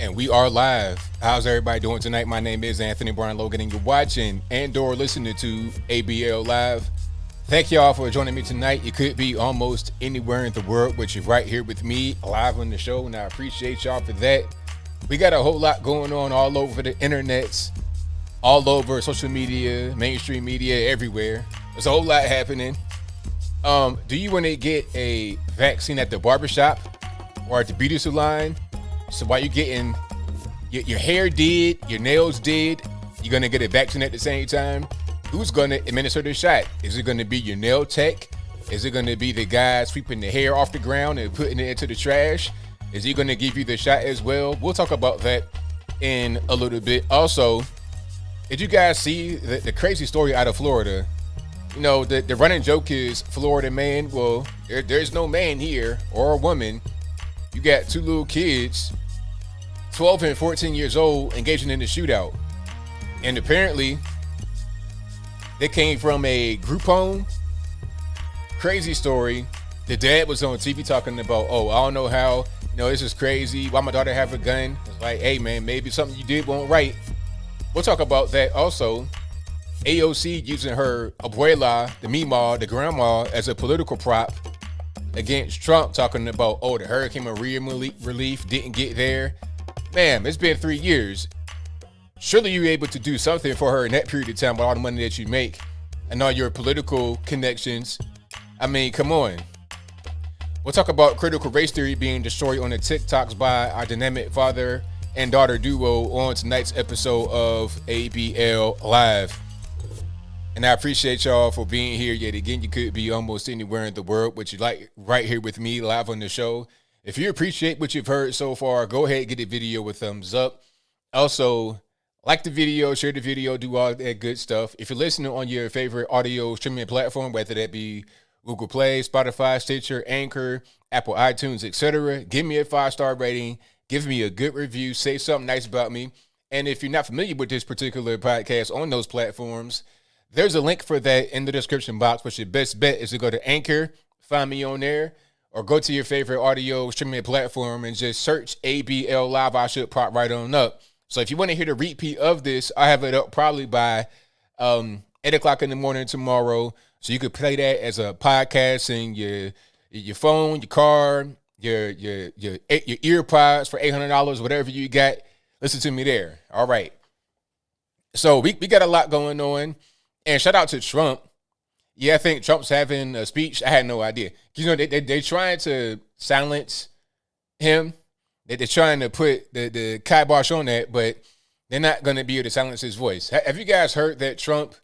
And we are live. How's everybody doing tonight? My name is Anthony Brian Logan, and you're watching and/or listening to ABL Live. Thank y'all for joining me tonight. You could be almost anywhere in the world, but you're right here with me live on the show, and I appreciate y'all for that. We got a whole lot going on all over the internets, all over social media, mainstream media, everywhere. There's a whole lot happening. Do you want to get a vaccine at the barbershop or at the beauty salon? So while you're getting your hair did, your nails did, you're going to get a vaccine at the same time. Who's going to administer the shot? Is it going to be your nail tech? Is it going to be the guy sweeping the hair off the ground and putting it into the trash? Is he going to give you the shot as well? We'll talk about that in a little bit. Also, did you guys see the crazy story out of Florida? You know, the running joke is Florida man. Well, there's no man here or a woman. You got two little kids, 12 and 14 years old, engaging in the shootout. And apparently, they came from a group home. Crazy story. The dad was on TV talking about, I don't know how, this is crazy. Why my daughter have a gun? It's like, hey, man, maybe something you did won't right. We'll talk about that also. AOC using her Abuela, the Mima, the grandma, as a political prop against Trump, talking about, the Hurricane Maria relief didn't get there. Ma'am, it's been 3 years. Surely you're able to do something for her in that period of time with all the money that you make and all your political connections. I mean, come on. We'll talk about critical race theory being destroyed on the TikToks by our dynamic father and daughter duo on tonight's episode of ABL Live. And I appreciate y'all for being here yet again. You could be almost anywhere in the world, but you like right here with me live on the show. If you appreciate what you've heard so far, go ahead and get the video a thumbs up. Also, like the video, share the video, do all that good stuff. If you're listening on your favorite audio streaming platform, whether that be Google Play, Spotify, Stitcher, Anchor, Apple iTunes, etc., give me a 5-star rating. Give me a good review. Say something nice about me. And if you're not familiar with this particular podcast on those platforms, there's a link for that in the description box, but your best bet is to go to Anchor, find me on there, or go to your favorite audio streaming platform and just search ABL Live. I should pop right on up. So if you want to hear the repeat of this, I have it up probably by 8 o'clock in the morning tomorrow. So you could play that as a podcast in your phone, your car, your ear pods for $800, whatever you got. Listen to me there. All right. So we got a lot going on. And shout out to Trump. Yeah, I think Trump's having a speech. I had no idea. They're trying to silence him. They're trying to put the kibosh on that, but they're not going to be able to silence his voice. Have you guys heard that Trump,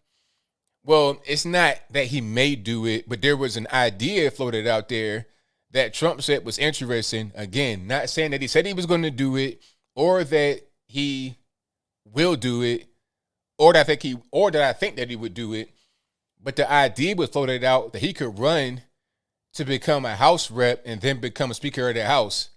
well, it's not that he may do it, but there was an idea floated out there that Trump said was interesting. Again, not saying that he said he was going to do it or that he will do it, or that I think that he would do it, but the idea was floated out that he could run to become a House rep and then become a Speaker of the House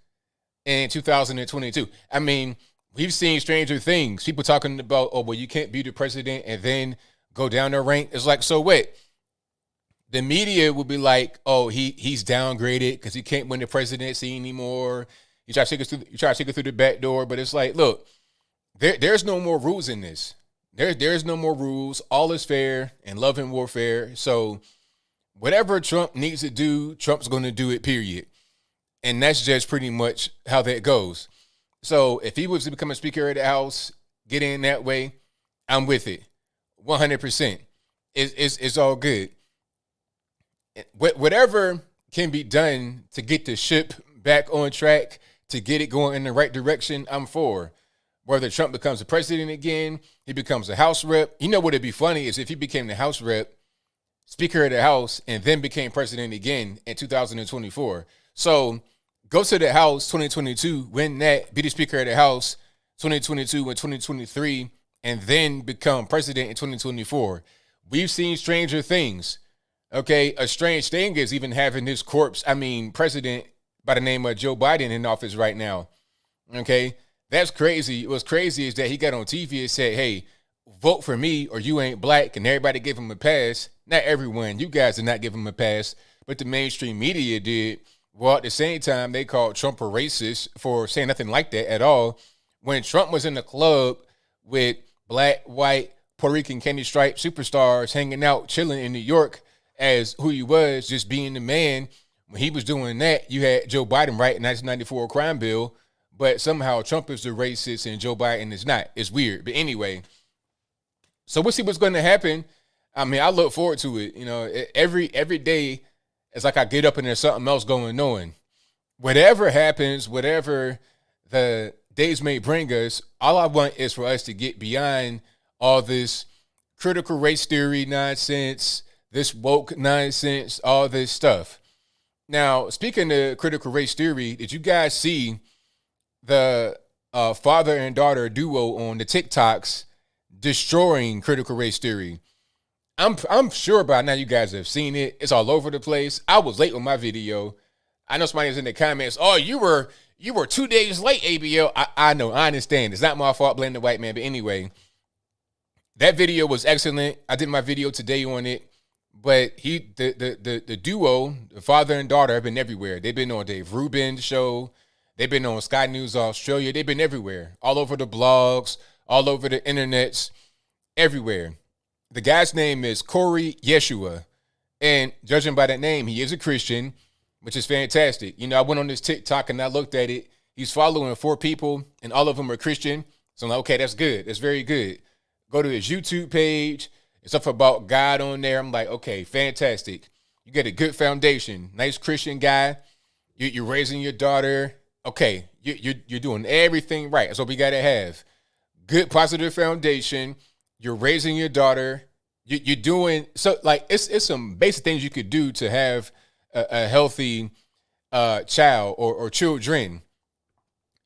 in 2022. I mean, we've seen stranger things. People talking about, you can't be the president and then go down the rank. It's like, so what? The media will be like, he's downgraded because he can't win the presidency anymore. You try to take it through the back door, but it's like, look, there's no more rules in this. There's no more rules. All is fair and love and warfare. So whatever Trump needs to do, Trump's going to do it, period. And that's just pretty much how that goes. So if he was to become a Speaker of the House, get in that way, I'm with it. 100%. It's all good. Whatever can be done to get the ship back on track, to get it going in the right direction, I'm for. Whether Trump becomes the president again, he becomes a House rep. You know what would be funny is if he became the House rep, Speaker of the House, and then became president again in 2024. So go to the House 2022, win that, be the Speaker of the House 2022 and 2023, and then become president in 2024. We've seen stranger things. Okay, a strange thing is even having this president by the name of Joe Biden in office right now. Okay. That's crazy. What's crazy is that he got on TV and said, hey, vote for me or you ain't black, and everybody gave him a pass. Not everyone. You guys did not give him a pass, but the mainstream media did. Well, at the same time, they called Trump a racist for saying nothing like that at all. when Trump was in the club with black, white, Puerto Rican, candy stripe superstars hanging out, chilling in New York as who he was, just being the man. When he was doing that, you had Joe Biden write 1994 crime bill, but somehow Trump is the racist and Joe Biden is not. It's weird. But anyway, so we'll see what's going to happen. I mean, I look forward to it. You know, every day, it's like I get up and there's something else going on. Whatever happens, whatever the days may bring us, all I want is for us to get beyond all this critical race theory nonsense, this woke nonsense, all this stuff. Now, speaking of critical race theory, did you guys see the father and daughter duo on the TikToks destroying critical race theory? I'm sure by now you guys have seen it. It's all over the place. I was late with my video. I know somebody was in the comments, oh, you were 2 days late, ABL. I know, I understand. It's not my fault, blame the white man. But anyway, that video was excellent. I did my video today on it. But the duo, the father and daughter, have been everywhere. They've been on Dave Rubin's show. They've been on Sky News Australia. They've been everywhere. All over the blogs, all over the internets, everywhere. The guy's name is Corey Yeshua. And judging by that name, he is a Christian, which is fantastic. You know, I went on this TikTok and I looked at it. He's following 4 people, and all of them are Christian. So I'm like, okay, that's good. That's very good. Go to his YouTube page. It's stuff about God on there. I'm like, okay, fantastic. You get a good foundation. Nice Christian guy. You're raising your daughter. Okay, you're doing everything right. That's what we got to have. Good, positive foundation. You're raising your daughter. You're doing, so like, it's some basic things you could do to have a healthy child or children.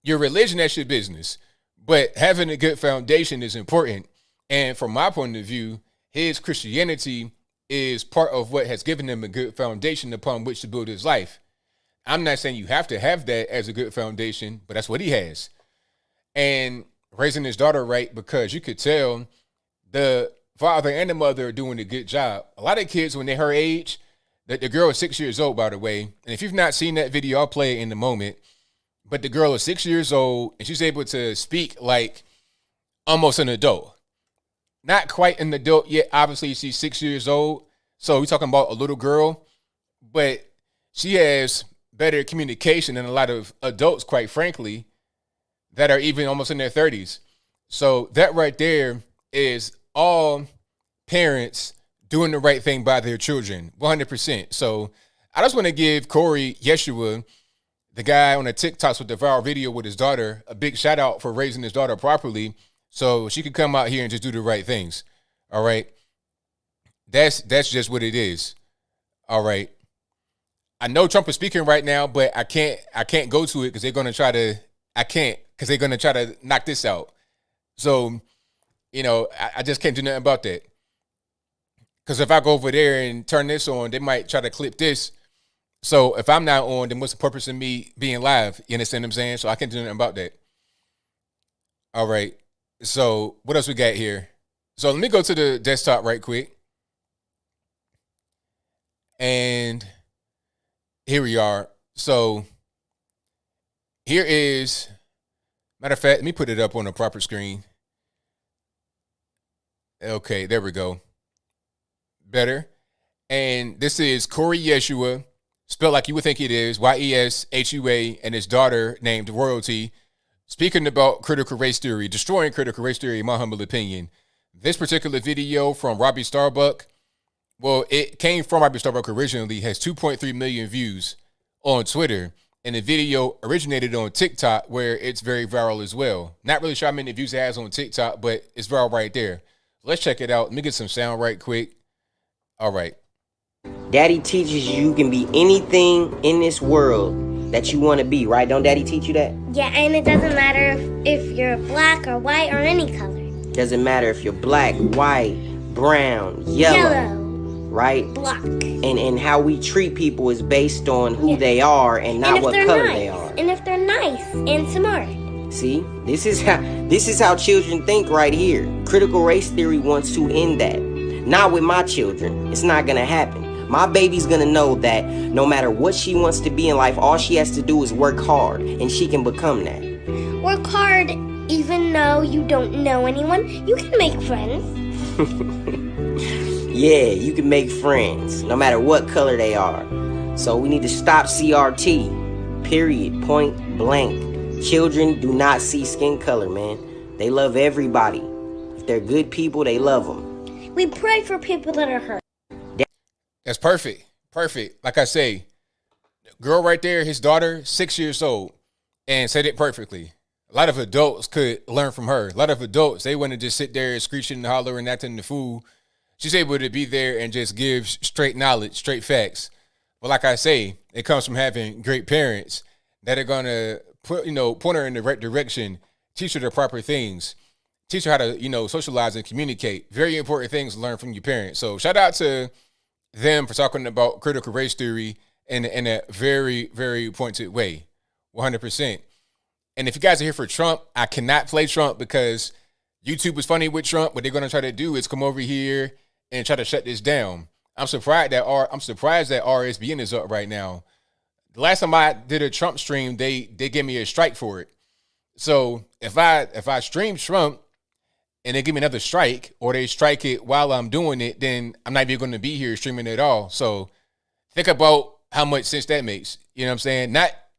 Your religion, that's your business. But having a good foundation is important. And from my point of view, his Christianity is part of what has given him a good foundation upon which to build his life. I'm not saying you have to have that as a good foundation, but that's what he has. And raising his daughter right, because you could tell the father and the mother are doing a good job. A lot of kids, when they're her age, the girl is 6 years old, by the way. And if you've not seen that video, I'll play it in a moment. But the girl is 6 years old, and she's able to speak like almost an adult. Not quite an adult yet. Obviously, she's 6 years old. So we're talking about a little girl. But she has better communication than a lot of adults, quite frankly, that are even almost in their 30s. So that right there is all parents doing the right thing by their children, 100%. So I just want to give Corey Yeshua, the guy on the TikToks with the viral video with his daughter, a big shout out for raising his daughter properly so she could come out here and just do the right things. All right. That's just what it is. All right. I know Trump is speaking right now, but I can't go to it because they're going to try to knock this out. So, you know, I just can't do nothing about that. Because if I go over there and turn this on, they might try to clip this. So if I'm not on, then what's the purpose of me being live? You understand what I'm saying? So I can't do nothing about that. All right. So what else we got here? So let me go to the desktop right quick. And here we are. So here is, matter of fact, let me put it up on a proper screen. Okay, there we go. Better. And this is Corey Yeshua, spelled like you would think it is, Yeshua, and his daughter named Royalty, speaking about critical race theory, destroying critical race theory, in my humble opinion. This particular video from Robbie Starbuck, well, it came from Robbie Starbuck originally, has 2.3 million views on Twitter, and the video originated on TikTok, where it's very viral as well. Not really sure how many views it has on TikTok, but it's viral right there. Let's check it out. Let me get some sound right quick. All right. Daddy teaches you can be anything in this world that you want to be, right? Don't Daddy teach you that? Yeah, and it doesn't matter if you're black or white or any color. Doesn't matter if you're black, white, brown, yellow, right? Black. And how we treat people is based on who they are and not what color they are. And if they're nice and smart. See, this is how children think right here. Critical race theory wants to end that. Not with my children. It's not gonna happen. My baby's gonna know that no matter what she wants to be in life, all she has to do is work hard, and she can become that. Work hard Even though you don't know anyone, you can make friends. Yeah, you can make friends, no matter what color they are. So we need to stop CRT. Period. Point blank. Children do not see skin color, man. They love everybody. If they're good people, they love them. We pray for people that are hurt. That's perfect. Perfect. Like I say, girl right there, his daughter, 6 years old, and said it perfectly. A lot of adults could learn from her. A lot of adults, they want to just sit there screeching and hollering, acting the fool. She's able to be there and just give straight knowledge, straight facts. But like I say, it comes from having great parents that are going to point her in the right direction, teach her the proper things, teach her how to, socialize and communicate. Very important things to learn from your parents. So shout out to them for talking about critical race theory in a very, very pointed way. 100%. And if you guys are here for Trump, I cannot play Trump because YouTube is funny with Trump. What they're going to try to do is come over here and try to shut this down. I'm surprised that RSBN is up right now. The last time I did a Trump stream, they gave me a strike for it. So if I stream Trump and they give me another strike, or they strike it while I'm doing it, then I'm not even going to be here streaming at all. So think about how much sense that makes. You know what I'm saying?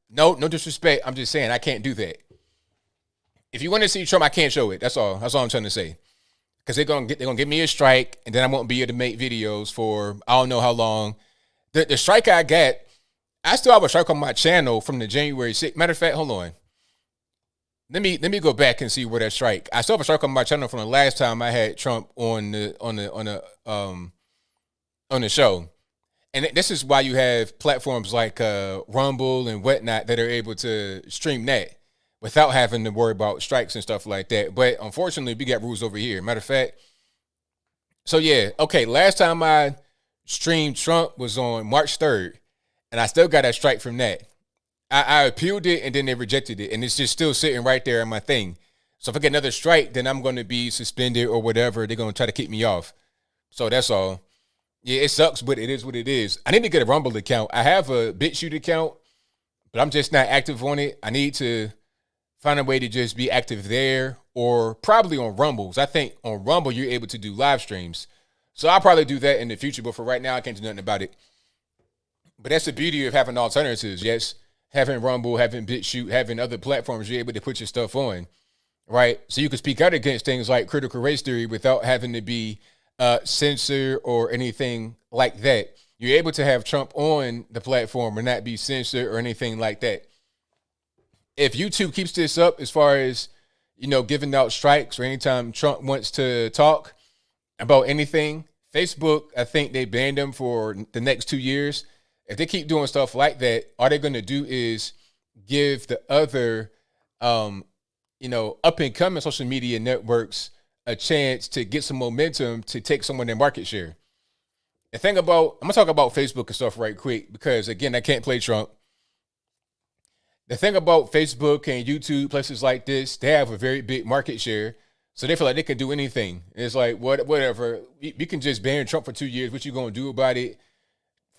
No disrespect. I'm just saying I can't do that. If you want to see Trump, I can't show it. That's all. That's all I'm trying to say. Because they're gonna give me a strike, and then I won't be able to make videos for I don't know how long. The strike I got, I still have a strike on my channel from the January 6th. Matter of fact, hold on. Let me go back and see where that strike. I still have a strike on my channel from the last time I had Trump on the show. And this is why you have platforms like Rumble and whatnot that are able to stream that without having to worry about strikes and stuff like that. But unfortunately, we got rules over here. Matter of fact, so yeah, okay, last time I streamed Trump was on March 3rd, and I still got a strike from that. I appealed it, and then they rejected it, and it's just still sitting right there in my thing. So if I get another strike, then I'm going to be suspended or whatever. They're going to try to kick me off. So that's all. Yeah, it sucks, but it is what it is. I need to get a Rumble account. I have a BitChute account, but I'm just not active on it. I need to find a way to just be active there, or probably on Rumbles. I think on Rumble, you're able to do live streams. So I'll probably do that in the future, but for right now, I can't do nothing about it. But that's the beauty of having alternatives, yes. Having Rumble, having BitChute, having other platforms you're able to put your stuff on, right? So you can speak out against things like critical race theory without having to be censored or anything like that. You're able to have Trump on the platform and not be censored or anything like that. If YouTube keeps this up as far as, giving out strikes or anytime Trump wants to talk about anything, Facebook, I think they banned them for the next 2 years. If they keep doing stuff like that, all they're going to do is give the other, up and coming social media networks a chance to get some momentum to take some of their market share. I'm going to talk about Facebook and stuff right quick because, again, I can't play Trump. The thing about Facebook and YouTube, places like this, they have a very big market share. So they feel like they can do anything. It's like, whatever. You can just ban Trump for 2 years. What you going to do about it?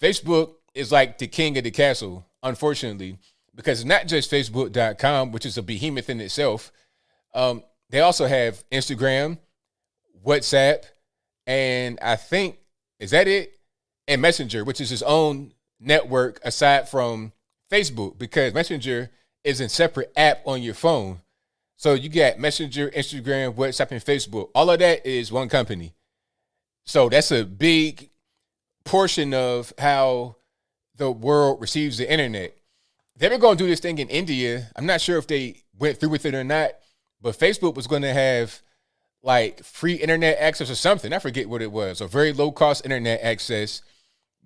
Facebook is like the king of the castle, unfortunately, because it's not just Facebook.com, which is a behemoth in itself. They also have Instagram, WhatsApp, and I think, is that it? And Messenger, which is its own network aside from Facebook, because Messenger is a separate app on your phone. So you got Messenger, Instagram, WhatsApp, and Facebook. All of that is one company. So that's a big portion of how the world receives the internet. They were going to do this thing in India. I'm not sure if they went through with it or not, but Facebook was going to have like free internet access or something. I forget what it was, a very low cost internet access,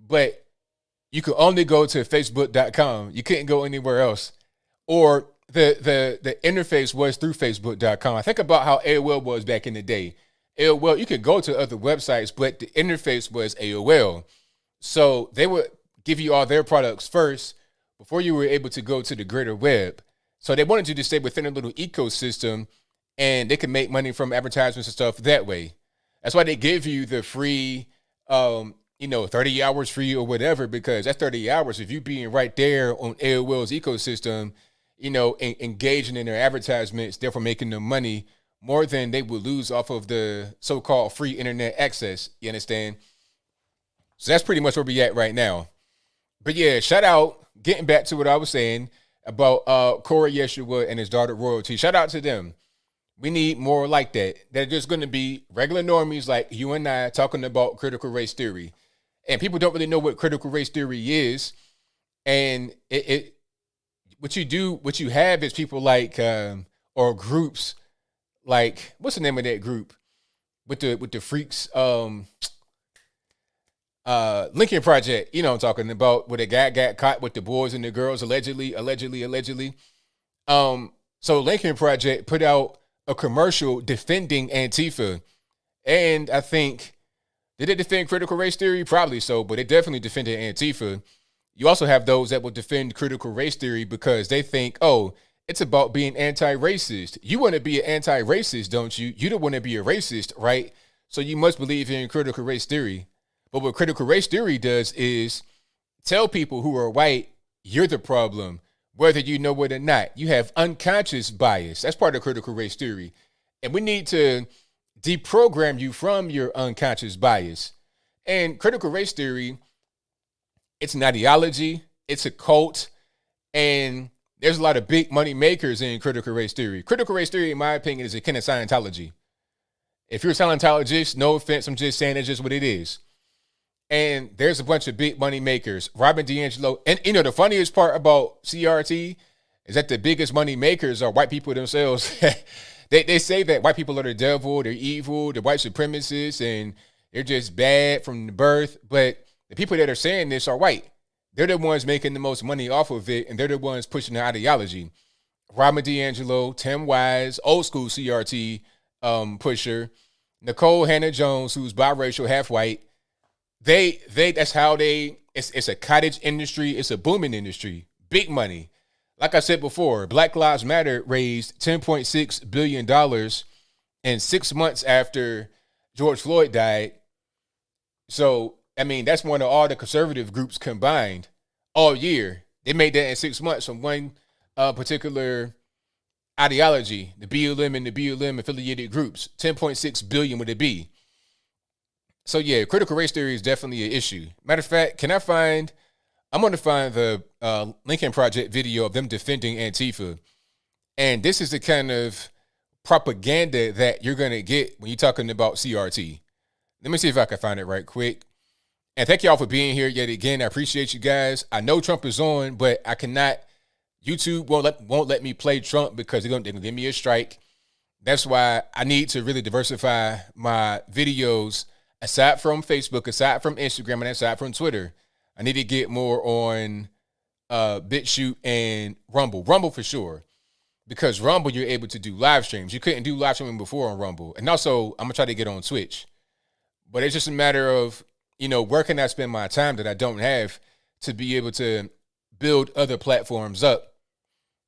but you could only go to Facebook.com. You couldn't go anywhere else. Or the interface was through Facebook.com. I think about how AOL was back in the day. AOL, you could go to other websites, but the interface was AOL. So they would give you all their products first before you were able to go to the greater web. So they wanted you to stay within a little ecosystem and they could make money from advertisements and stuff that way. That's why they give you the free, 30 hours free or whatever, because that's 30 hours. If you being right there on AOL's ecosystem, engaging in their advertisements, therefore making them money more than they would lose off of the so-called free internet access. You understand? So that's pretty much where we at right now. But yeah, shout out, getting back to what I was saying about Corey Yeshua and his daughter Royalty. Shout out to them. We need more like that. That are just going to be regular normies like you and I talking about critical race theory. And people don't really know what critical race theory is. And what you have is people like or groups like, what's the name of that group with the freaks? Lincoln Project, you know what I'm talking about, where the guy got caught with the boys and the girls allegedly. So Lincoln Project put out a commercial defending Antifa. And I think, did it defend critical race theory? Probably so, but it definitely defended Antifa. You also have those that will defend critical race theory because they think, oh, it's about being anti-racist. You want to be an anti-racist, don't you? You don't want to be a racist, right? So you must believe in critical race theory. But what critical race theory does is tell people who are white, you're the problem, whether you know it or not. You have unconscious bias. That's part of critical race theory. And we need to deprogram you from your unconscious bias. And critical race theory, it's an ideology, it's a cult, and there's a lot of big money makers in critical race theory. Critical race theory, in my opinion, is akin to Scientology. If you're a Scientologist, no offense, I'm just saying it's just what it is. And there's a bunch of big money makers. Robin DiAngelo. And, the funniest part about CRT is that the biggest money makers are white people themselves. They say that white people are the devil, they're evil, they're white supremacists, and they're just bad from the birth. But the people that are saying this are white. They're the ones making the most money off of it, and they're the ones pushing the ideology. Robin DiAngelo, Tim Wise, old school CRT pusher, Nicole Hannah-Jones, who's biracial, half white. That's how it's a cottage industry. It's a booming industry. Big money. Like I said before, Black Lives Matter raised $10.6 billion in 6 months after George Floyd died. So, I mean, that's more than all the conservative groups combined all year. They made that in 6 months from one particular ideology, the BLM and the BLM affiliated groups. 10.6 billion would it be? So yeah, critical race theory is definitely an issue. Matter of fact, I'm going to find the Lincoln Project video of them defending Antifa. And this is the kind of propaganda that you're going to get when you're talking about CRT. Let me see if I can find it right quick. And thank y'all for being here yet again. I appreciate you guys. I know Trump is on, but I cannot, YouTube won't let me play Trump because they're going to give me a strike. That's why I need to really diversify my videos aside from Facebook, aside from Instagram, and aside from Twitter. I need to get more on BitChute and Rumble. Rumble for sure. Because Rumble, you're able to do live streams. You couldn't do live streaming before on Rumble. And also, I'm going to try to get on Twitch. But it's just a matter of, where can I spend my time that I don't have to be able to build other platforms up.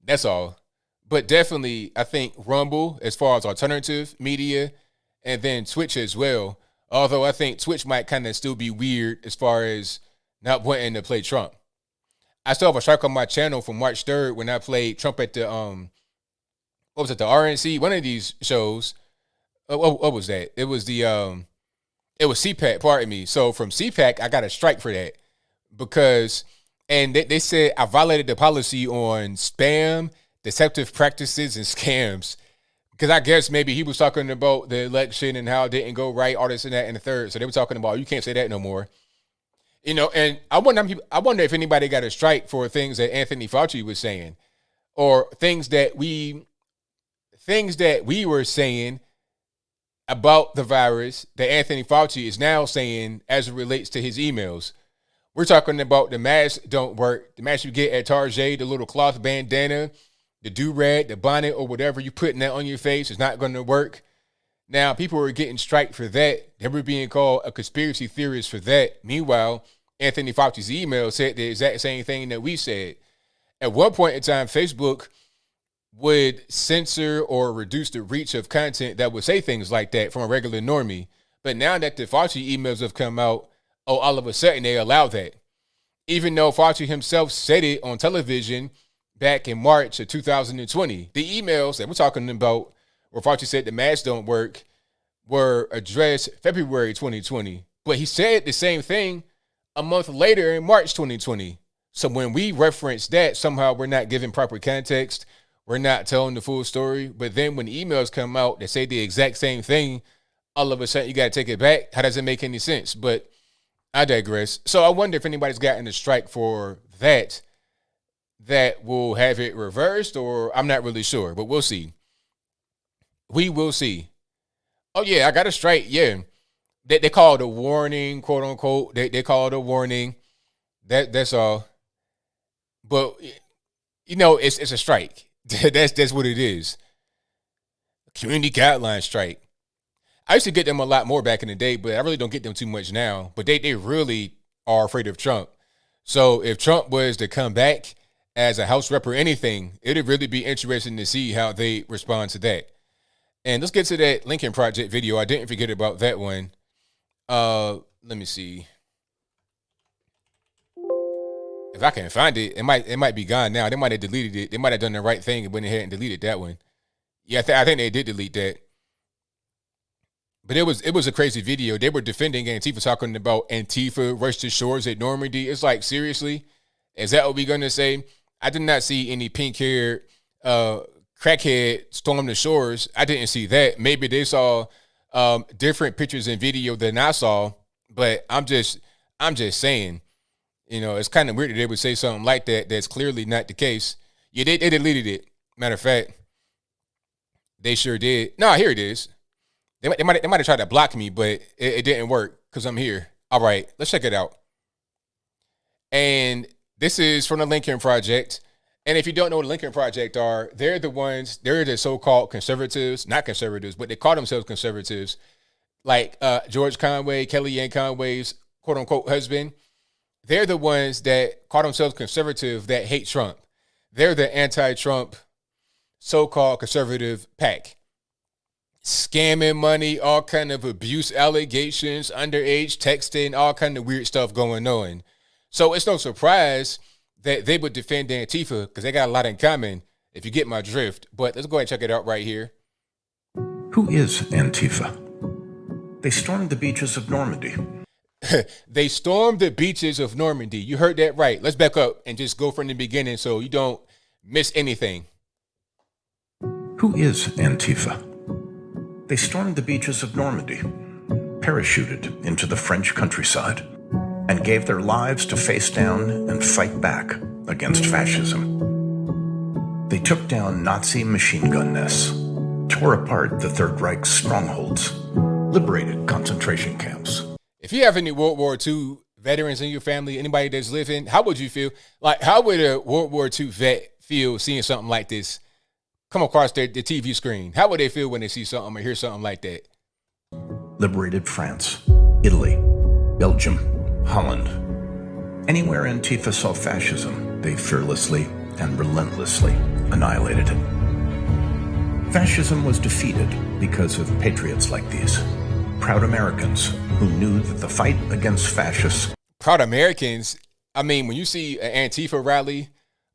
That's all. But definitely, I think Rumble, as far as alternative media, and then Twitch as well. Although I think Twitch might kind of still be weird as far as not wanting to play Trump. I still have a strike on my channel from March 3rd when I played Trump at the, what was it, the RNC? One of these shows. What was that? It was it was CPAC, pardon me. So from CPAC, I got a strike for that because, and they said I violated the policy on spam, deceptive practices, and scams. Because I guess maybe he was talking about the election and how it didn't go right, all this and that and the third. So they were talking about, you can't say that no more. And I wonder if anybody got a strike for things that Anthony Fauci was saying or things that we were saying about the virus that Anthony Fauci is now saying as it relates to his emails. We're talking about the masks don't work. The mask you get at Target, the little cloth bandana, the do-rag, the bonnet, or whatever you putting that on your face is not going to work. Now, people were getting striked for that. They were being called a conspiracy theorist for that. Meanwhile, Anthony Fauci's email said the exact same thing that we said. At one point in time, Facebook would censor or reduce the reach of content that would say things like that from a regular normie. But now that the Fauci emails have come out, all of a sudden they allow that. Even though Fauci himself said it on television back in March of 2020. The emails that we're talking about, where Fauci said the masks don't work, were addressed February 2020. But he said the same thing a month later in March 2020. So when we reference that, somehow we're not giving proper context. We're not telling the full story. But then when emails come out that say the exact same thing, all of a sudden you got to take it back. How does it make any sense? But I digress. So I wonder if anybody's gotten a strike for that will have it reversed, or I'm not really sure, but we'll see. We will see. Oh, yeah, I got a strike. Yeah. They call it a warning, quote unquote. They call it a warning. That's all. But, you know, it's a strike. That's what it is. Community guideline strike. I used to get them a lot more back in the day, but I really don't get them too much now. But they really are afraid of Trump. So if Trump was to come back as a House rep or anything, it'd really be interesting to see how they respond to that. And let's get to that Lincoln Project video. I didn't forget about that one. Let me see. If I can find it, it might be gone now. They might have deleted it. They might have done the right thing and went ahead and deleted that one. Yeah, I think they did delete that. But it was a crazy video. They were defending Antifa, talking about Antifa rushed to shores at Normandy. It's like, seriously? Is that what we're going to say? I did not see any pink-haired crackhead storm the shores. I didn't see that. Maybe they saw different pictures and video than I saw. But I'm just saying, you know, it's kind of weird that they would say something like that. That's clearly not the case. Yeah, they deleted it. Matter of fact, they sure did. No, here it is. They might have tried to block me, but it didn't work because I'm here. All right, let's check it out. And this is from the Lincoln Project. And if you don't know what the Lincoln Project are, they're the so-called conservatives, not conservatives, but they call themselves conservatives, like George Conway, Kellyanne Conway's quote-unquote husband. They're the ones that call themselves conservative that hate Trump. They're the anti-Trump so-called conservative pack. Scamming money, all kind of abuse allegations, underage texting, all kind of weird stuff going on. So it's no surprise that they would defend Antifa because they got a lot in common, if you get my drift. But let's go ahead and check it out right here. Who is Antifa? They stormed the beaches of Normandy. They stormed the beaches of Normandy. You heard that right. Let's back up and just go from the beginning so you don't miss anything. Who is Antifa? They stormed the beaches of Normandy, parachuted into the French countryside, and gave their lives to face down and fight back against fascism. They took down Nazi machine gun nests, tore apart the Third Reich's strongholds, liberated concentration camps. If you have any World War II veterans in your family, anybody that's living, how would you feel? Like, how would a World War II vet feel seeing something like this come across the TV screen? How would they feel when they see something or hear something like that? Liberated France, Italy, Belgium, Holland. Anywhere Antifa saw fascism, they fearlessly and relentlessly annihilated it. Fascism was defeated because of patriots like these. Proud Americans who knew that the fight against fascists... Proud Americans? I mean, when you see an Antifa rally,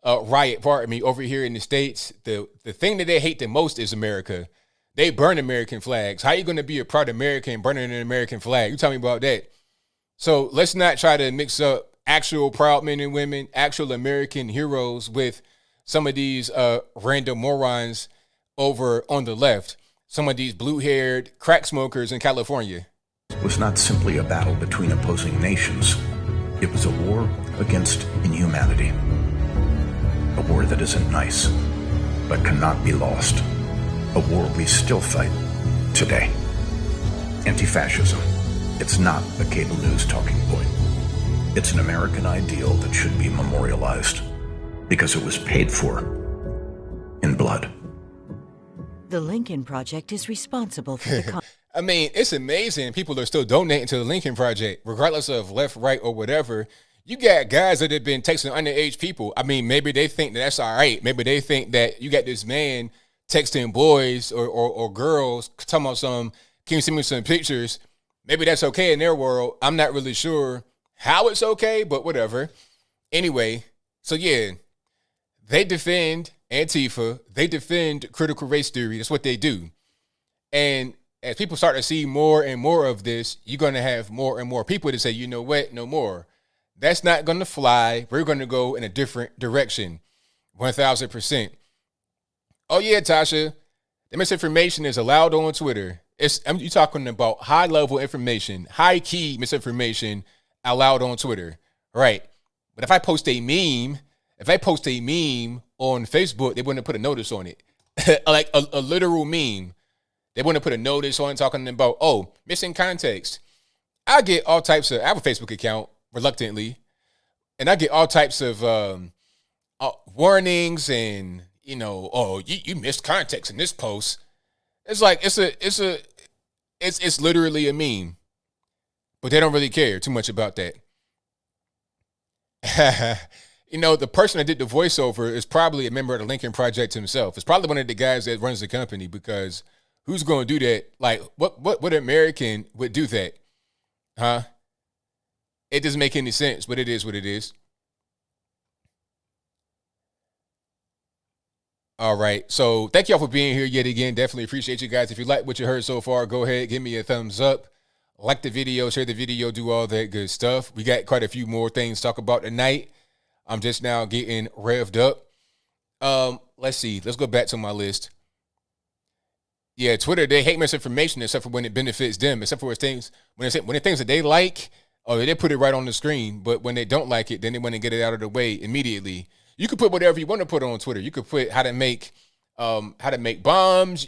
riot, pardon me, over here in the States, the thing that they hate the most is America. They burn American flags. How are you going to be a proud American burning an American flag? You tell me about that. So let's not try to mix up actual proud men and women, actual American heroes with some of these random morons over on the left. Some of these blue-haired crack smokers in California. It was not simply a battle between opposing nations. It was a war against inhumanity. A war that isn't nice, but cannot be lost. A war we still fight today. Anti-fascism. It's not a cable news talking point. It's an American ideal that should be memorialized because it was paid for in blood. The Lincoln Project is responsible for the... I mean, it's amazing people are still donating to the Lincoln Project, regardless of left, right, or whatever. You got guys that have been texting underage people. I mean, maybe they think that that's all right. Maybe they think that you got this man texting boys or girls, talking about some, can you send me some pictures? Maybe that's okay in their world. I'm not really sure how it's okay, but whatever. Anyway, so yeah, they defend Antifa. They defend critical race theory. That's what they do. And as people start to see more and more of this, you're going to have more and more people to say, you know what, no more. That's not going to fly. We're going to go in a different direction. 1,000%. Oh, yeah, Tasha. The misinformation is allowed on Twitter. You're talking about high-level information, high-key misinformation allowed on Twitter. Right. But if I post a meme on Facebook, they wouldn't put a notice on it. Like a literal meme. They wouldn't put a notice on it talking about, oh, missing context. I get all types of, I have a Facebook account, reluctantly, and I get all types of warnings and, you know, oh, you missed context in this post. It's like, it's literally a meme, but they don't really care too much about that. You know, the person that did the voiceover is probably a member of the Lincoln Project himself. It's probably one of the guys that runs the company, because who's going to do that? Like, what American would do that? Huh? It doesn't make any sense, but it is what it is. All right. So thank y'all for being here yet again. Definitely appreciate you guys. If you like what you heard so far, go ahead, give me a thumbs up. Like the video, share the video, do all that good stuff. We got quite a few more things to talk about tonight. I'm just now getting revved up. Let's see. Let's go back to my list. Yeah, Twitter, they hate misinformation except for when it benefits them, except for things when it's things that they like, or they put it right on the screen. But when they don't like it, then they want to get it out of the way immediately. You could put whatever you want to put on Twitter. You could put how to make bombs,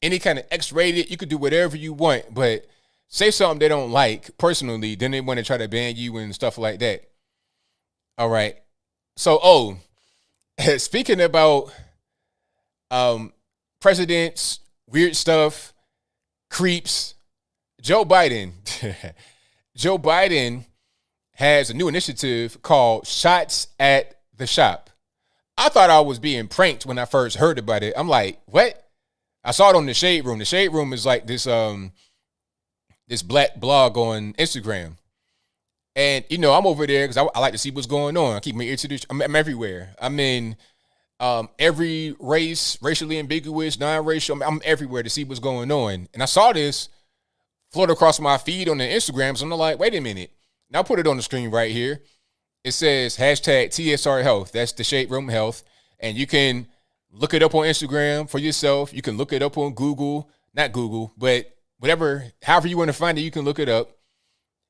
any kind of X-rated. You could do whatever you want, but say something they don't like personally, then they want to try to ban you and stuff like that. All right. So, speaking about presidents, weird stuff, creeps, Joe Biden. Joe Biden has a new initiative called Shots at the Shop. I thought I was being pranked when I first heard about it. I'm like, what? I saw it on the Shade Room. The Shade Room is like this black blog on Instagram. And, you know, I'm over there because I like to see what's going on. I keep my ear to the, I'm everywhere. I'm in every race, racially ambiguous, non-racial. I'm everywhere to see what's going on. And I saw this float across my feed on the Instagram. So I'm like, wait a minute. Now I'll put it on the screen right here. It says hashtag TSR Health. That's the Shade Room Health. And you can look it up on Instagram for yourself. You can look it up on Google. Not Google, but whatever, however you want to find it, you can look it up.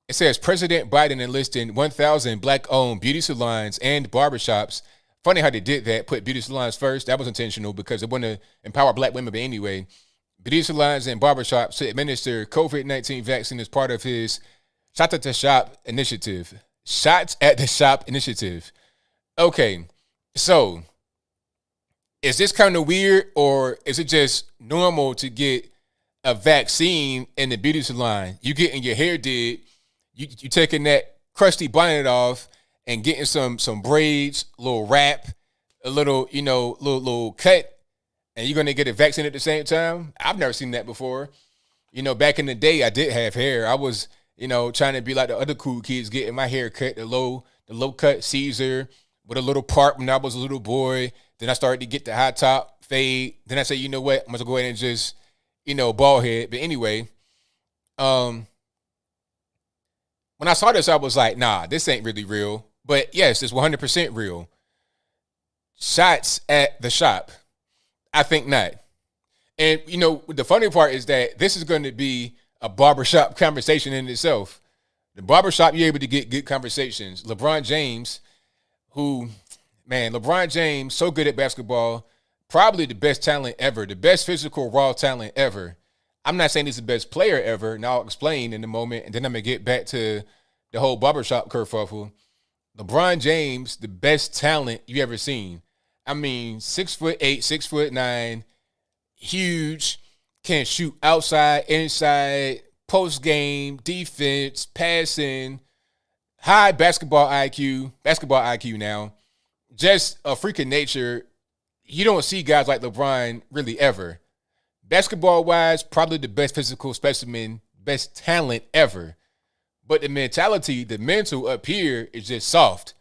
It says President Biden enlisting 1,000 black-owned beauty salons and barbershops. Funny how they did that, put beauty salons first. That was intentional because they want to empower black women. But anyway, beauty salons and barbershops to administer COVID-19 vaccine as part of his Shots at the Shop initiative. Shots at the Shop initiative. Okay, so is this kind of weird, or is it just normal to get a vaccine in the beauty salon? You getting your hair did, you taking that crusty bonnet off and getting some braids, a little wrap, a little, little cut, and you're going to get a vaccine at the same time? I've never seen that before. You know, back in the day, I did have hair. I was, trying to be like the other cool kids, getting my hair cut, the low cut Caesar with a little part when I was a little boy. Then I started to get the high top fade. Then I said, you know what? I'm going to go ahead and just, bald head. But anyway, when I saw this, I was like, nah, this ain't really real. But yes, it's 100% real. Shots at the shop. I think not. And, the funny part is that this is going to be a barbershop conversation in itself. The barbershop, you're able to get good conversations. LeBron James, so good at basketball, probably the best talent ever, the best physical raw talent ever. I'm not saying he's the best player ever, and I'll explain in a moment, and then I'm going to get back to the whole barbershop kerfuffle. LeBron James, the best talent you ever seen. I mean, 6'8", 6'9", huge, can shoot outside, inside, post game, defense, passing, high basketball IQ now. Just a freak of nature. You don't see guys like LeBron really ever. Basketball-wise, probably the best physical specimen, best talent ever. But the mentality, the mental up here is just soft.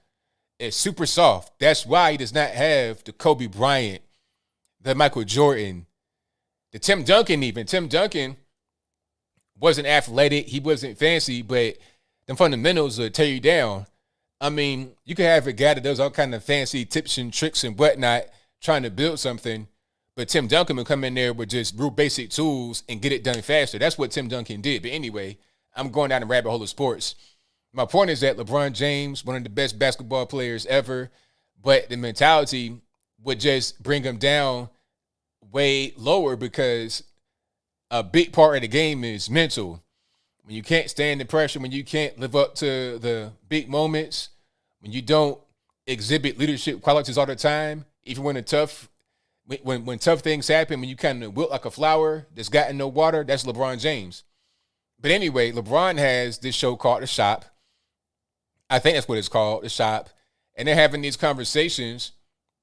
is super soft. That's why he does not have the Kobe Bryant, the Michael Jordan, the Tim Duncan even. Tim Duncan wasn't athletic. He wasn't fancy, but the fundamentals will tear you down. I mean, you could have a guy that does all kind of fancy tips and tricks and whatnot trying to build something, but Tim Duncan would come in there with just real basic tools and get it done faster. That's what Tim Duncan did. But anyway, I'm going down the rabbit hole of sports. My point is that LeBron James, one of the best basketball players ever, but the mentality would just bring him down way lower because a big part of the game is mental. When you can't stand the pressure, when you can't live up to the big moments, when you don't exhibit leadership qualities all the time, even when tough things happen, when you kind of wilt like a flower that's gotten no water, that's LeBron James. But anyway, LeBron has this show called The Shop. I think that's what it's called, The Shop. And they're having these conversations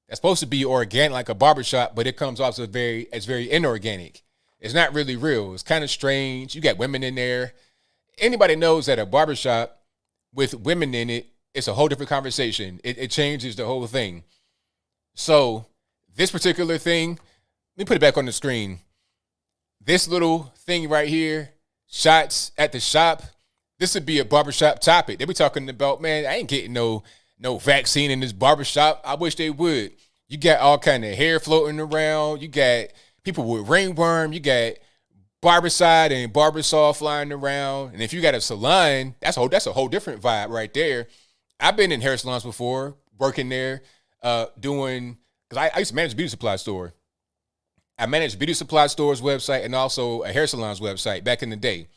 that's supposed to be organic, like a barbershop, but it comes off as very inorganic. It's not really real. It's kind of strange. You got women in there. Anybody knows that a barbershop with women in it, it's a whole different conversation. It changes the whole thing. So this particular thing, let me put it back on the screen. This little thing right here, shots at the shop, this would be a barbershop topic. They be talking about, man, I ain't getting no vaccine in this barbershop. I wish they would. You got all kind of hair floating around. You got people with ringworm. You got barbicide and barbasol flying around. And if you got a salon, that's a whole different vibe right there. I've been in hair salons before, working there, because I used to manage a beauty supply store. I managed a beauty supply store's website and also a hair salon's website back in the day.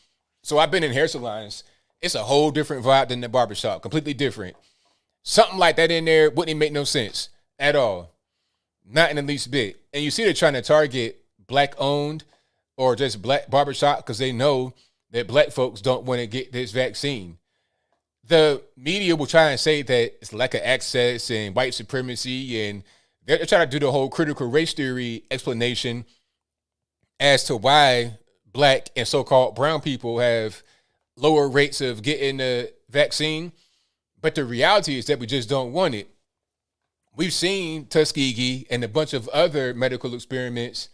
So I've been in hair salons. It's a whole different vibe than the barbershop, completely different. Something like that in there wouldn't even make no sense at all. Not in the least bit. And you see they're trying to target black-owned or just black barbershop because they know that black folks don't want to get this vaccine. The media will try and say that it's lack of access and white supremacy, and they're trying to do the whole critical race theory explanation as to why black and so-called brown people have lower rates of getting the vaccine. But the reality is that we just don't want it. We've seen Tuskegee and a bunch of other medical experiments.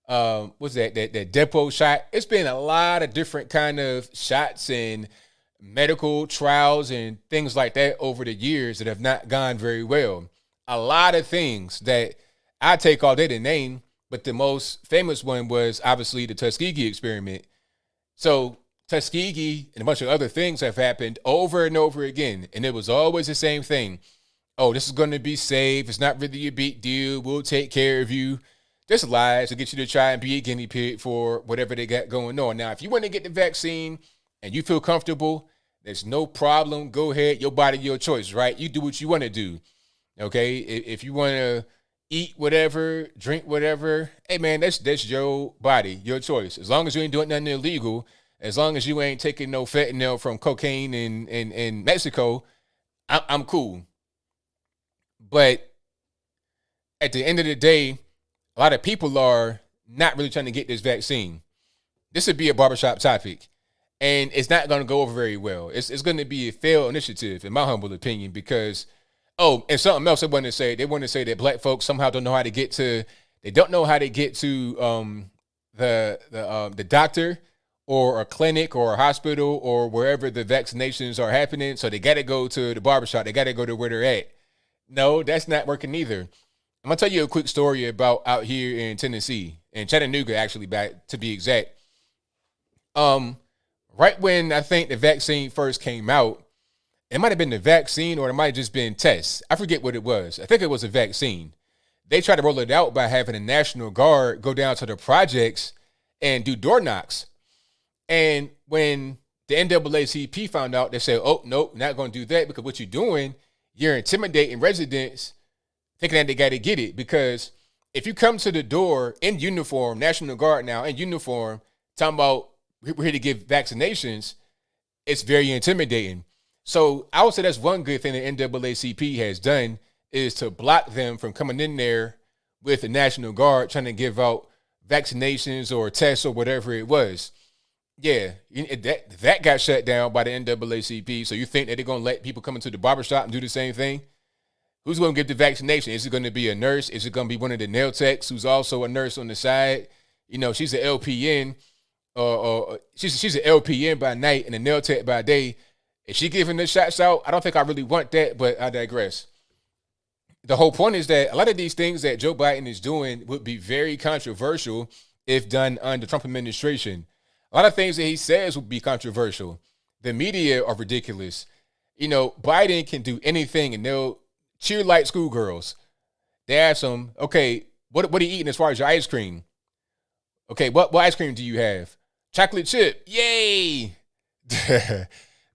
What's that depot shot? It's been a lot of different kind of shots and medical trials and things like that over the years that have not gone very well. A lot of things that I take all day to name, but the most famous one was obviously the Tuskegee experiment. So Tuskegee and a bunch of other things have happened over and over again, and it was always the same thing. Oh, this is going to be safe. It's not really a big deal. We'll take care of you. Just lies to get you to try and be a guinea pig for whatever they got going on. Now, if you want to get the vaccine and you feel comfortable, there's no problem. Go ahead. Your body, your choice, right? You do what you want to do. Okay? If you want to eat whatever, drink whatever, hey, man, that's your body, your choice. As long as you ain't doing nothing illegal, as long as you ain't taking no fentanyl from cocaine in Mexico, I'm cool. But at the end of the day, a lot of people are not really trying to get this vaccine. This would be a barbershop topic, and it's not going to go over very well. It's going to be a failed initiative, in my humble opinion, because, and something else they want to say that black folks somehow don't know how to get to the doctor or a clinic or a hospital or wherever the vaccinations are happening. So they got to go to the barbershop. They got to go to where they're at. No, that's not working either. I'm going to tell you a quick story about out here in Tennessee, in Chattanooga, actually, to be exact. Right when I think the vaccine first came out, it might have been the vaccine or it might have just been tests. I forget what it was. I think it was a vaccine. They tried to roll it out by having a National Guard go down to the projects and do door knocks. And when the NAACP found out, they said, oh, nope, not going to do that because what you're doing, you're intimidating residents thinking that they got to get it. Because if you come to the door in uniform, National Guard now in uniform, talking about we're here to give vaccinations, it's very intimidating. So I would say that's one good thing the NAACP has done is to block them from coming in there with the National Guard trying to give out vaccinations or tests or whatever it was. Yeah, that got shut down by the NAACP. So you think that they're going to let people come into the barbershop and do the same thing? Who's going to get the vaccination? Is it going to be a nurse? Is it going to be one of the nail techs who's also a nurse on the side? You know, she's an LPN, or she's an LPN by night and a nail tech by day. Is she giving the shots out? I don't think I really want that, but I digress. The whole point is that a lot of these things that Joe Biden is doing would be very controversial if done under the Trump administration. A lot of things that he says would be controversial. The media are ridiculous. You know, Biden can do anything and they'll cheer like schoolgirls. They ask him, okay, what are you eating as far as your ice cream? Okay, what ice cream do you have? Chocolate chip. Yay!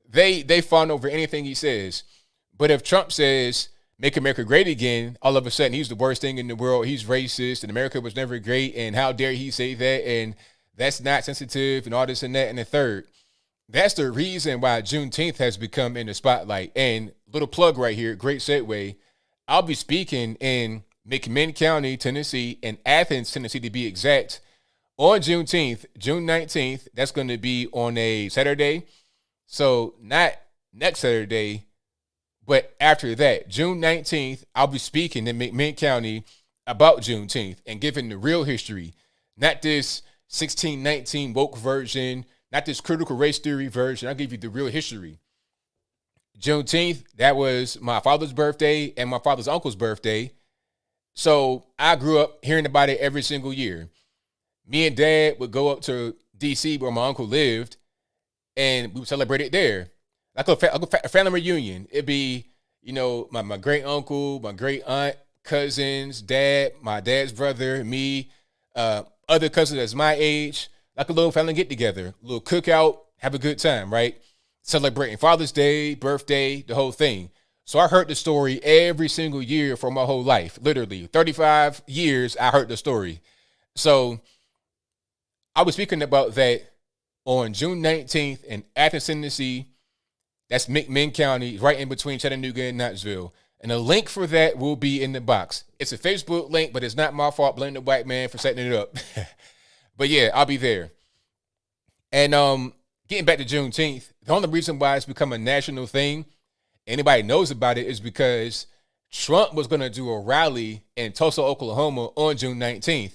They fawn over anything he says. But if Trump says, make America great again, all of a sudden he's the worst thing in the world. He's racist and America was never great. And how dare he say that? And that's not sensitive and all this and that and the third. That's the reason why Juneteenth has become in the spotlight. And little plug right here, great segue. I'll be speaking in McMinn County, Tennessee, and Athens, Tennessee to be exact, on Juneteenth, June 19th. That's going to be on a Saturday. So not next Saturday, but after that, June 19th, I'll be speaking in McMinn County about Juneteenth and giving the real history, not this 1619 woke version, not this critical race theory version. I'll give you the real history. Juneteenth, that was my father's birthday and my father's uncle's birthday. So I grew up hearing about it every single year. Me and Dad would go up to D.C. where my uncle lived, and we would celebrate it there. Like a family reunion. It'd be, you know, my great uncle, my great aunt, cousins, dad, my dad's brother, me, other cousins that's my age, like a little family get together, a little cookout, have a good time, right? Celebrating Father's Day, birthday, the whole thing. So I heard the story every single year for my whole life, literally 35 years. I heard the story. So I was speaking about that on June 19th in Athens, Tennessee. That's McMinn County, right in between Chattanooga and Knoxville. And the link for that will be in the box. It's a Facebook link, but it's not my fault. Blame the white man for setting it up. But yeah, I'll be there. And getting back to Juneteenth, the only reason why it's become a national thing, anybody knows about it, is because Trump was going to do a rally in Tulsa, Oklahoma on June 19th.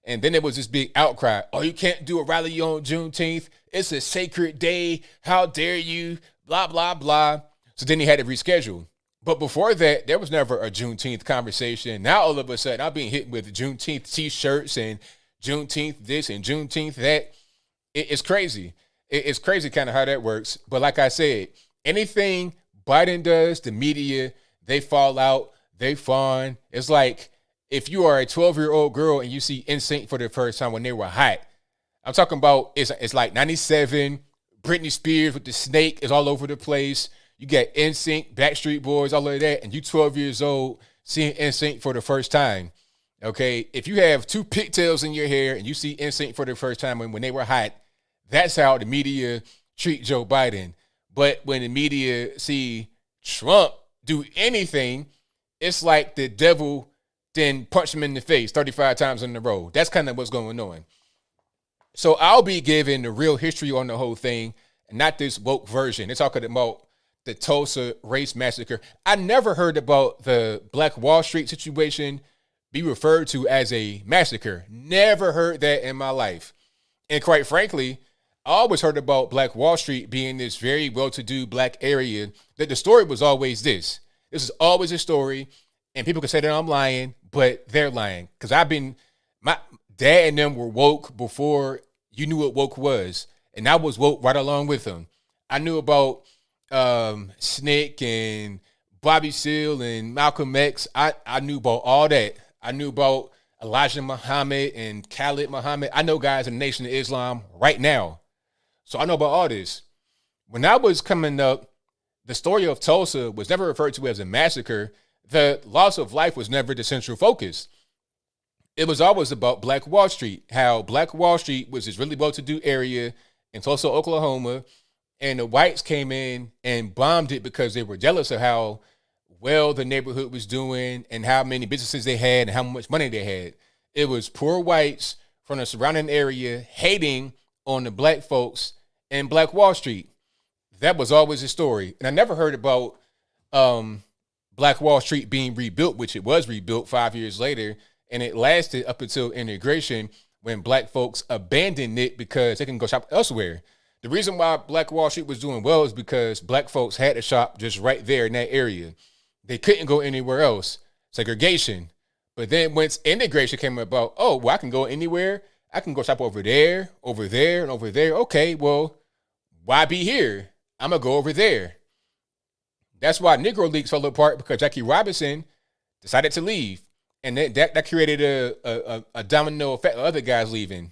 And then there was this big outcry. Oh, you can't do a rally on Juneteenth. It's a sacred day. How dare you? Blah, blah, blah. So then he had to reschedule. But before that, there was never a Juneteenth conversation. Now all of a sudden, I'm being hit with Juneteenth T-shirts and Juneteenth this and Juneteenth that. It's crazy. It's crazy kind of how that works. But like I said, anything Biden does, the media, they fall out, they fawn. It's like if you are a 12-year-old girl and you see NSYNC for the first time when they were hot. I'm talking about it's like 97, Britney Spears with the snake is all over the place. You got NSYNC, Backstreet Boys, all of that, and you 12 years old seeing NSYNC for the first time. Okay, if you have two pigtails in your hair and you see NSYNC for the first time when they were hot, that's how the media treat Joe Biden. But when the media see Trump do anything, it's like the devil then punch him in the face 35 times in a row. That's kind of what's going on. So I'll be giving the real history on the whole thing, and not this woke version. They're talking about the Tulsa race massacre. I never heard about the Black Wall Street situation be referred to as a massacre. Never heard that in my life. And quite frankly, I always heard about Black Wall Street being this very well-to-do black area, that the story was always this. This is always a story, and people can say that I'm lying, but they're lying. Because my dad and them were woke before you knew what woke was. And I was woke right along with them. I knew about Snick and Bobby Seale and Malcolm X. I knew about all that. I knew about Elijah Muhammad and Khalid Muhammad. I know guys in the Nation of Islam right now. So I know about all this. When I was coming up, the story of Tulsa was never referred to as a massacre. The loss of life was never the central focus. It was always about Black Wall Street, how Black Wall Street was this really well-to-do area in Tulsa, Oklahoma, and the whites came in and bombed it because they were jealous of how well the neighborhood was doing and how many businesses they had and how much money they had. It was poor whites from the surrounding area hating on the black folks in Black Wall Street. That was always a story. And I never heard about Black Wall Street being rebuilt, which it was rebuilt 5 years later, and it lasted up until integration when black folks abandoned it because they can go shop elsewhere. The reason why Black Wall Street was doing well is because black folks had to shop just right there in that area. They couldn't go anywhere else. Segregation. But then once integration came about, oh, well, I can go anywhere. I can go shop over there, and over there. Okay, well, why be here? I'm going to go over there. That's why Negro Leagues fell apart, because Jackie Robinson decided to leave. And that created a domino effect of other guys leaving.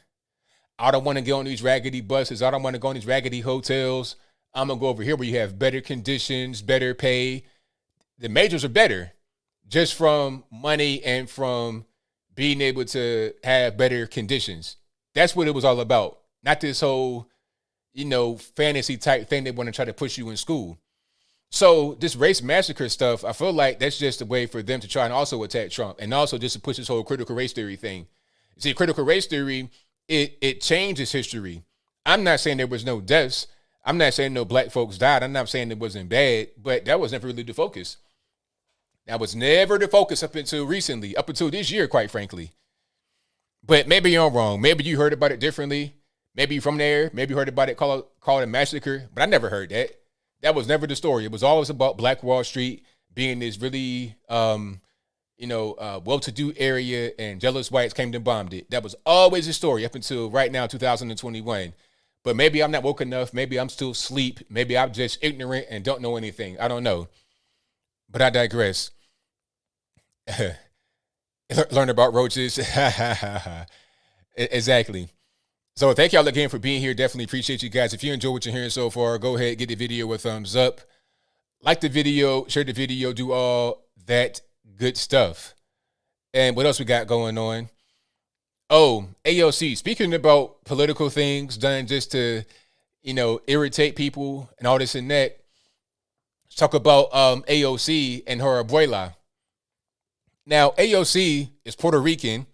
I don't want to go on these raggedy buses. I don't want to go on these raggedy hotels. I'm going to go over here where you have better conditions, better pay. The majors are better just from money and from being able to have better conditions. That's what it was all about. Not this whole, fantasy type thing they want to try to push you in school. So this race massacre stuff, I feel like that's just a way for them to try and also attack Trump, and also just to push this whole critical race theory thing. See, critical race theory, it changes history. I'm not saying there was no deaths. I'm not saying no black folks died. I'm not saying it wasn't bad, but that was never really the focus. That was never the focus up until recently, up until this year, quite frankly. But maybe I'm wrong. Maybe you heard about it differently. Maybe you're from there. Maybe you heard about it, call it a massacre. But I never heard that. That was never the story. It was always about Black Wall Street being this really, well-to-do area, and jealous whites came and bombed it. That was always the story up until right now, 2021. But maybe I'm not woke enough. Maybe I'm still asleep. Maybe I'm just ignorant and don't know anything. I don't know. But I digress. Learn about roaches. Exactly. So thank y'all again for being here. Definitely appreciate you guys. If you enjoy what you're hearing so far, go ahead, give the video a thumbs up. Like the video, share the video, do all that good stuff. And what else we got going on? Oh, AOC, speaking about political things done just to, irritate people and all this and that. Let's talk about AOC and her Abuela. Now, AOC is Puerto Rican,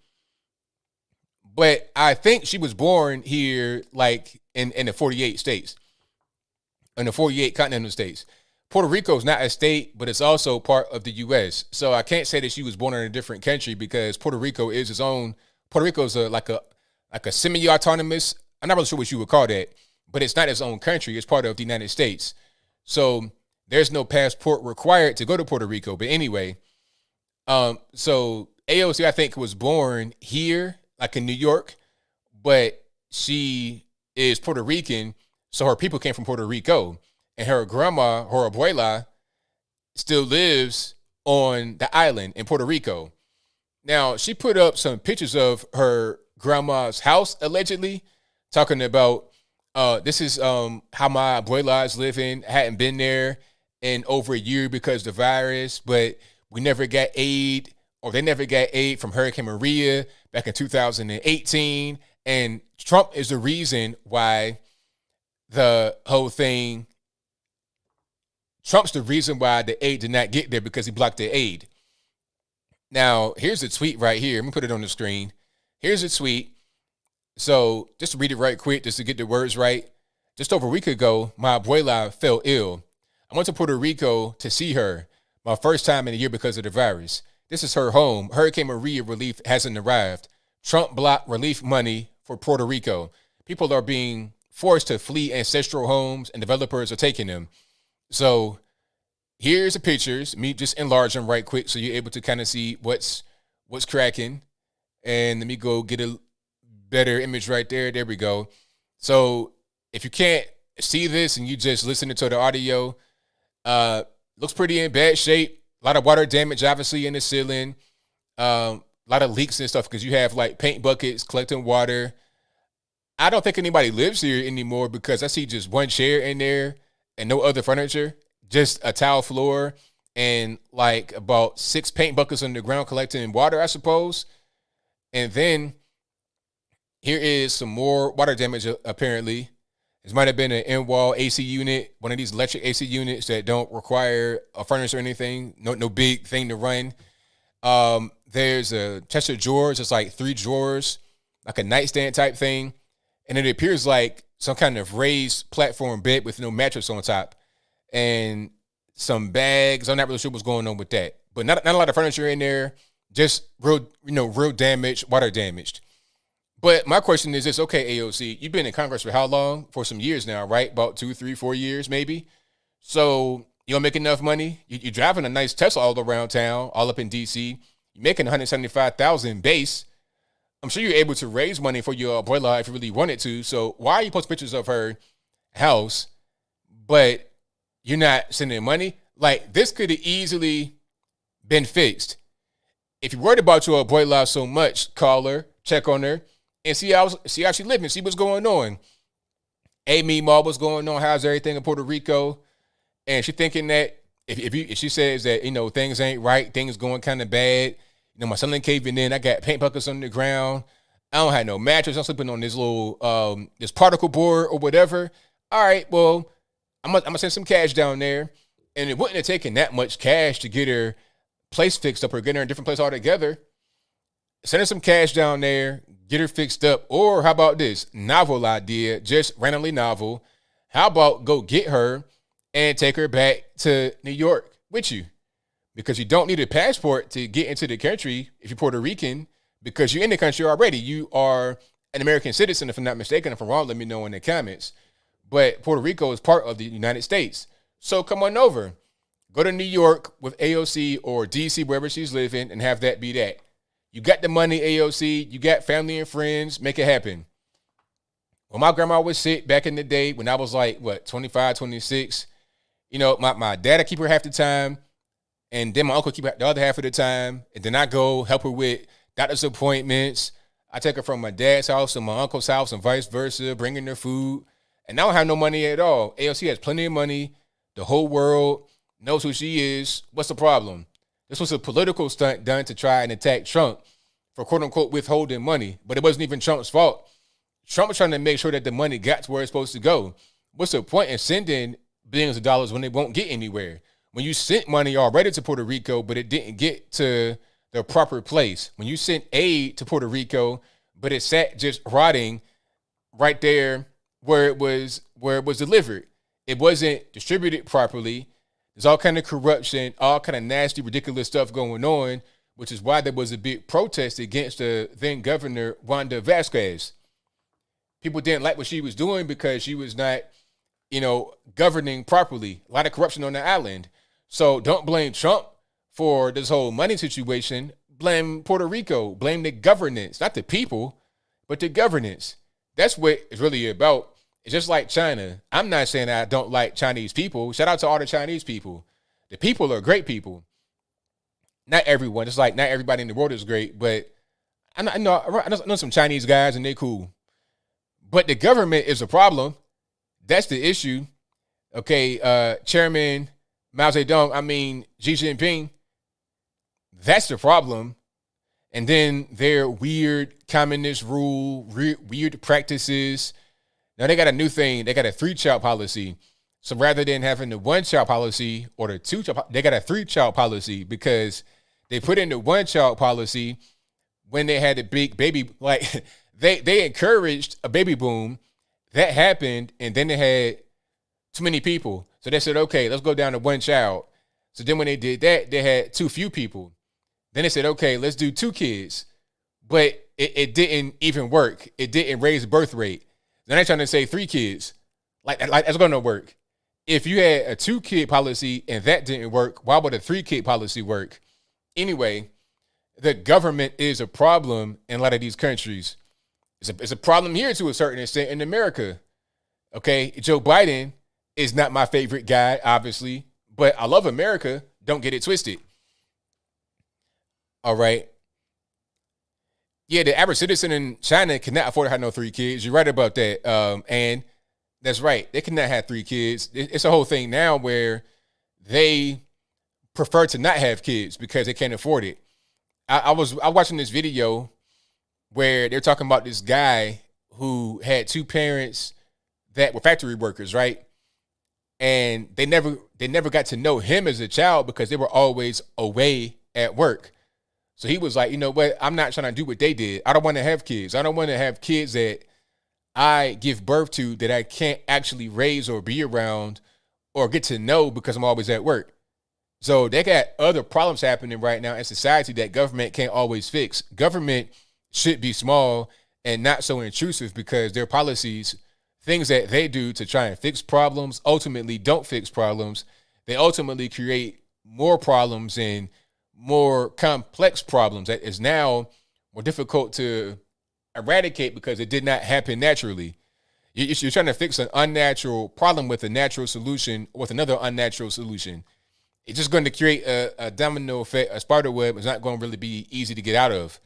but I think she was born here, like in the 48 states, in the 48 continental states. Puerto Rico is not a state, but it's also part of the U.S. So I can't say that she was born in a different country, because Puerto Rico is its own. Puerto Rico is like a semi-autonomous. I'm not really sure what you would call that, but it's not its own country. It's part of the United States. So there's no passport required to go to Puerto Rico. But anyway, so AOC, I think, was born here, like in New York, but she is Puerto Rican, so her people came from Puerto Rico, and her grandma, her abuela, still lives on the island in Puerto Rico. Now, she put up some pictures of her grandma's house, allegedly, talking about, this is how my abuela is living. I hadn't been there in over a year because of the virus, but we never got aid, or they never got aid from Hurricane Maria back in 2018. And Trump is the reason why the whole thing, Trump's the reason why the aid did not get there, because he blocked the aid. Now, here's a tweet right here. Let me put it on the screen. Here's a tweet. So just to read it right quick, just to get the words right. Just over a week ago, my abuela fell ill. I went to Puerto Rico to see her, my first time in a year because of the virus. This is her home. Hurricane Maria relief hasn't arrived. Trump blocked relief money for Puerto Rico. People are being forced to flee ancestral homes, and developers are taking them. So here's the pictures. Me just enlarge them right quick so you're able to kind of see what's cracking. And let me go get a better image right there. There we go. So if you can't see this and you just listening to the audio, looks pretty in bad shape. A lot of water damage, obviously, in the ceiling. A lot of leaks and stuff, because you have like paint buckets collecting water. I don't think anybody lives here anymore, because I see just one chair in there and no other furniture, just a tile floor and like about 6 paint buckets on the ground collecting water, I suppose. And then here is some more water damage, apparently. This might have been an in-wall AC unit, one of these electric AC units that don't require a furnace or anything, no big thing to run. There's a chest of drawers. It's like 3 drawers, like a nightstand type thing. And it appears like some kind of raised platform bed with no mattress on top. And some bags. I'm not really sure what's going on with that, but not a lot of furniture in there. Just real damage, water damaged. But my question is this: okay, AOC, you've been in Congress for how long? For some years now, right? About 2, 3, 4 years, maybe. So you don't make enough money. You're driving a nice Tesla all around town, all up in DC. You're making $175,000 base. I'm sure you're able to raise money for your Abuela if you really wanted to. So why are you posting pictures of her house, but you're not sending money? Like, this could have easily been fixed. If you're worried about your Abuela so much, call her, check on her, and see how she's living, see what's going on. Hey, meemaw, what's going on? How's everything in Puerto Rico? And she thinking that if she says that, things ain't right, things going kind of bad, my ceiling caving in, I got paint buckets on the ground, I don't have no mattress, I'm sleeping on this little, this particle board or whatever. All right, well, I'm gonna send some cash down there. And it wouldn't have taken that much cash to get her place fixed up or get her in a different place altogether. Send her some cash down there, get her fixed up. Or how about this? Novel idea, just randomly novel. How about go get her and take her back to New York with you? Because you don't need a passport to get into the country if you're Puerto Rican, because you're in the country already. You are an American citizen, if I'm not mistaken. If I'm wrong, let me know in the comments. But Puerto Rico is part of the United States. So come on over. Go to New York with AOC or DC, wherever she's living, and have that be that. You got the money, AOC. You got family and friends. Make it happen. Well, my grandma would sit back in the day when I was like, 25, 26. My dad would keep her half the time, and then my uncle keep the other half of the time. And then I go help her with doctor's appointments. I take her from my dad's house to my uncle's house and vice versa, bringing her food. And I don't have no money at all. AOC has plenty of money. The whole world knows who she is. What's the problem? This was a political stunt done to try and attack Trump for quote-unquote withholding money. But it wasn't even Trump's fault. Trump was trying to make sure that the money got to where it's supposed to go. What's the point in sending billions of dollars when they won't get anywhere? When you sent money already to Puerto Rico, but it didn't get to the proper place. When you sent aid to Puerto Rico, but it sat just rotting right there where it was delivered. It wasn't distributed properly. There's all kind of corruption, all kind of nasty, ridiculous stuff going on, which is why there was a big protest against the then governor, Wanda Vasquez. People didn't like what she was doing because she was not, governing properly. A lot of corruption on the island. So don't blame Trump for this whole money situation. Blame Puerto Rico. Blame the governance, not the people, but the governance. That's what it's really about. It's just like China. I'm not saying I don't like Chinese people. Shout out to all the Chinese people. The people are great people. Not everyone. It's like not everybody in the world is great, but I know some Chinese guys and they're cool. But the government is a problem. That's the issue. Okay, Chairman Mao Zedong, Xi Jinping, that's the problem. And then their weird communist rule, weird practices. Now they got a new thing. They got a 3-child policy. So rather than having the 1-child policy or the 2-child, they got a 3-child policy because they put in the 1-child policy when they had a big baby, like they encouraged a baby boom. That happened, and then they had too many people. So they said, okay, let's go down to 1 child. So then when they did that, they had too few people. Then they said, okay, let's do 2 kids. But it didn't even work. It didn't raise the birth rate. Then they're trying to say 3 kids. Like that's going to work. If you had a 2-kid policy and that didn't work, why would a 3-kid policy work? Anyway, the government is a problem in a lot of these countries. It's a problem here to a certain extent in America. Okay, Joe Biden is not my favorite guy, obviously, but I love America. Don't get it twisted. All right. Yeah, the average citizen in China cannot afford to have no 3 kids. You're right about that. And that's right. They cannot have 3 kids. It's a whole thing now where they prefer to not have kids because they can't afford it. I was watching this video where they're talking about this guy who had 2 parents that were factory workers, right? And they never got to know him as a child because they were always away at work. So he was like, you know what? I'm not trying to do what they did. I don't want to have kids. I don't want to have kids that I give birth to that I can't actually raise or be around or get to know because I'm always at work. So they got other problems happening right now in society that government can't always fix. Government should be small and not so intrusive because their policies, things that they do to try and fix problems, ultimately don't fix problems. They ultimately create more problems and more complex problems that is now more difficult to eradicate because it did not happen naturally. You're trying to fix an unnatural problem with a natural solution with another unnatural solution. It's just going to create a domino effect, a spider web. It's not going to really be easy to get out of.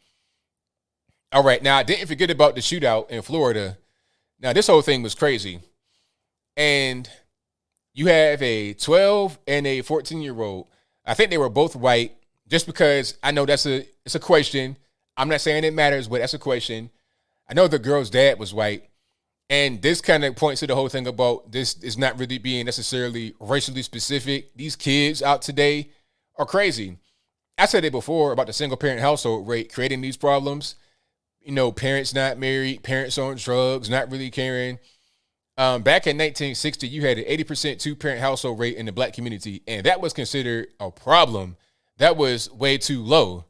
All right, now I didn't forget about the shootout in Florida. Now this whole thing was crazy. And you have a 12 and a 14-year-old. I think they were both white, just because I know it's a question. I'm not saying it matters, but that's a question. I know the girl's dad was white. And this kind of points to the whole thing about this is not really being necessarily racially specific. These kids out today are crazy. I said it before about the single parent household rate creating these problems. You know, parents not married, parents on drugs, not really caring. Back in 1960, you had an 80% two-parent household rate in the black community, and that was considered a problem. That was way too low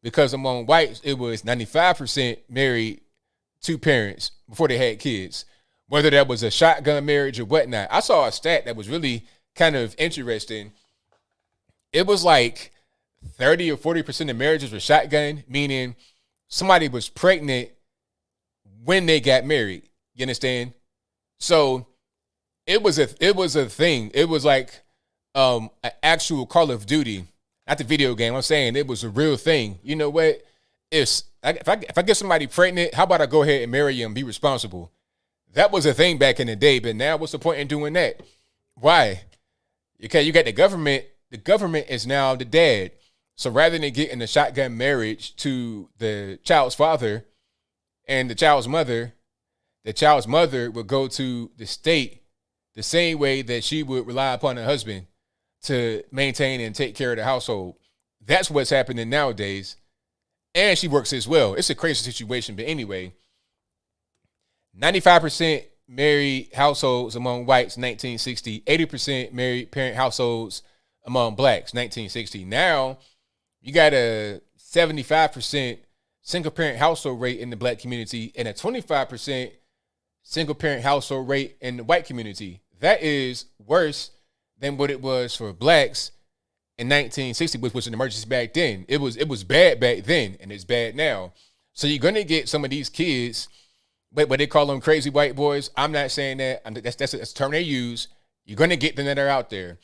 because among whites, it was 95% married two parents before they had kids, whether that was a shotgun marriage or whatnot. I saw a stat that was really kind of interesting. It was like 30 or 40% of marriages were shotgun, meaning somebody was pregnant when they got married. You understand? So it was a thing. It was like an actual Call of Duty, not the video game. I'm saying it was a real thing. You know what? If I get somebody pregnant, how about I go ahead and marry you and be responsible? That was a thing back in the day, but now what's the point in doing that? Why? Okay, you got the government. The government is now the dad. So rather than getting a shotgun marriage to the child's father and the child's mother would go to the state the same way that she would rely upon her husband to maintain and take care of the household. That's what's happening nowadays. And she works as well. It's a crazy situation. But anyway, 95% married households among whites, 1960. 80% married parent households among blacks, 1960. Now, you got a 75% single parent household rate in the black community and a 25% single parent household rate in the white community. That is worse than what it was for blacks in 1960, which was an emergency back then. It was bad back then, and it's bad now. So you're gonna get some of these kids, but they call them crazy white boys. I'm not saying that. That's a term they use. You're gonna get them that are out there.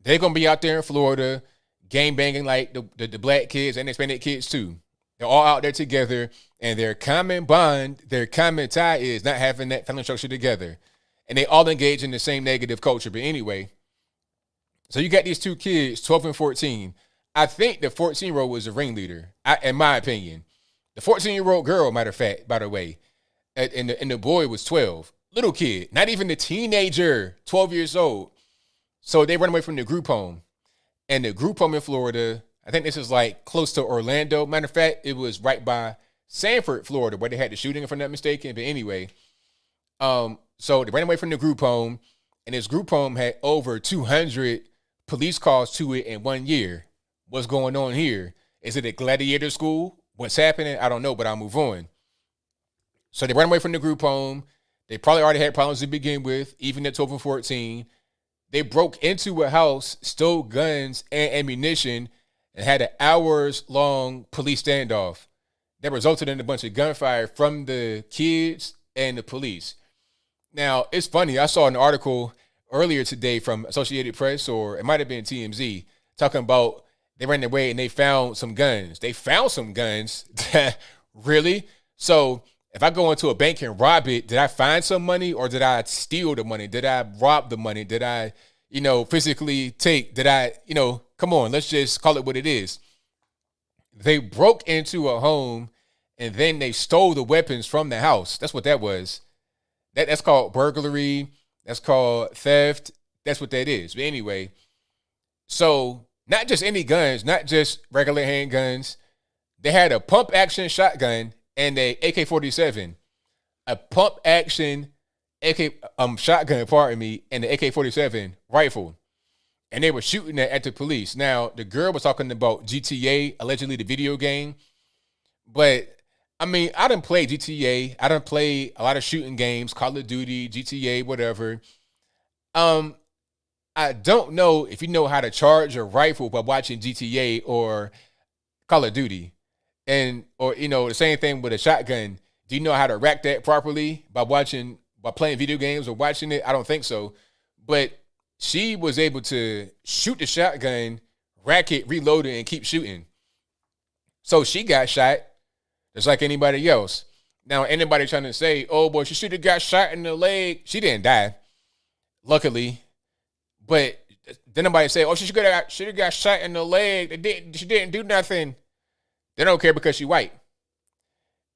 They're gonna be out there in Florida, gang banging like the black kids and Hispanic kids too. They're all out there together, and their common bond, their common tie is not having that family structure together, and they all engage in the same negative culture. But anyway. So you got these two kids, 12 and 14. I think the 14-year-old was a ringleader, in my opinion. The 14-year-old girl, matter of fact, by the way, and the boy was 12. Little kid, not even a teenager, 12 years old. So they run away from the group home. And the group home in Florida, I think this is like close to Orlando. Matter of fact, it was right by Sanford, Florida, where they had the shooting, if I'm not mistaken. But anyway, so they ran away from the group home. And this group home had over 200 police calls to it in 1 year. What's going on here? Is it a gladiator school? What's happening? I don't know, but I'll move on. So they ran away from the group home. They probably already had problems to begin with, even at 12 and 14. They broke into a house, stole guns and ammunition, and had an hours-long police standoff that resulted in a bunch of gunfire from the kids and the police. Now, it's funny. I saw an article earlier today from Associated Press, or it might have been TMZ, talking about they ran away and they found some guns. They found some guns. Really? So if I go into a bank and rob it, did I find some money or did I steal the money? Did I rob the money? Did I, physically take, come on, let's just call it what it is. They broke into a home and then they stole the weapons from the house. That's what that was. That's called burglary. That's called theft. That's what that is. But anyway, so not just any guns, not just regular handguns. They had a pump action shotgun and a AK-47. A pump action shotgun, pardon me, and the AK-47 rifle. And they were shooting that at the police. Now, the girl was talking about GTA, allegedly the video game. But, I mean, I done played GTA. I done played a lot of shooting games, Call of Duty, GTA, whatever. I don't know if you know how to charge a rifle by watching GTA or Call of Duty. Or the same thing with a shotgun. Do you know how to rack that properly by playing video games or watching it? I don't think so. But she was able to shoot the shotgun, rack it, reload it, and keep shooting. So she got shot just like anybody else. Now, anybody trying to say, oh, boy, she should have got shot in the leg. She didn't die, luckily. But then nobody say, oh, she should have got shot in the leg. She didn't do nothing. They don't care because she white.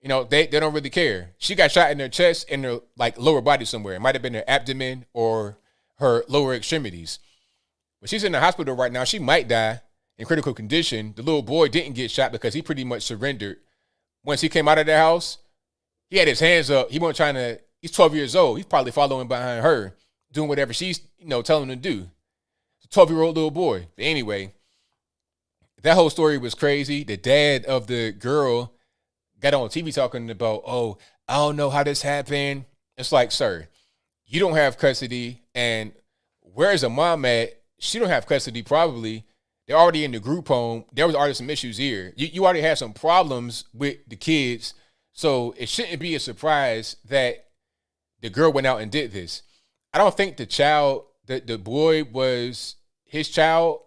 They don't really care. She got shot in her chest and her lower body somewhere. It might have been her abdomen or her lower extremities. But she's in the hospital right now. She might die in critical condition. The little boy didn't get shot because he pretty much surrendered. Once he came out of the house, he had his hands up. He wasn't trying to, he's 12 years old. He's probably following behind her, doing whatever she's, telling him to do. It's a 12-year-old little boy. But anyway, that whole story was crazy. The dad of the girl got on TV talking about, oh, I don't know how this happened. It's like, sir, you don't have custody. And where's the mom at? She don't have custody probably. They're already in the group home. There was already some issues here. You already had some problems with the kids. So it shouldn't be a surprise that the girl went out and did this. I don't think the boy was his child.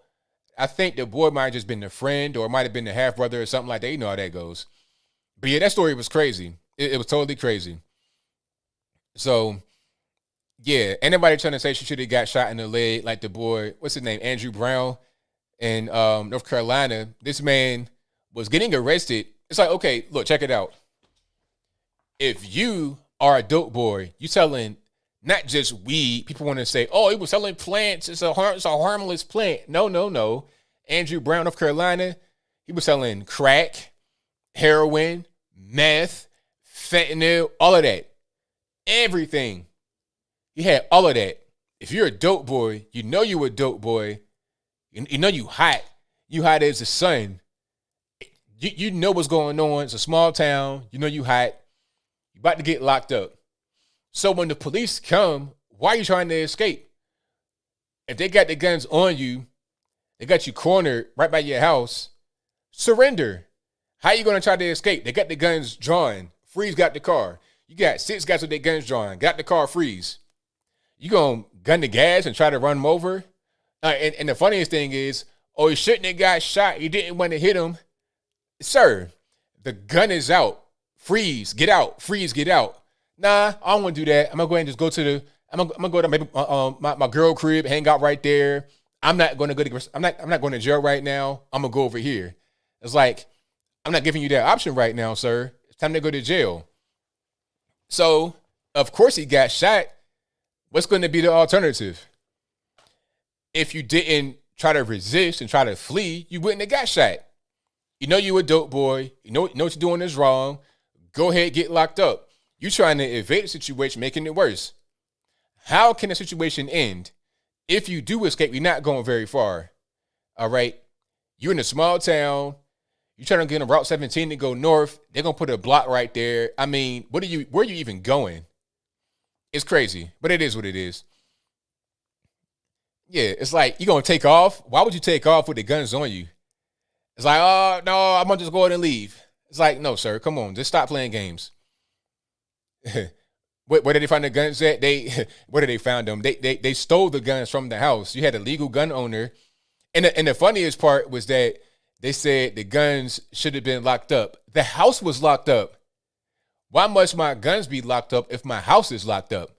I think the boy might have just been a friend or it might have been the half-brother or something like that. You know how that goes. But yeah, that story was crazy. It was totally crazy. So, yeah, anybody trying to say she should have got shot in the leg like the boy, what's his name, Andrew Brown in North Carolina. This man was getting arrested. It's like, okay, look, check it out. If you are a dope boy, you selling not just weed. People want to say, oh, he was selling plants. It's a harmless plant. No. Andrew Brown, North Carolina, he was selling crack, heroin, meth, fentanyl, all of that. Everything. He had all of that. If you're a dope boy, you know you a dope boy. You know you hot. You hot as the sun. You know what's going on. It's a small town. You know you hot. You about to get locked up. So when the police come, why are you trying to escape? If they got the guns on you, they got you cornered right by your house, surrender. How you going to try to escape? They got the guns drawn. Freeze got the car. You got 6 guys with their guns drawn. Got the car, freeze. You going to gun the gas and try to run them over? And the funniest thing is, oh, he shouldn't have got shot. He didn't want to hit him. Sir, the gun is out. Freeze, get out. Freeze, get out. Nah, I don't want to do that. I'm going to go ahead and just go to I'm gonna go to maybe my girl crib, hang out right there. I'm not going to jail right now. I'm going to go over here. It's like, I'm not giving you that option right now, sir. It's time to go to jail. So, of course he got shot. What's going to be the alternative? If you didn't try to resist and try to flee, you wouldn't have got shot. You know you a dope boy. You know what you're doing is wrong. Go ahead, get locked up. You trying to evade the situation, making it worse. How can the situation end? If you do escape, you're not going very far. All right? You're in a small town. You're trying to get on Route 17 to go north. They're going to put a block right there. I mean, where are you even going? It's crazy, but it is what it is. Yeah, it's like, you're going to take off? Why would you take off with the guns on you? It's like, oh, no, I'm going to just go ahead and leave. It's like, no, sir, come on. Just stop playing games. Where did they find the guns at? Where did they find them? They stole the guns from the house. You had a legal gun owner. And the funniest part was that they said the guns should have been locked up. The house was locked up. Why must my guns be locked up if my house is locked up?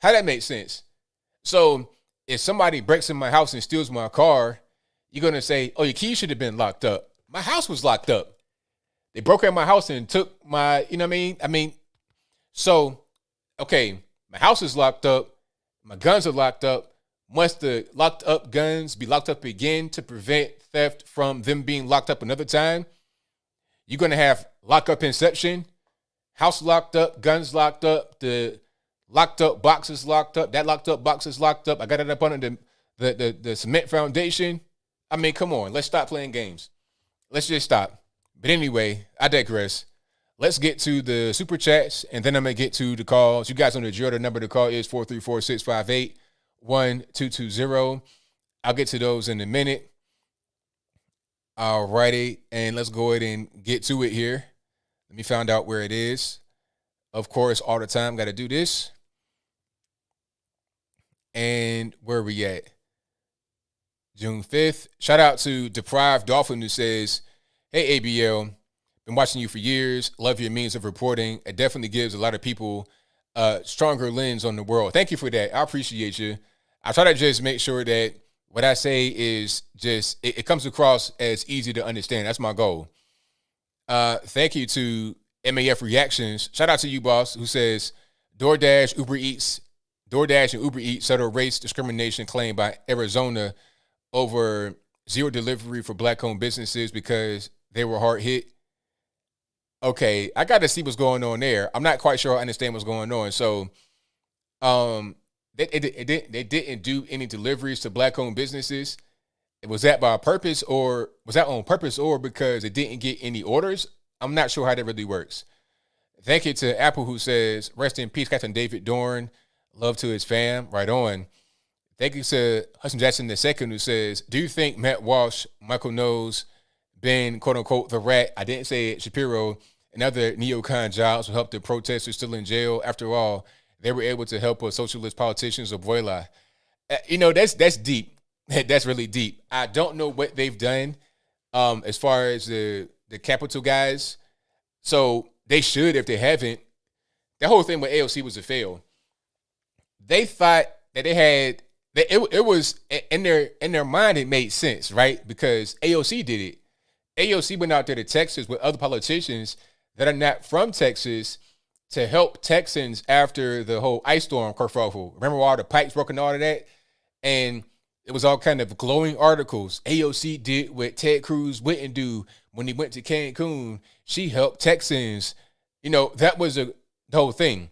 How that make sense? So if somebody breaks in my house and steals my car, you're going to say, oh, your keys should have been locked up. My house was locked up. They broke in my house and took my, you know what I mean? I mean, so, okay, my house is locked up. My guns are locked up. Must the locked up guns be locked up again to prevent theft from them being locked up another time? You're going to have lockup inception, house locked up, guns locked up, the Locked up boxes locked up. That locked up box is locked up. I got it up under the cement foundation. I mean, come on. Let's stop playing games. Let's just stop. But anyway, I digress. Let's get to the super chats, and then I'm going to get to the calls. You guys on the drill. The number to call is 434-658-1220. I'll get to those in a minute. All righty, and let's go ahead and get to it here. Let me find out where it is. Of course, all the time, got to do this. And where are we at? June 5th. Shout out to Deprived Dolphin who says, hey, ABL, been watching you for years. Love your means of reporting. It definitely gives a lot of people a stronger lens on the world. Thank you for that. I appreciate you. I try to just make sure that what I say is just, it comes across as easy to understand. That's my goal. Thank you to MAF Reactions. Shout out to you, boss, who says, DoorDash and Uber Eats settle race discrimination claim by Arizona over zero delivery for black-owned businesses because they were hard hit. Okay, I got to see what's going on there. I'm not quite sure I understand what's going on. So, they didn't do any deliveries to black-owned businesses. Was that by purpose, or was that on purpose, or because it didn't get any orders? I'm not sure how that really works. Thank you to Apple who says, rest in peace, Captain David Dorn. Love to his fam. Right on. Thank you to Hudson Jackson II who says, do you think Matt Walsh, Michael Knowles, Ben, quote-unquote, the rat, I didn't say it, Shapiro, and other neocon jobs will help the protesters still in jail? After all, they were able to help us socialist politicians, Abuela. That's deep. That's really deep. I don't know what they've done as far as the Capitol guys. So they should, if they haven't. That whole thing with AOC was a fail. They thought that they had that it was in their mind. It made sense, right? Because AOC did it. AOC went out there to Texas with other politicians that are not from Texas to help Texans after the whole ice storm kerfuffle. Remember all the pipes broke and all of that? And it was all kind of glowing articles. AOC did what Ted Cruz wouldn't do when he went to Cancun. She helped Texans. That was the whole thing.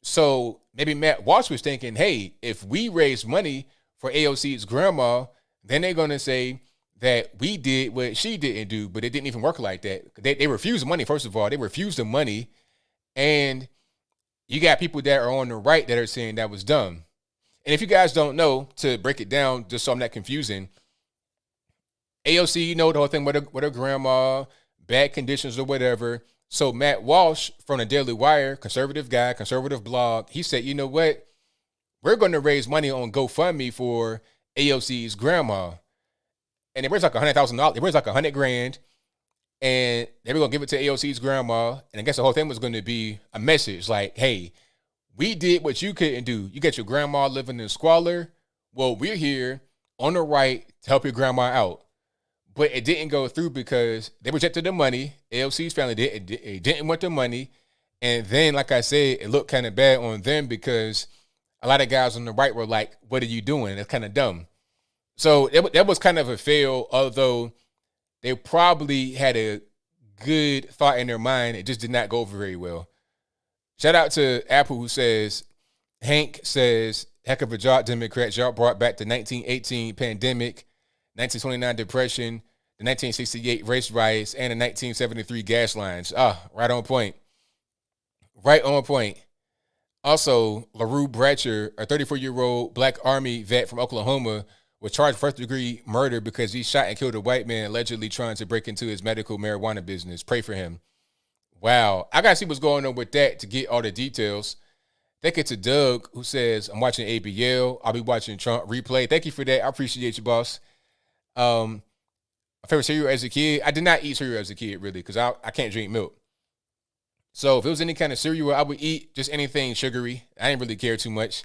So maybe Matt Walsh was thinking, hey, if we raise money for AOC's grandma, then they're going to say that we did what she didn't do, but it didn't even work like that. They refused the money, first of all. They refused the money, and you got people that are on the right that are saying that was dumb. And if you guys don't know, to break it down, just so I'm not confusing, AOC, the whole thing with her grandma, bad conditions or whatever. So Matt Walsh from the Daily Wire, conservative guy, conservative blog, he said, you know what? We're going to raise money on GoFundMe for AOC's grandma. And it raised like $100,000. It raised like $100,000. And they were going to give it to AOC's grandma. And I guess the whole thing was going to be a message like, hey, we did what you couldn't do. You got your grandma living in squalor. Well, we're here on the right to help your grandma out. But it didn't go through because they rejected the money. AOC's family didn't want the money. And then, like I said, it looked kind of bad on them because a lot of guys on the right were like, what are you doing? That's kind of dumb. So that was kind of a fail, although they probably had a good thought in their mind. It just did not go over very well. Shout out to Apple who says, Hank says, heck of a job, Democrats. Y'all brought back the 1918 pandemic, 1929 depression, the 1968 race riots, and the 1973 gas lines. Right on point. Right on point. Also, LaRue Bratcher, a 34-year-old black Army vet from Oklahoma, was charged with first-degree murder because he shot and killed a white man allegedly trying to break into his medical marijuana business. Pray for him. Wow. I got to see what's going on with that to get all the details. Thank you to Doug, who says, I'm watching ABL. I'll be watching Trump replay. Thank you for that. I appreciate you, boss. My favorite cereal as a kid, I did not eat cereal as a kid, really, because I can't drink milk. So if it was any kind of cereal I would eat, just anything sugary. I didn't really care too much.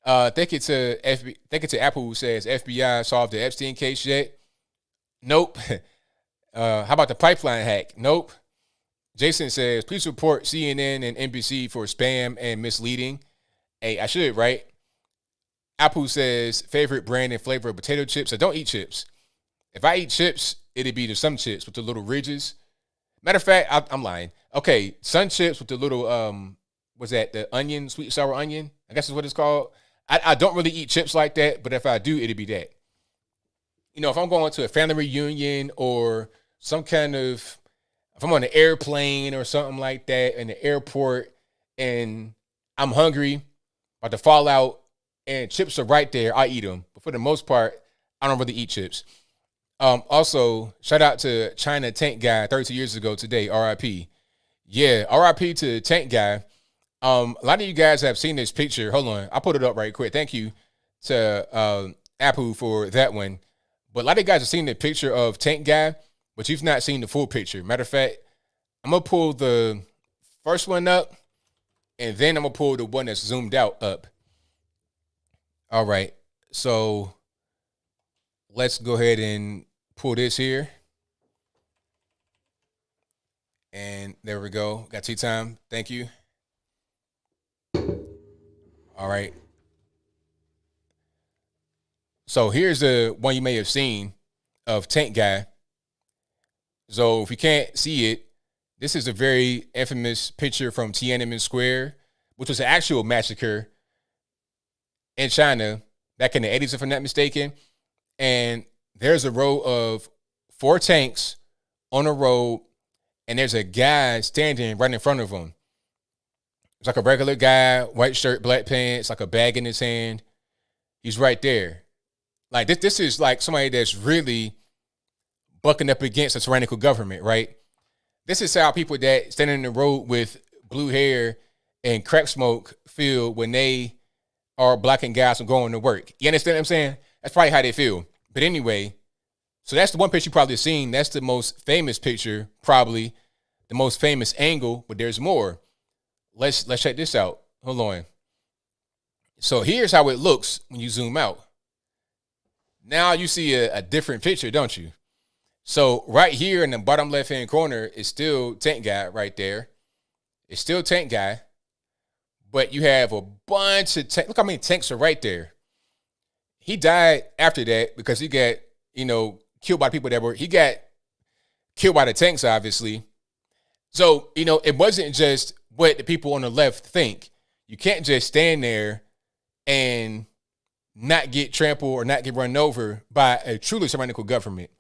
Thank you to Apple, who says FBI solved the Epstein case yet? Nope. How about the pipeline hack? Nope. Jason says, please report CNN and NBC for spam and misleading. Hey, I should, right? Apple says, favorite brand and flavor of potato chips. I don't eat chips. If I eat chips, it'd be some chips with the little ridges. Matter of fact, I'm lying. Okay, Sun chips with the little was that the onion, sweet sour onion? I guess is what it's called. I don't really eat chips like that, but if I do, it'd be that. You know, if I'm going to a family reunion or some kind of, if I'm on an airplane or something like that in the airport and I'm hungry, about to fall out, and chips are right there, I eat them. But for the most part, I don't really eat chips. Also, shout out to China Tank Guy 32 years ago today, RIP. Yeah, RIP to Tank Guy. A lot of you guys have seen this picture. Hold on. I'll put it up right quick. Thank you to Apu for that one. But a lot of you guys have seen the picture of Tank Guy, but you've not seen the full picture. Matter of fact, I'm going to pull the first one up, and then I'm going to pull the one that's zoomed out up. All right. So let's go ahead and pull this here. And there we go. Got tea time. Thank you. All right. So here's the one you may have seen of Tank Guy. So if you can't see it, this is a very infamous picture from Tiananmen Square, which was an actual massacre in China back in the 80s, if I'm not mistaken. And there's a row of 4 tanks on a road, and there's a guy standing right in front of them. It's like a regular guy, white shirt, black pants, like a bag in his hand. He's right there. Like this is like somebody that's really bucking up against a tyrannical government, right? This is how people that stand in the road with blue hair and crack smoke feel when they are blocking guys from going to work. You understand what I'm saying? That's probably how they feel. But anyway, so that's the one picture you probably seen. That's the most famous picture, probably the most famous angle, but there's more. Let's check this out. Hold on. So here's how it looks when you zoom out. Now you see a different picture, don't you? So right here in the bottom left-hand corner is still Tank Guy right there. It's still Tank Guy. But you have a bunch of tanks. Look how many tanks are right there. He died after that because he got, killed by people he got killed by the tanks, obviously. So, it wasn't just what the people on the left think. You can't just stand there and not get trampled or not get run over by a truly tyrannical government.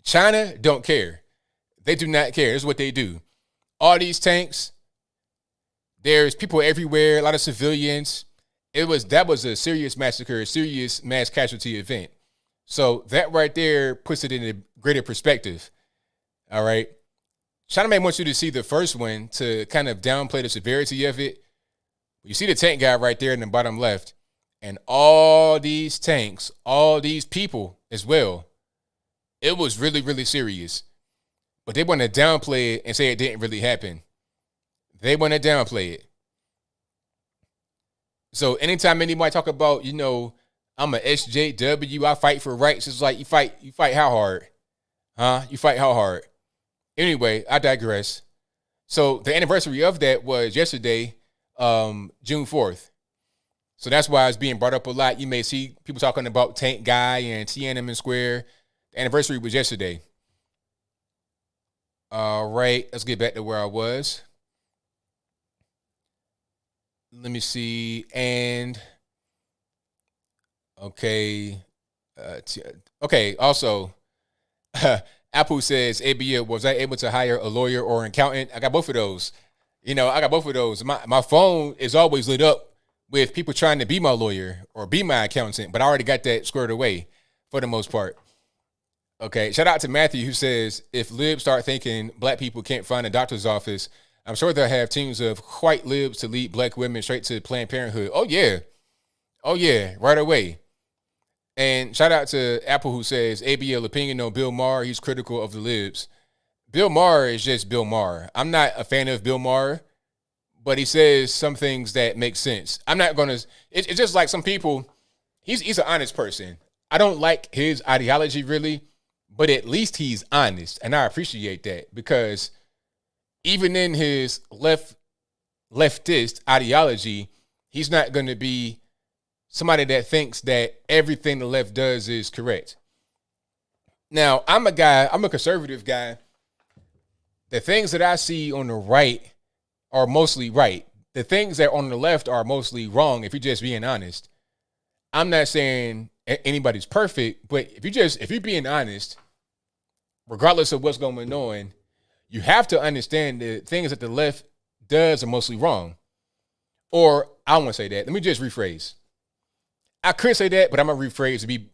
China don't care. They do not care. This is what they do. All these tanks, there's people everywhere, a lot of civilians. That was a serious massacre, a serious mass casualty event. So that right there puts it in a greater perspective. All right. China may want you to see the first one to kind of downplay the severity of it. You see the tank guy right there in the bottom left, and all these tanks, all these people as well. It was really, really serious. But they want to downplay it and say it didn't really happen. They want to downplay it. So anytime anybody talk about, I'm a SJW, I fight for rights, it's like you fight how hard? Huh? You fight how hard? Anyway, I digress. So the anniversary of that was yesterday, June 4th. So that's why it's being brought up a lot. You may see people talking about Tank Guy and Tiananmen Square. The anniversary was yesterday. All right, let's get back to where I was. Let me see. And okay. Also, Apple says, ABL, was I able to hire a lawyer or an accountant? I got both of those. I got both of those. My phone is always lit up with people trying to be my lawyer or be my accountant, but I already got that squared away for the most part. Okay, shout out to Matthew who says, if libs start thinking black people can't find a doctor's office, I'm sure they'll have teams of white libs to lead black women straight to Planned Parenthood. Oh, yeah, right away. And shout out to Apple who says, ABL opinion on Bill Maher, he's critical of the libs. Bill Maher is just Bill Maher. I'm not a fan of Bill Maher, but he says some things that make sense. I'm not going to, it's just like some people, he's an honest person. I don't like his ideology really, but at least he's honest. And I appreciate that because even in his leftist ideology, he's not going to be somebody that thinks that everything the left does is correct. Now, I'm a conservative guy. The things that I see on the right are mostly right. the things that are on the left are mostly wrong if you're just being honest. I'm not saying anybody's perfect, but if you're being honest, regardless of what's going on, you have to understand the things that the left does are mostly wrong. Or I don't want to say that. Let me just rephrase. I could say that, but I'm gonna rephrase to be,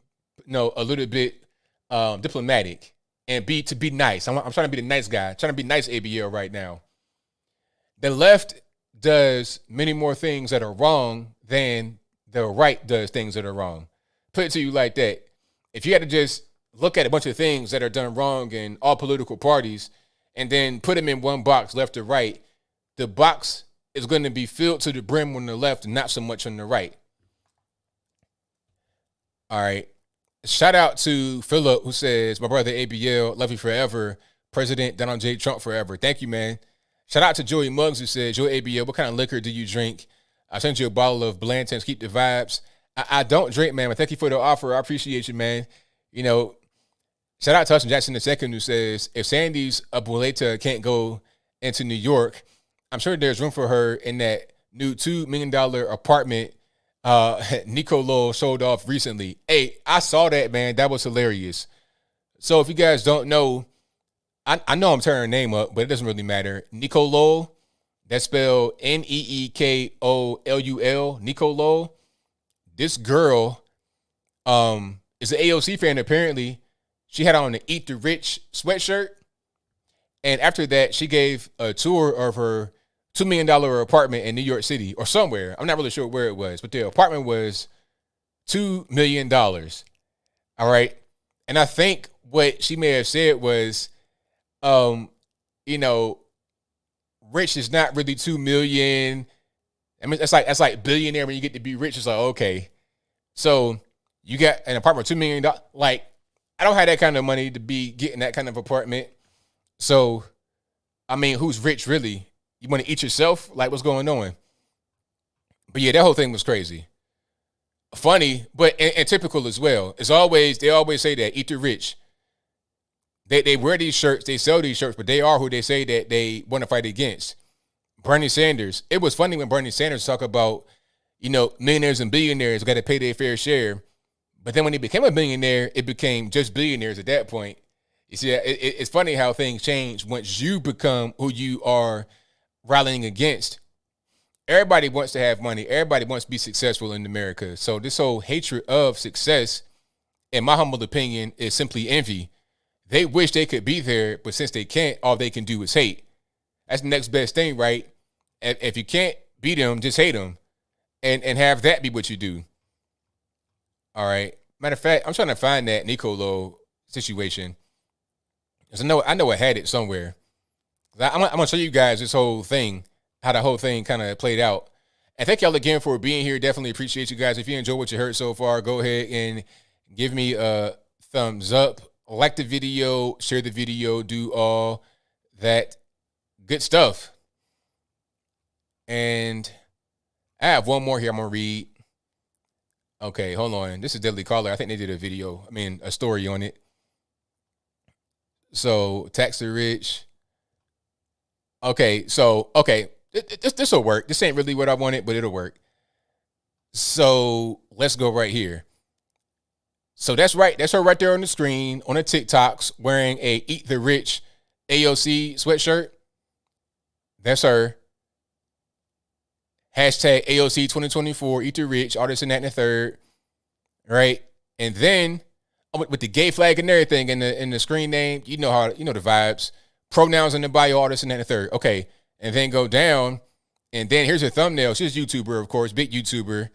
a little bit diplomatic and to be nice. I'm trying to be the nice guy. I'm trying to be nice ABL right now. The left does many more things that are wrong than the right does things that are wrong. Put it to you like that. If you had to just look at a bunch of things that are done wrong in all political parties and then put them in one box, left or right, the box is going to be filled to the brim on the left and not so much on the right. All right. Shout out to Philip, who says, my brother ABL, love you forever. President Donald J. Trump forever. Thank you, man. Shout out to Joey Muggs, who says, Joe ABL, what kind of liquor do you drink? I sent you a bottle of Blanton's. Keep the vibes. I don't drink, man, but thank you for the offer. I appreciate you, man. Shout out to Hudson Jackson II, who says, if Sandy's Abuela can't go into New York, I'm sure there's room for her in that new $2 million apartment Nico Lowell showed off recently. Hey, I saw that, man. That was hilarious. So if you guys don't know, I know I'm tearing her name up, but it doesn't really matter. Nico Lowell, that's spelled Neekoll, Nico Lowell. This girl is an AOC fan, apparently. She had on the Eat the Rich sweatshirt. And after that, she gave a tour of her $2 million apartment in New York City or somewhere. I'm not really sure where it was, but the apartment was $2 million. All right. And I think what she may have said was, rich is not really 2 million. I mean, that's like billionaire when you get to be rich. It's like, okay. So you got an apartment for $2 million. Like, I don't have that kind of money to be getting that kind of apartment. So, I mean, who's rich really? You want to eat yourself? Like, what's going on? But yeah, that whole thing was crazy. Funny, but and typical as well. They always say that, eat the rich. They wear these shirts, they sell these shirts, but they are who they say that they want to fight against. Bernie Sanders. It was funny when Bernie Sanders talked about, millionaires and billionaires got to pay their fair share. But then when he became a billionaire, it became just billionaires at that point. You see, it's funny how things change once you become who you are rallying against. Everybody wants to have money. Everybody wants to be successful in America. So this whole hatred of success, in my humble opinion, is simply envy. They wish they could be there, but since they can't, all they can do is hate. That's the next best thing, right? If you can't beat them, just hate them and have that be what you do. All right. Matter of fact, I'm trying to find that Nicolo situation. Because I know I had it somewhere. I'm going to show you guys this whole thing, how the whole thing kind of played out. And thank y'all again for being here. Definitely appreciate you guys. If you enjoy what you heard so far, go ahead and give me a thumbs up. Like the video, share the video, do all that good stuff. And I have one more here I'm going to read. Okay, hold on. This is Deadly Caller. I think they did a story on it. So, Tax the Rich. Okay, this will work. This ain't really what I wanted, but it'll work. So, let's go right here. So that's right. That's her right there on the screen on the TikToks wearing a Eat the Rich AOC sweatshirt. That's her. Hashtag AOC 2024, Eat the Rich, all this and that and the third. Right? And then with the gay flag and everything in the screen name, you know the vibes. Pronouns in the bio, all this and that and the third. Okay. And then go down. And then here's her thumbnail. She's a YouTuber, of course, big YouTuber.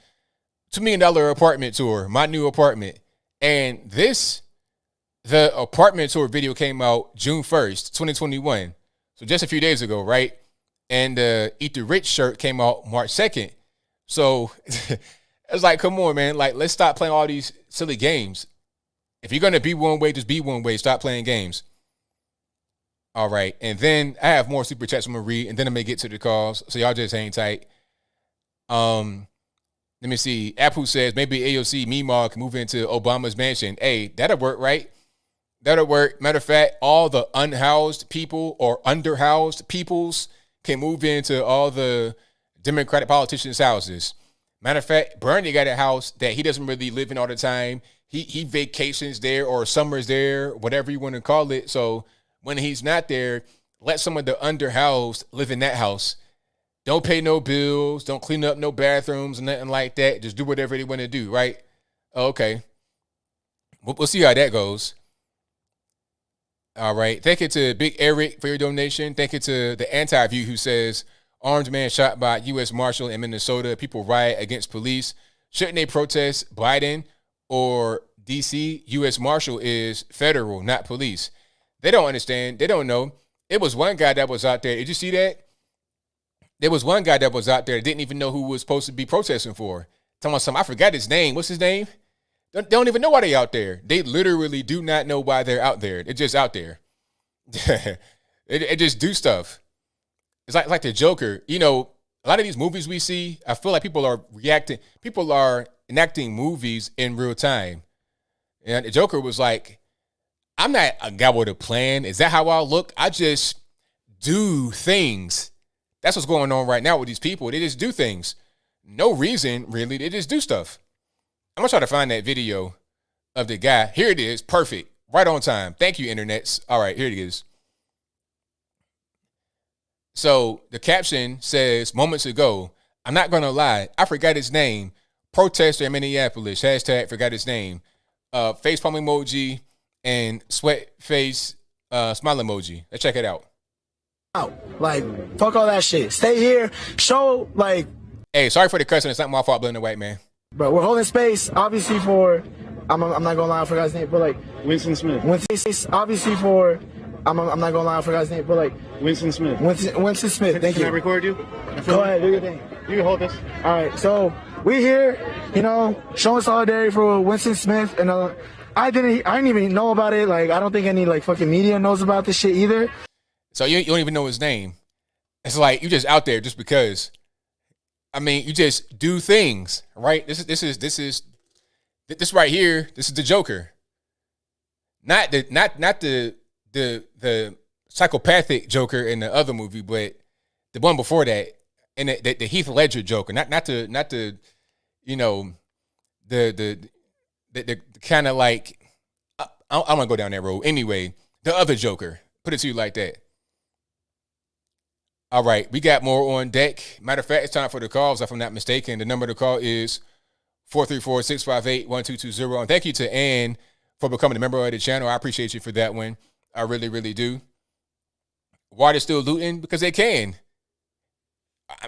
$2 million apartment tour, my new apartment. And the apartment tour video came out June 1st, 2021. So just a few days ago, right? And the Eat the Rich shirt came out March 2nd. So it's like, come on, man. Like, let's stop playing all these silly games. If you're going to be one way, just be one way. Stop playing games. All right. And then I have more super chats I'm going to read, and then I'm going to get to the calls. So y'all just hang tight. Let me see. Apu says maybe AOC Meemaw can move into Obama's mansion. Hey, that'll work, right? That'll work. Matter of fact, all the unhoused people or underhoused peoples can move into all the Democratic politicians' houses. Matter of fact, Bernie got a house that he doesn't really live in all the time. He vacations there or summers there, whatever you want to call it. So when he's not there, let some of the underhoused live in that house. Don't pay no bills. Don't clean up no bathrooms, nothing like that. Just do whatever they want to do, right? Okay. We'll see how that goes. All right. Thank you to Big Eric for your donation. Thank you to the Anti-View who says, armed man shot by U.S. Marshal in Minnesota. People riot against police. Shouldn't they protest Biden or D.C.? U.S. Marshal is federal, not police. They don't understand. They don't know. It was one guy that was out there. Did you see that? There was one guy that was out there that didn't even know who was supposed to be protesting for. Talking about something. I forgot his name. What's his name? They don't even know why they're out there. They literally do not know why they're out there. They're just out there. They just do stuff. It's like the Joker. You know, a lot of these movies we see, I feel like people are enacting movies in real time. And the Joker was like, I'm not a guy with a plan. Is that how I look? I just do things. That's what's going on right now with these people. They just do things. No reason, really. They just do stuff. I'm going to try to find that video of the guy. Here it is. Perfect. Right on time. Thank you, internets. All right, here it is. So the caption says, moments ago, I'm not going to lie, I forgot his name. Protester in Minneapolis. Hashtag forgot his name. Face palm emoji and sweat face smile emoji. Let's check it out. Like, fuck all that shit. Stay here. Show, like... Hey, sorry for the cussing. It's not my fault, blaming the white man. Bro, we're holding space, obviously, for... I'm not going to lie, I forgot his name, but, like... Winston Smith. Obviously, for... I'm not going to lie, I forgot his name, but, like... Winston Smith. Winston Smith, thank you. Can I record you? Go ahead, do your thing. You can hold this. All right, so we here, you know, showing solidarity for Winston Smith, and I didn't even know about it. Like, I don't think any like fucking media knows about this shit either. So you don't even know his name. It's like you just out there just because. I mean, you just do things, right? This right here. This is the Joker, not the psychopathic Joker in the other movie, but the one before that. And the Heath Ledger Joker, not the you know, the kind of like, I don't want to go down that road. Anyway, the other Joker, put it to you like that. All right, we got more on deck. Matter of fact, it's time for the calls, if I'm not mistaken. The number to call is 434-658-1220. And thank you to Ann for becoming a member of the channel. I appreciate you for that one. I really, really do. Why they're still looting? Because they can.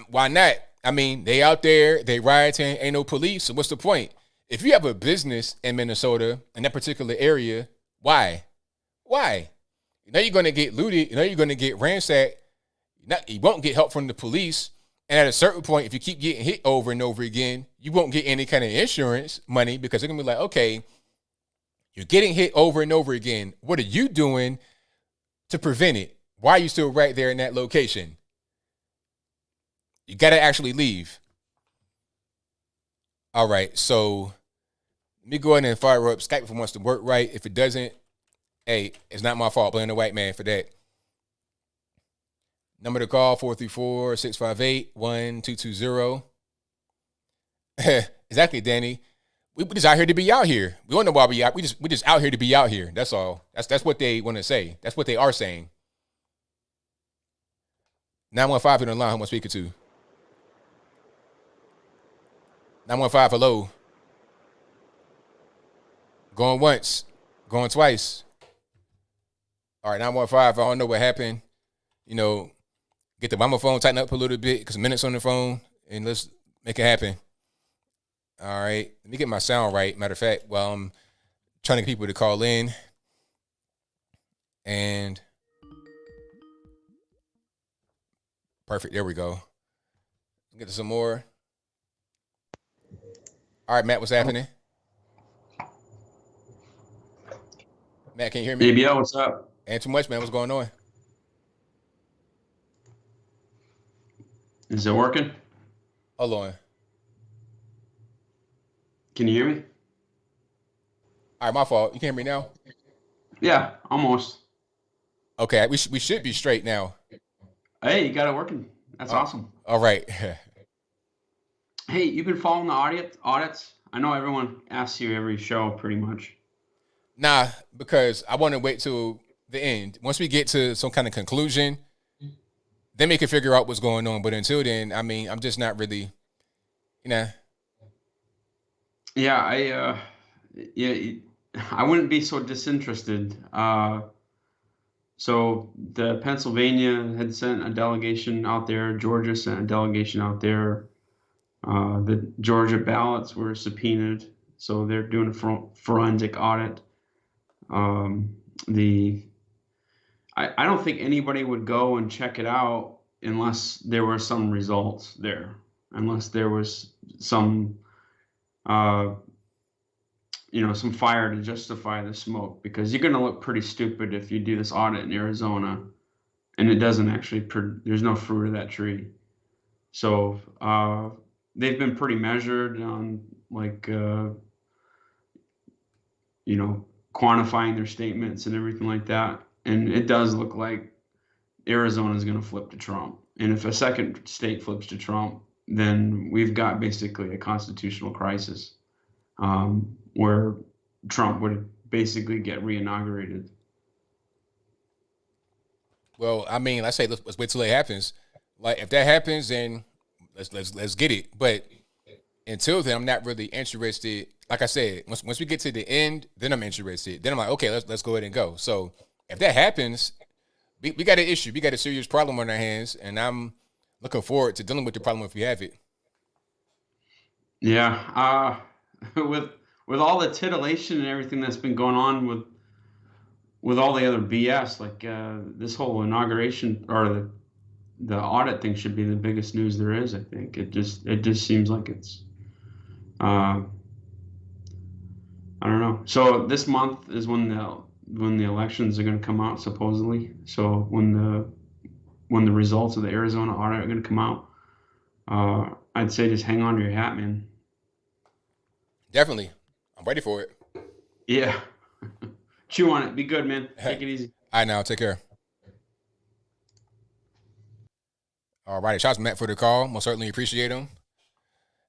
Why not? I mean, they out there, they rioting, ain't no police. So what's the point? If you have a business in Minnesota, in that particular area, why? Why? You know you're going to get looted. You know you're going to get ransacked. You won't get help from the police. And at a certain point, if you keep getting hit over and over again, you won't get any kind of insurance money because they're going to be like, okay, you're getting hit over and over again. What are you doing to prevent it? Why are you still right there in that location? You got to actually leave. All right, so let me go ahead and fire up Skype if it wants to work right. If it doesn't, hey, it's not my fault. Blame the white man for that. Number to call, 434-658-1220. Exactly, Danny. We just out here to be out here. We don't know why we out. We just out here to be out here. That's all. That's what they want to say. That's what they are saying. 915 in the line. Who am I speaking to? 915, hello. Going once, going twice. All right, 915, I don't know what happened. You know, get the mama phone tighten up a little bit because minutes on the phone, and let's make it happen. All right, let me get my sound right. Matter of fact, while I'm trying to get people to call in. And perfect, there we go. Get to some more. All right, Matt, what's happening? Matt, can you hear me? ABL, what's up? Ain't too much, man. What's going on? Is it working? Hold on. Can you hear me? All right, my fault. You can hear me now? Yeah, almost. Okay, we should be straight now. Hey, you got it working. That's awesome. All right. Hey, you've been following the audits? I know everyone asks you every show pretty much. Nah, because I want to wait till the end. Once we get to some kind of conclusion, then we can figure out what's going on. But until then, I mean, I'm just not really, you know. Yeah, yeah, I wouldn't be so disinterested. So the Pennsylvania had sent a delegation out there. Georgia sent a delegation out there. The Georgia ballots were subpoenaed, so they're doing a forensic audit. The I don't think anybody would go and check it out unless there were some results there, unless there was some uh, some fire to justify the smoke, because you're going to look pretty stupid if you do this audit in Arizona and it doesn't actually there's no fruit of that tree. So they've been pretty measured on quantifying their statements and everything like that. And it does look like Arizona is going to flip to Trump. And if a second state flips to Trump, then we've got basically a constitutional crisis where Trump would basically get reinaugurated. Well, I mean, I say let's wait till it happens. Like if that happens, then let's get it. But until then, I'm not really interested. Like I said, once we get to the end, then I'm interested. Then I'm like, okay, let's go ahead and go. So if that happens, we got an issue. We got a serious problem on our hands, and I'm looking forward to dealing with the problem if we have it. Yeah, with all the titillation and everything that's been going on with all the other BS, like this whole inauguration or the audit thing should be the biggest news there is. I think it just seems like it's I don't know. So this month is when the elections are going to come out, supposedly. So when the results of the Arizona audit are going to come out, I'd say just hang on to your hat, man. Definitely, I'm ready for it. Yeah, chew on it. Be good, man. Take it easy. All right, now take care. All right, shouts Matt for the call. Most certainly appreciate him.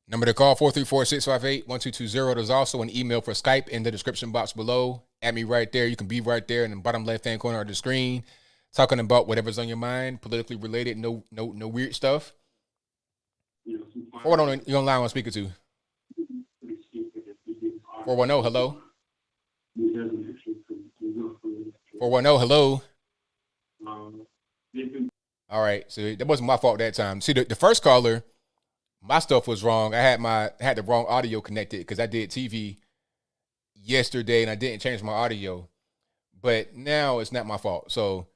Number to call, 434-658-1220. There's also an email for Skype in the description box below. At me right there. You can be right there in the bottom left-hand corner of the screen, talking about whatever's on your mind, politically related, no weird stuff. Forward on you're online on speaker to. 410, hello. 410, hello. All right, so that wasn't my fault that time. See, the first caller, my stuff was wrong. I had the wrong audio connected because I did TV yesterday and I didn't change my audio. But now it's not my fault. So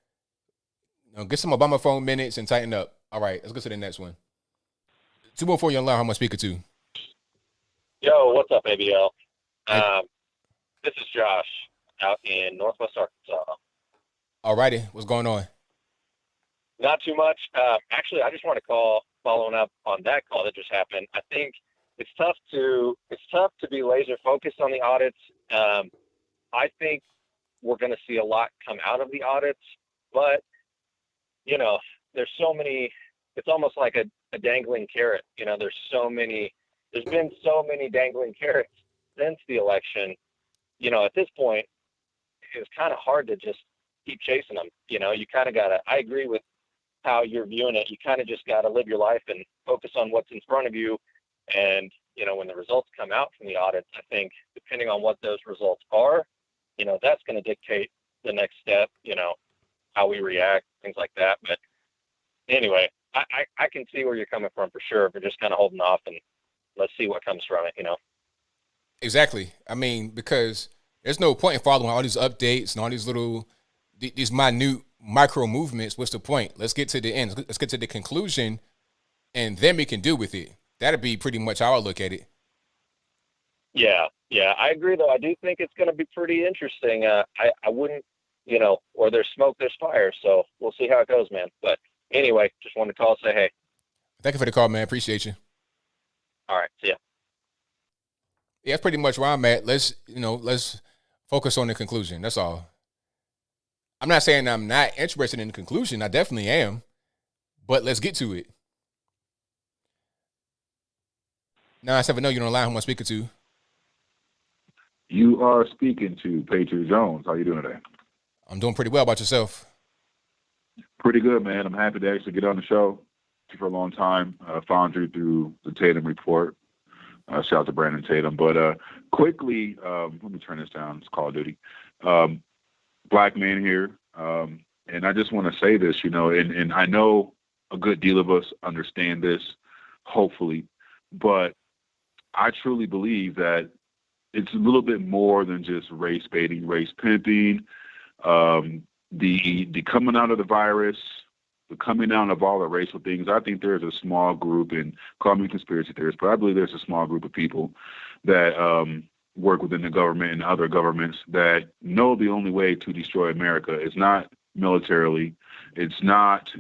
get some Obama phone minutes and tighten up. All right, let's go to the next one. 214, you're online. How am I speaking to? Yo, what's up, ABL? This is Josh out in Northwest Arkansas. All righty, what's going on? Not too much. Actually, I just want to call, following up on that call that just happened. I think it's tough to be laser focused on the audits. I think we're going to see a lot come out of the audits, but there's so many. It's almost like a dangling carrot. There's been so many dangling carrots since the election. At this point, it's kind of hard to just keep chasing them. You kind of gotta. I agree with how you're viewing it. You kind of just got to live your life and focus on what's in front of you. And, when the results come out from the audits, I think depending on what those results are, that's going to dictate the next step, how we react, things like that. But anyway, I can see where you're coming from for sure. We're just kind of holding off and let's see what comes from it, Exactly. I mean, because there's no point in following all these updates and all these little, these minute micro movements. What's the point? Let's get to the end. Let's get to the conclusion, and then we can deal with it. That'd be pretty much how I look at it. Yeah, I agree. Though I do think it's going to be pretty interesting. I wouldn't, or there's smoke, there's fire. So we'll see how it goes, man. But anyway, just wanted to call and say hey. Thank you for the call, man. Appreciate you. All right, see ya. Yeah, that's pretty much where I'm at. Let's focus on the conclusion. That's all. I'm not saying I'm not interested in the conclusion. I definitely am. But let's get to it. 970, you're on the line. Who am I speaking to? You are speaking to Patriot Jones. How you doing today? I'm doing pretty well. About yourself? Pretty good, man. I'm happy to actually get on the show for a long time. Found you through the Tatum Report. Shout out to Brandon Tatum. But quickly, let me turn this down. It's Call of Duty. Black man here. And I just want to say this, and I know a good deal of us understand this, hopefully, but I truly believe that it's a little bit more than just race baiting, race pimping, the coming out of the virus, the coming out of all the racial things. I think there's a small group, and call me conspiracy theorist, but I believe there's a small group of people that work within the government and other governments that know the only way to destroy America is not militarily, it's not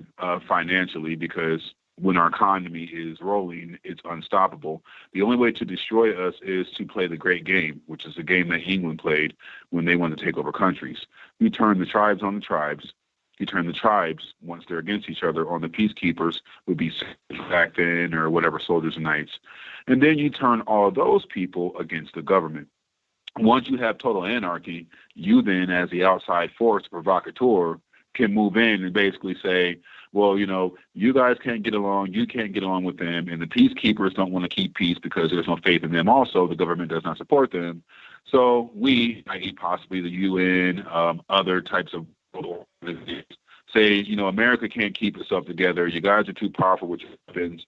financially, because when our economy is rolling, it's unstoppable. The only way to destroy us is to play the great game, which is the game that England played when they wanted to take over countries. You turn the tribes on the tribes. You turn the tribes, once they're against each other, on the peacekeepers, would be back then or whatever, soldiers and knights. And then you turn all those people against the government. Once you have total anarchy, you then, as the outside force provocateur, can move in and basically say, well, you guys can't get along, you can't get along with them, and the peacekeepers don't want to keep peace because there's no faith in them also, the government does not support them. So we, i.e. possibly the UN, other types of organizations, say, America can't keep itself together, you guys are too powerful with your weapons,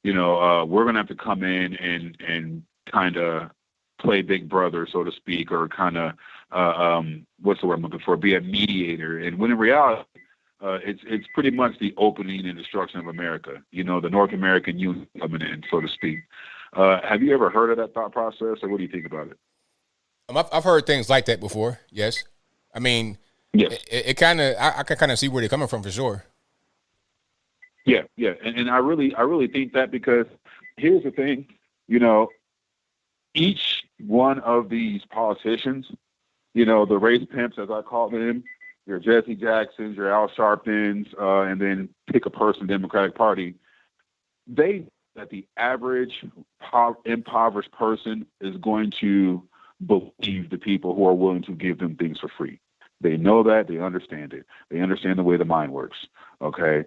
we're going to have to come in and kind of play big brother, so to speak, or kind of, what's the word I'm looking for, be a mediator. And when in reality, it's pretty much the opening and destruction of America, the North American Union coming in, so to speak. Have you ever heard of that thought process, or what do you think about it? I've heard things like that before, yes. I mean, yes. It kind of, I can kind of see where they're coming from for sure. Yeah. And I really think that, because here's the thing, each one of these politicians, the race pimps, as I call them, your Jesse Jacksons, your Al Sharptons, and then pick a person, Democratic Party, they, that the average impoverished person is going to believe the people who are willing to give them things for free. They know that. They understand it. They understand the way the mind works. Okay.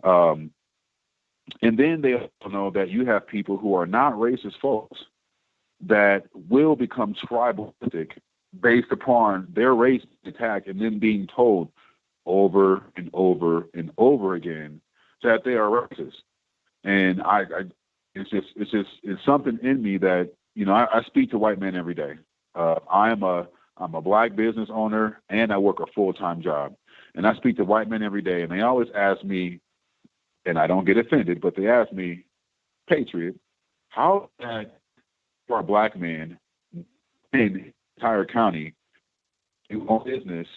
And then they also know that you have people who are not racist folks that will become tribalistic based upon their race attack, and then being told over and over and over again that they are racist. And it's something in me that, I speak to white men every day. I'm a black business owner, and I work a full-time job. And I speak to white men every day, and they always ask me, and I don't get offended, but they ask me, Patriot, how that for a black man in the entire county, you own business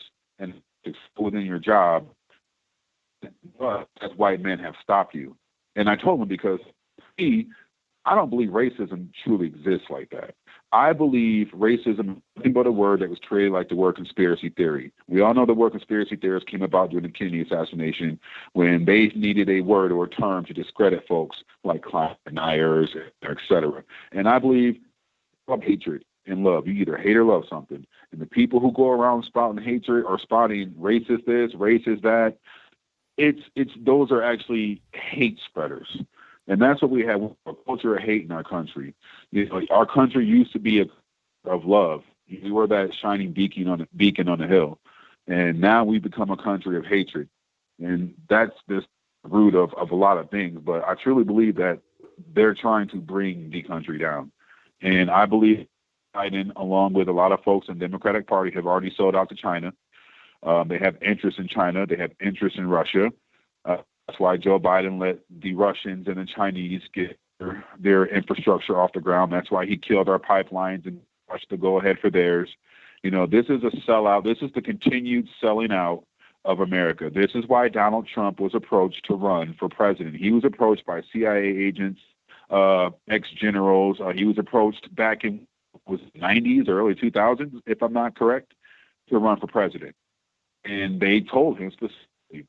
and it's within your job, but as white men have stopped you. And I told them, because I don't believe racism truly exists like that. I believe racism is nothing but a word that was created like the word conspiracy theory. We all know the word conspiracy theorists came about during the Kennedy assassination when they needed a word or a term to discredit folks like climate deniers, et cetera. And I believe hatred and love. You either hate or love something. And the people who go around spouting hatred or spouting racist this, racist that, those are actually hate spreaders. And that's what we have, a culture of hate in our country. Our country used to be of love. We were that shining beacon on the hill. And now we've become a country of hatred. And that's the root of a lot of things. But I truly believe that they're trying to bring the country down. And I believe Biden, along with a lot of folks in the Democratic Party, have already sold out to China. They have interest in China. They have interest in Russia. That's why Joe Biden let the Russians and the Chinese get their infrastructure off the ground. That's why he killed our pipelines and rushed to go ahead for theirs. This is a sellout. This is the continued selling out of America. This is why Donald Trump was approached to run for president. He was approached by CIA agents, ex-generals. He was approached back in the 90s or early 2000s, if I'm not correct, to run for president. And they told him specifically,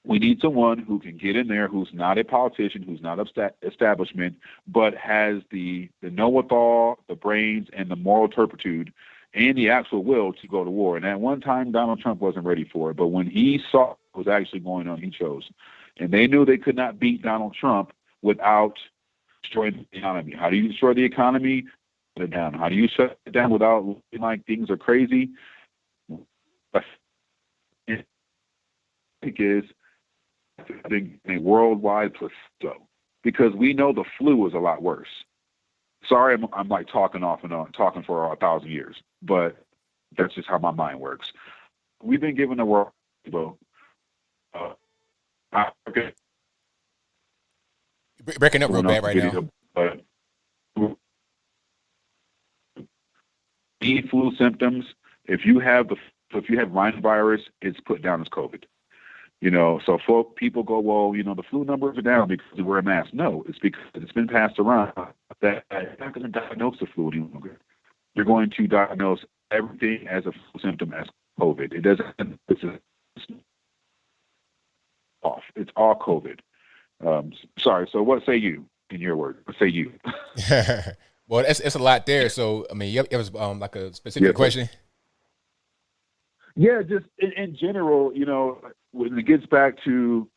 We need someone who can get in there, who's not a politician, who's not establishment, but has the know-it-all, the brains, and the moral turpitude, and the actual will to go to war. And at one time, Donald Trump wasn't ready for it. But when he saw what was actually going on, he chose. And they knew they could not beat Donald Trump without destroying the economy. How do you destroy the economy? Shut it down. How do you shut it down without looking like things are crazy? I think is a worldwide placebo, because we know the flu is a lot worse. Sorry, I'm like talking off and on, talking for 1,000 years, but that's just how my mind works. We've been given the world placebo. Okay. Breaking up real bad right now. But flu symptoms. If you have rhinovirus, it's put down as COVID. So people go, well, the flu numbers are down because we wear a mask. No, it's because it's been passed around that you're not going to diagnose the flu any longer. You're going to diagnose everything as a flu symptom as COVID. It doesn't. It's off. It's all COVID. Sorry. So what say you in your word? What say you? Well, it's a lot there. So I mean, it was like a specific question. Yeah, just in general, when it gets back to,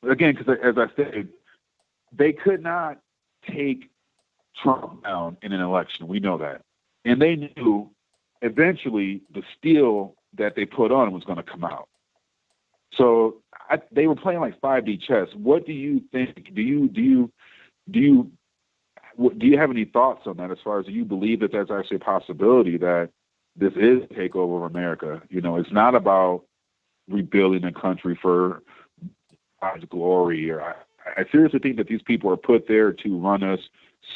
again, because as I said, they could not take Trump down in an election. We know that. And they knew eventually the steel that they put on was going to come out. So they were playing like 5D chess. What do you think? Do you have any thoughts on that, as far as, do you believe that there's actually a possibility that this is a takeover of America? It's not about rebuilding a country for God's glory. Or I seriously think that these people are put there to run us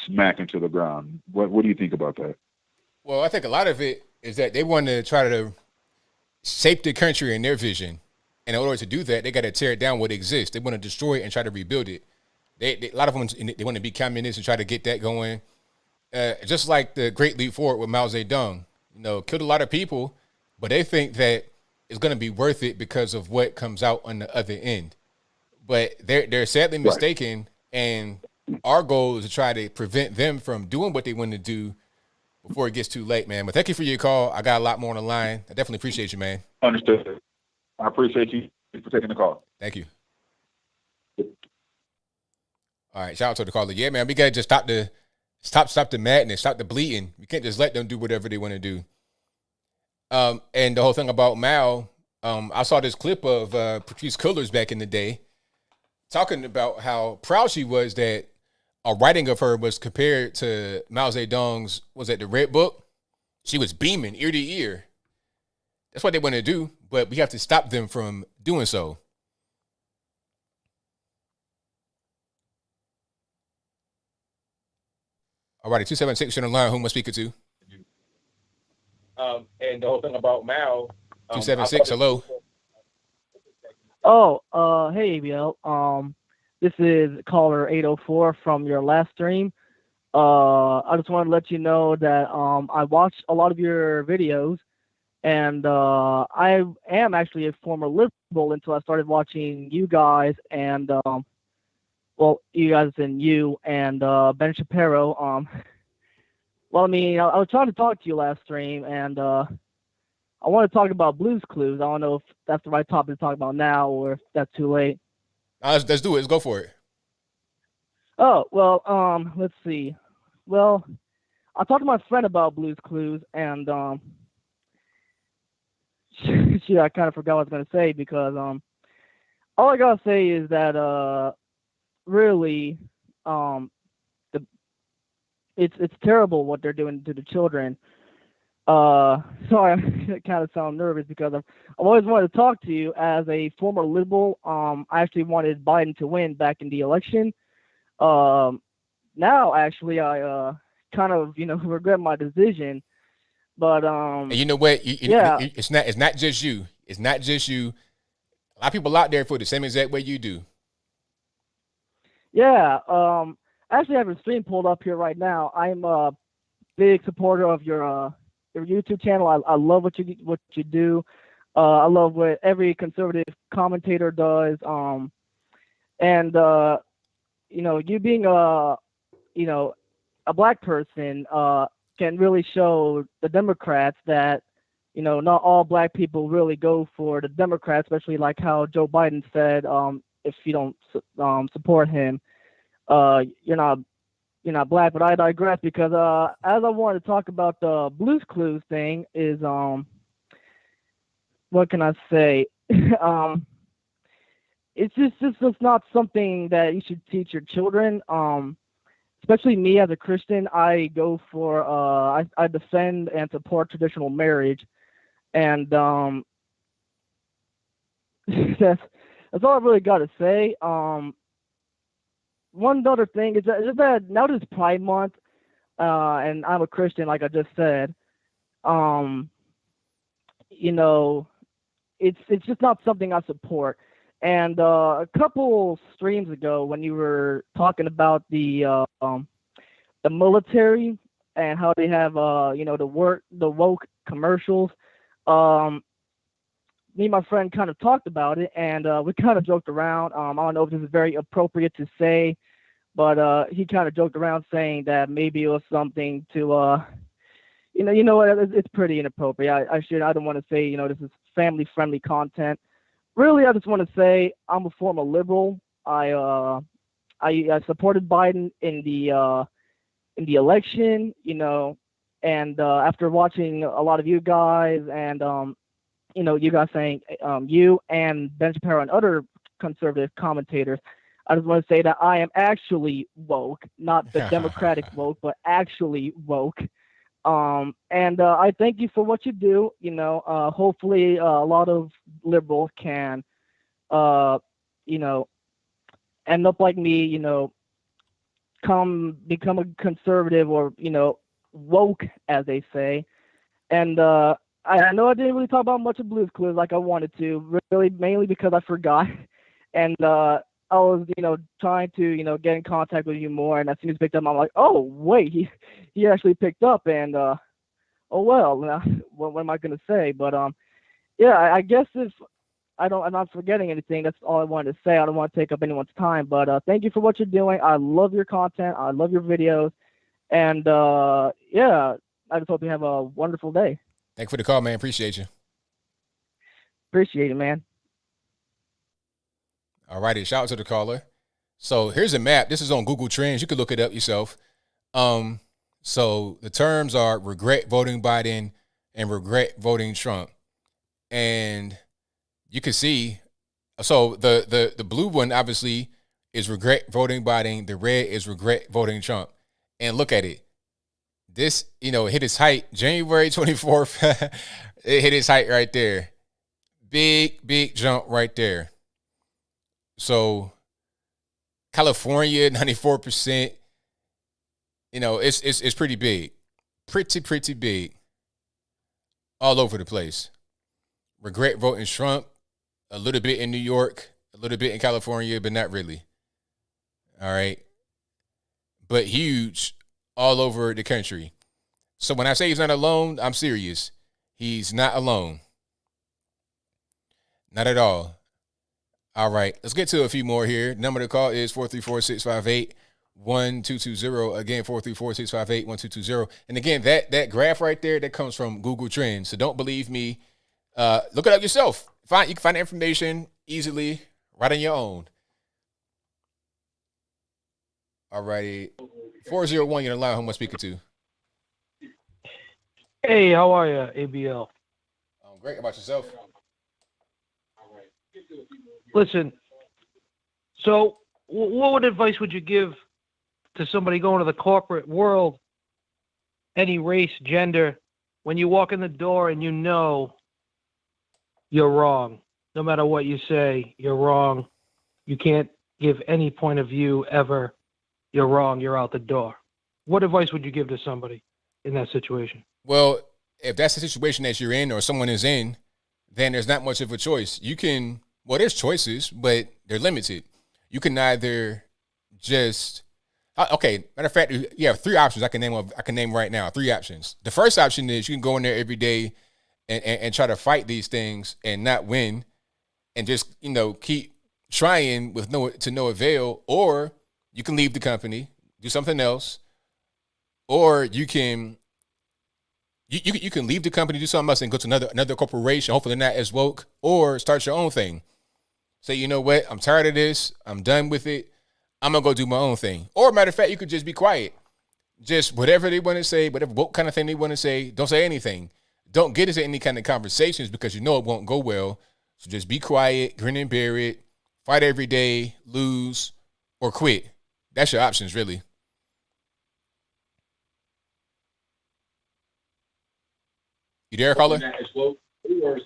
smack into the ground. What do you think about that? Well, I think a lot of it is that they want to try to shape the country in their vision. And in order to do that, they got to tear down what exists. They want to destroy it and try to rebuild it. A lot of them, they want to be communists and try to get that going. Just like the Great Leap Forward with Mao Zedong. Killed a lot of people, but they think that it's going to be worth it because of what comes out on the other end. But they're sadly mistaken, and our goal is to try to prevent them from doing what they want to do before it gets too late, man. But thank you for your call. I got a lot more on the line. I definitely appreciate you, man. Understood. I appreciate you for taking the call. Thank you. All right, shout out to the caller. Yeah, man, we gotta just stop the madness, stop the bleeding. We can't just let them do whatever they want to do. And the whole thing about Mao, I saw this clip of Patrice Cullors back in the day talking about how proud she was that a writing of her was compared to Mao Zedong's, was that the Red Book? She was beaming ear to ear. That's what they want to do, but we have to stop them from doing so. All righty, 276 on the line. Who am I speaking to? And the whole thing about Mao. 276, hello. Oh, hey, ABL. This is caller 804 from your last stream. I just want to let you know that I watched a lot of your videos, and I am actually a former liberal until I started watching you guys and you guys and you and Ben Shapiro. Well, I mean, I was trying to talk to you last stream, and I want to talk about Blue's Clues. I don't know if that's the right topic to talk about now or if that's too late. Let's do it. Let's go for it. Oh, well, let's see. Well, I talked to my friend about Blue's Clues, and shit, I kind of forgot what I was going to say, because all I got to say is that really it's terrible what they're doing to the children. Sorry, I kind of sound nervous because I've always wanted to talk to you as a former liberal. I actually wanted Biden to win back in the election. Now, actually, I kind of, regret my decision. But and you know what? Yeah, it's not just you. It's not just you. A lot of people out there feel the same exact way you do. Yeah. I actually have a stream pulled up here right now. I'm a big supporter of your YouTube channel. I love what you do. I love what every conservative commentator does. And you being a black person can really show the Democrats that not all black people really go for the Democrats, especially like how Joe Biden said, if you don't support him, you're not black. But I digress because as I wanted to talk about the Blues Clues thing is what can I say? It's just not something that you should teach your children. Especially me as a Christian, I go for I defend and support traditional marriage, and that's all I really got to say. One other thing is that now that it's Pride Month, and I'm a Christian, like I just said, it's just not something I support. And a couple streams ago, when you were talking about the military and how they have the woke commercials, me and my friend kind of talked about it, and we kind of joked around. I don't know if this is very appropriate to say, but he kind of joked around saying that maybe it was something to you know what, it's pretty inappropriate. I don't want to say this is family friendly content. Really, I just want to say I'm a former liberal. I supported Biden in the election, and after watching a lot of you guys and you guys saying you and Ben Shapiro and other conservative commentators, I just want to say that I am actually woke, not the Democratic woke, but actually woke. And I thank you for what you do. Hopefully a lot of liberals can, end up like me, become a conservative or, woke, as they say. And I know I didn't really talk about much of Blues Clues like I wanted to, really mainly because I forgot. And I was, trying to, get in contact with you more. And as soon as he picked up, I'm like, oh, wait, he actually picked up. And, oh, well, what am I going to say? But, yeah, I guess if I'm not forgetting anything, that's all I wanted to say. I don't want to take up anyone's time. But thank you for what you're doing. I love your content. I love your videos. And, yeah, I just hope you have a wonderful day. Thanks for the call, man. Appreciate you. Appreciate it, man. All righty. Shout out to the caller. So here's a map. This is on Google Trends. You can look it up yourself. So the terms are regret voting Biden and regret voting Trump. And you can see, so the blue one obviously is regret voting Biden. The red is regret voting Trump. And look at it. This, it hit its height January 24th. It hit its height right there. Big jump right there. So California, 94%, it's pretty big. Pretty big. All over the place. Regret voting Trump, a little bit in New York, a little bit in California, but not really. All right. But huge all over the country. So when I say he's not alone, I'm serious. He's not alone. Not at all. All right, let's get to a few more here. Number to call is 434-658-1220. Again, 434-658-1220. And again, that graph right there, that comes from Google Trends. So don't believe me. Look it up yourself. You can find the information easily right on your own. All righty. 401, you're allowed. Who am I speaking to? Hey, how are you, ABL? Great. How about yourself? Listen, so what advice would you give to somebody going to the corporate world, any race, gender, when you walk in the door and you're wrong? No matter what you say, you're wrong. You can't give any point of view ever. You're wrong. You're out the door. What advice would you give to somebody in that situation? Well, if that's the situation that you're in or someone is in, then there's not much of a choice. There's choices, but they're limited. You can either just, matter of fact, you have three options I can name right now. Three options. The first option is you can go in there every day and try to fight these things and not win, and just keep trying with no avail. Or you can leave the company, do something else, or you can leave the company, do something else, and go to another corporation. Hopefully not as woke, or start your own thing. Say, you know what? I'm tired of this. I'm done with it. I'm gonna go do my own thing. Or matter of fact, you could just be quiet. Just whatever they want to say, whatever what kind of thing they want to say, don't say anything. Don't get into any kind of conversations because you know it won't go well. So just be quiet, grin and bear it, fight every day, lose, or quit. That's your options, really. You there, caller?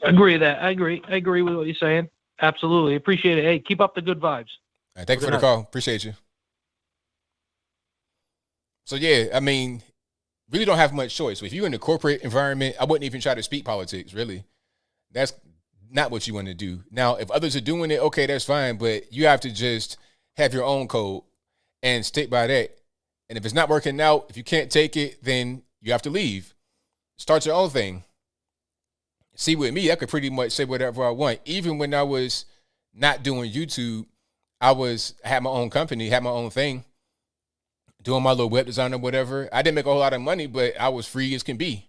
Agree with that. I agree with what you're saying. Absolutely. Appreciate it. Hey, keep up the good vibes. All right, thank you for the call. Appreciate you. So, yeah, I mean, really don't have much choice. If you're in the corporate environment, I wouldn't even try to speak politics, really. That's not what you want to do. Now, if others are doing it, okay, that's fine. But you have to just have your own code and stick by that. And if it's not working out, if you can't take it, then you have to leave. Start your own thing. See, with me, I could pretty much say whatever I want. Even when I was not doing YouTube, I had my own company, had my own thing, doing my little web design or whatever. I didn't make a whole lot of money, but I was free as can be.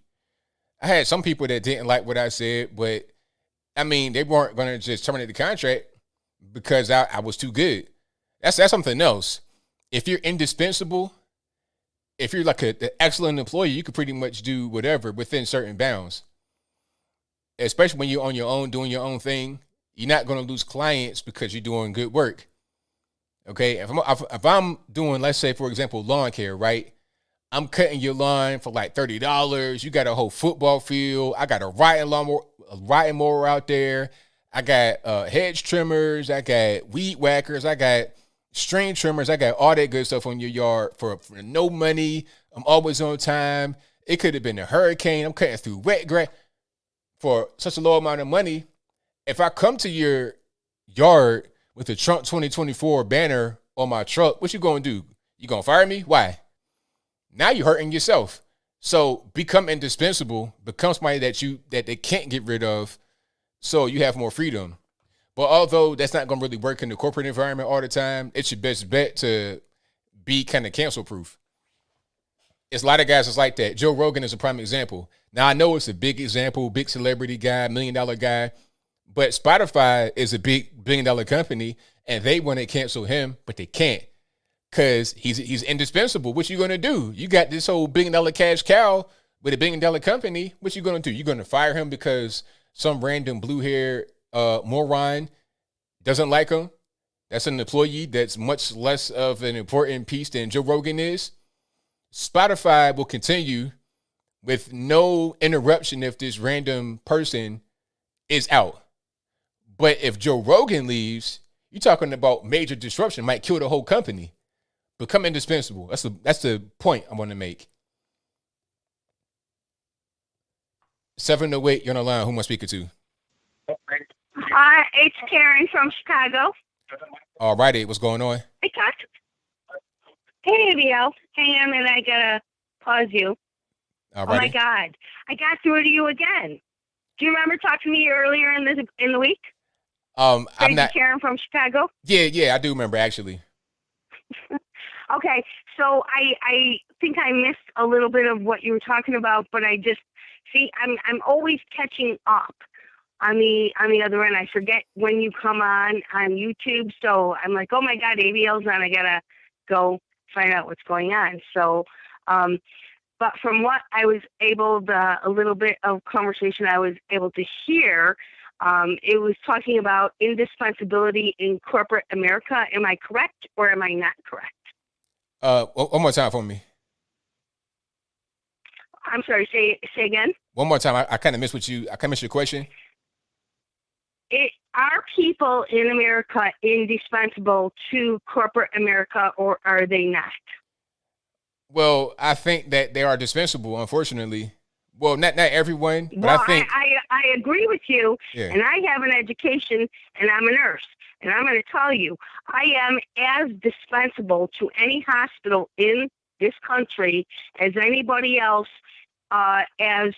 I had some people that didn't like what I said, but I mean, they weren't going to just terminate the contract because I was too good. That's something else. If you're indispensable, if you're like an excellent employee, you could pretty much do whatever within certain bounds. Especially when you're on your own, doing your own thing, you're not going to lose clients because you're doing good work. Okay, if I'm doing, let's say, for example, lawn care, right? I'm cutting your lawn for like $30. You got a whole football field. I got a riding mower out there. I got hedge trimmers. I got weed whackers. I got string trimmers. I got all that good stuff on your yard for no money. I'm always on time. It could have been a hurricane. I'm cutting through wet grass for such a low amount of money. If I come to your yard with a Trump 2024 banner on my truck, what you gonna do? You gonna fire me? Why? Now you're hurting yourself. So become indispensable, become somebody that they can't get rid of, so you have more freedom. But although that's not gonna really work in the corporate environment all the time, it's your best bet to be kind of cancel proof. It's a lot of guys that's like that. Joe Rogan is a prime example. Now, I know it's a big example, big celebrity guy, $1 million guy, but Spotify is a big $1 billion company, and they want to cancel him, but they can't because he's indispensable. What you going to do? You got this whole $1 billion cash cow with a $1 billion company. What you going to do? You going to fire him because some random blue-haired moron doesn't like him? That's an employee that's much less of an important piece than Joe Rogan is. Spotify will continue with no interruption if this random person is out. But if Joe Rogan leaves, you're talking about major disruption, might kill the whole company. Become indispensable. That's the point I want to make. 708, you're on the line. Who am I speaking to? Hi, it's Karen from Chicago. All righty, what's going on? I talked. Hey, ABL. Hang on a minute, I gotta pause you. All Oh my righty. God, I got through to you again. Do you remember talking to me earlier in the week? I'm Crazy not. Karen from Chicago. Yeah, I do remember actually. Okay, so I think I missed a little bit of what you were talking about, but I just see I'm always catching up on the other end. I forget when you come on YouTube, so I'm like, oh my God, ABL's on. I gotta go find out what's going on. So, but from what I was a little bit of conversation I was able to hear, it was talking about indispensability in corporate America. Am I correct or am I not correct? One more time for me. I'm sorry, say again. One more time. I kind of missed I kind of missed your question. Are people in America indispensable to corporate America, or are they not? Well, I think that they are dispensable, unfortunately. Well, not everyone, but Well, I think I agree with you, Yeah. and I have an education, and I'm a nurse, and I'm going to tell you, I am as dispensable to any hospital in this country as anybody else, as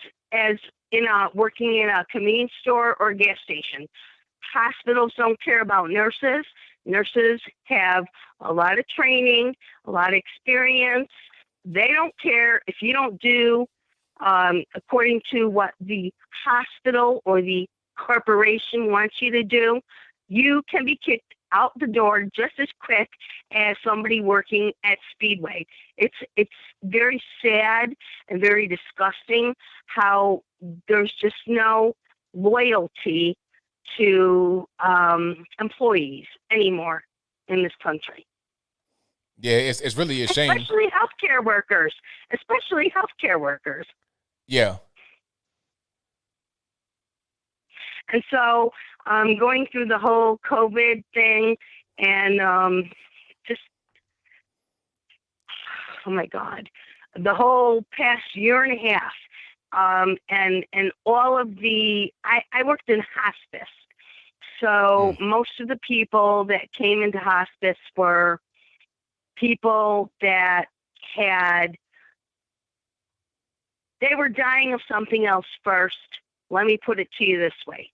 working in a convenience store or gas station. Hospitals don't care about nurses. Nurses have a lot of training, a lot of experience. They don't care if you don't do according to what the hospital or the corporation wants you to do. You can be kicked out the door just as quick as somebody working at Speedway. It's very sad and very disgusting how there's just no loyalty to employees anymore in this country. Yeah, it's really a shame. Especially healthcare workers. Yeah. And so going through the whole COVID thing and just, oh my God, the whole past year and a half, and all of I worked in hospice. So most of the people that came into hospice were people that they were dying of something else first. Let me put it to you this way.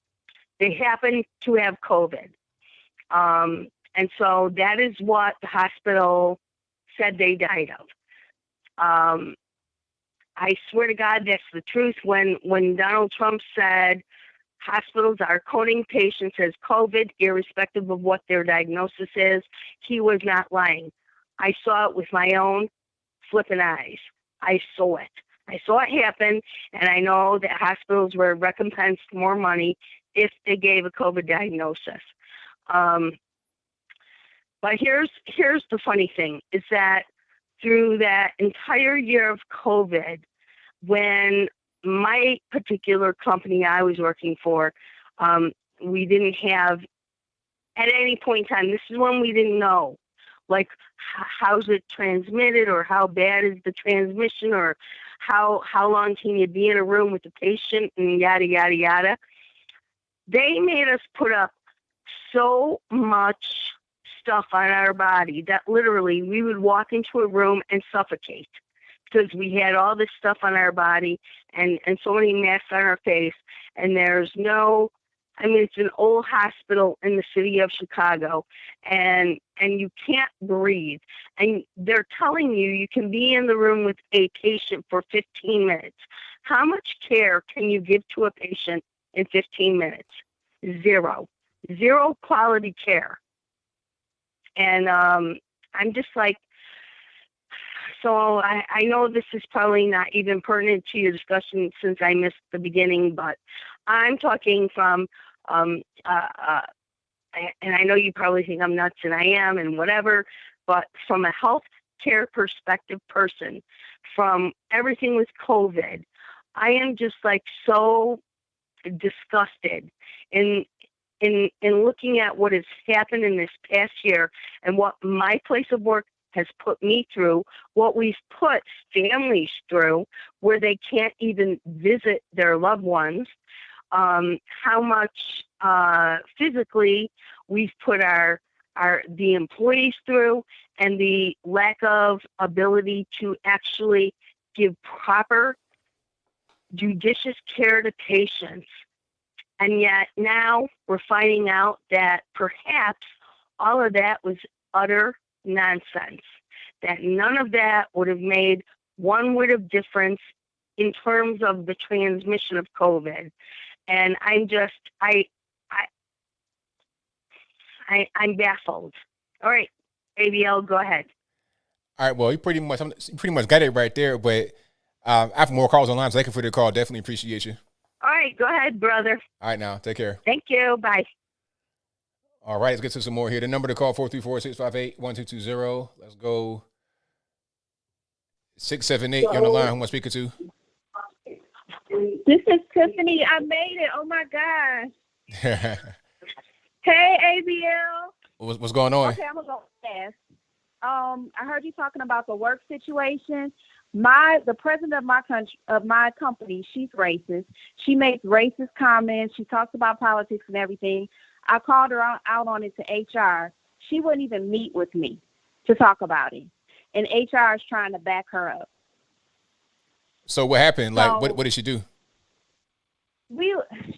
They happened to have COVID. And so that is what the hospital said they died of. I swear to God, that's the truth. When Donald Trump said hospitals are coding patients as COVID, irrespective of what their diagnosis is, he was not lying. I saw it with my own flipping eyes. I saw it. I saw it happen, and I know that hospitals were recompensed more money if they gave a COVID diagnosis. But here's the funny thing, is that through that entire year of COVID, when my particular company I was working for, we didn't have, at any point in time, this is when we didn't know, like, how's it transmitted, or how bad is the transmission, or how long can you be in a room with the patient, and yada, yada, yada. They made us put up so much stuff on our body that literally we would walk into a room and suffocate because we had all this stuff on our body and so many masks on our face. And there's no, I mean, it's an old hospital in the city of Chicago, and you can't breathe. And they're telling you can be in the room with a patient for 15 minutes. How much care can you give to a patient in 15 minutes? Zero quality care. And I'm just like, so I know this is probably not even pertinent to your discussion since I missed the beginning, but I'm talking from, and I know you probably think I'm nuts, and I am, and whatever, but from a health care perspective person, from everything with COVID, I am just like so disgusted in looking at what has happened in this past year and what my place of work has put me through, what we've put families through, where they can't even visit their loved ones, how much physically we've put the employees through, and the lack of ability to actually give proper, judicious care to patients. And yet now we're finding out that perhaps all of that was utter nonsense, that none of that would have made one whit of difference in terms of the transmission of COVID. And I'm baffled. All right, ABL, go ahead. All right, well, you pretty much got it right there, but I have more calls online, so thank you for the call. Definitely appreciate you. All right, go ahead, brother. All right, now, take care. Thank you. Bye. All right, let's get to some more here. The number to call, 434-658-1220. Let's go. 678, you're on the line. Who am I speaking to? This is Tiffany. I made it. Oh, my gosh. Hey, ABL. What's going on? Okay, I'm going to go fast. I heard you talking about the work situation. The president of my company, she's racist. She makes racist comments. She talks about politics and everything. I called her out on it to HR. She wouldn't even meet with me to talk about it. And HR is trying to back her up. So what happened? Like, what did she do?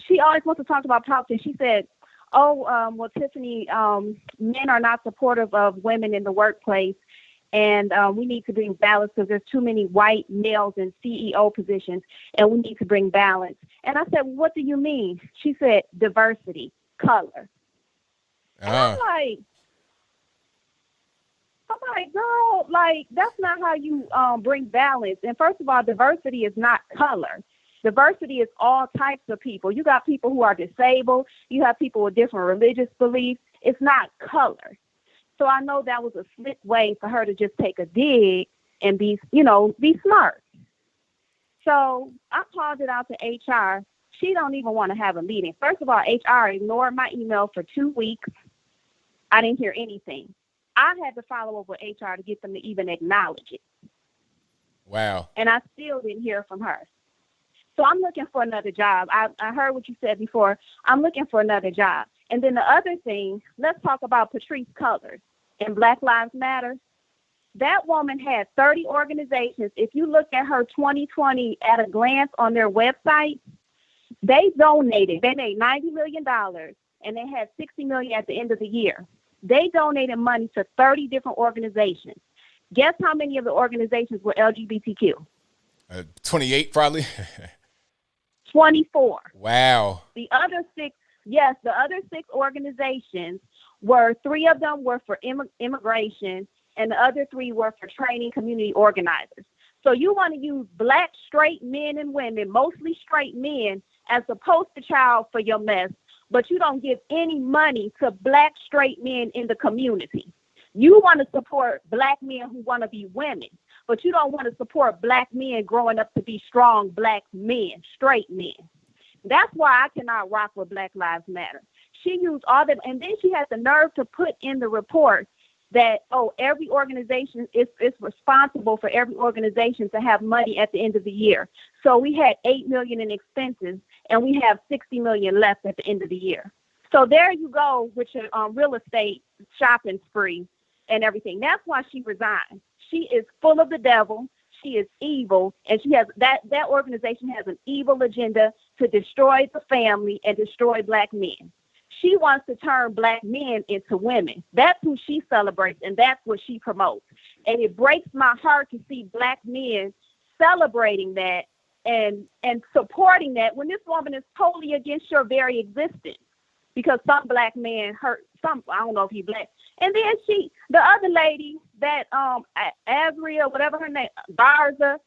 she always wants to talk about politics. She said, "Oh, well, Tiffany, men are not supportive of women in the workplace, and we need to bring balance because there's too many white males in CEO positions, and we need to bring balance." And I said, "What do you mean?" She said, "Diversity, color." And I'm like, girl, like, that's not how you bring balance. And first of all, diversity is not color. Diversity is all types of people. You got people who are disabled. You have people with different religious beliefs. It's not color. So I know that was a slick way for her to just take a dig and be smart. So I called it out to HR. She don't even want to have a meeting. First of all, HR ignored my email for 2 weeks. I didn't hear anything. I had to follow up with HR to get them to even acknowledge it. Wow. And I still didn't hear from her. So I'm looking for another job. I heard what you said before. I'm looking for another job. And then the other thing, let's talk about Patrice Cullors and Black Lives Matter. That woman had 30 organizations. If you look at her 2020 at a glance on their website, they donated. They made $90 million, and they had $60 million at the end of the year. They donated money to 30 different organizations. Guess how many of the organizations were LGBTQ? 28 probably. 24. Wow. The other six organizations were, 3 of them were for immigration, and the other 3 were for training community organizers. So you want to use black straight men and women, mostly straight men, as a poster child for your mess, but you don't give any money to black straight men in the community. You want to support black men who want to be women, but you don't want to support black men growing up to be strong black men, straight men. That's why I cannot rock with Black Lives Matter. She used all that, and then she had the nerve to put in the report that, every organization is responsible for every organization to have money at the end of the year. So we had $8 million in expenses, and we have $60 million left at the end of the year. So there you go with your real estate shopping spree and everything. That's why she resigned. She is full of the devil. She is evil, and she has that organization has an evil agenda to destroy the family and destroy black men. She wants to turn black men into women. That's who she celebrates, and that's what she promotes. And it breaks my heart to see black men celebrating that and supporting that when this woman is totally against your very existence. Because some black men hurt some, I don't know if he black. And then the other lady that Azria, whatever her name, Garza.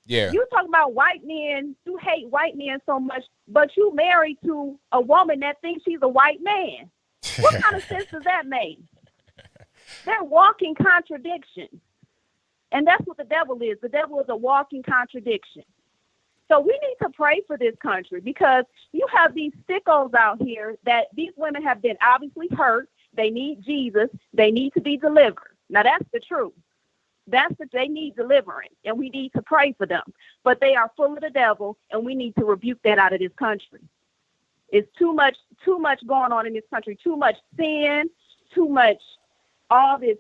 Yeah. You talk about white men, you hate white men so much, but you married to a woman that thinks she's a white man. What kind of sense does that make? They're walking contradictions. And that's what the devil is. The devil is a walking contradiction. So we need to pray for this country because you have these sickos out here that these women have been obviously hurt. They need Jesus. They need to be delivered. Now, that's the truth. They need deliverance, and we need to pray for them. But they are full of the devil, and we need to rebuke that out of this country. It's too much going on in this country. Too much sin, too much all this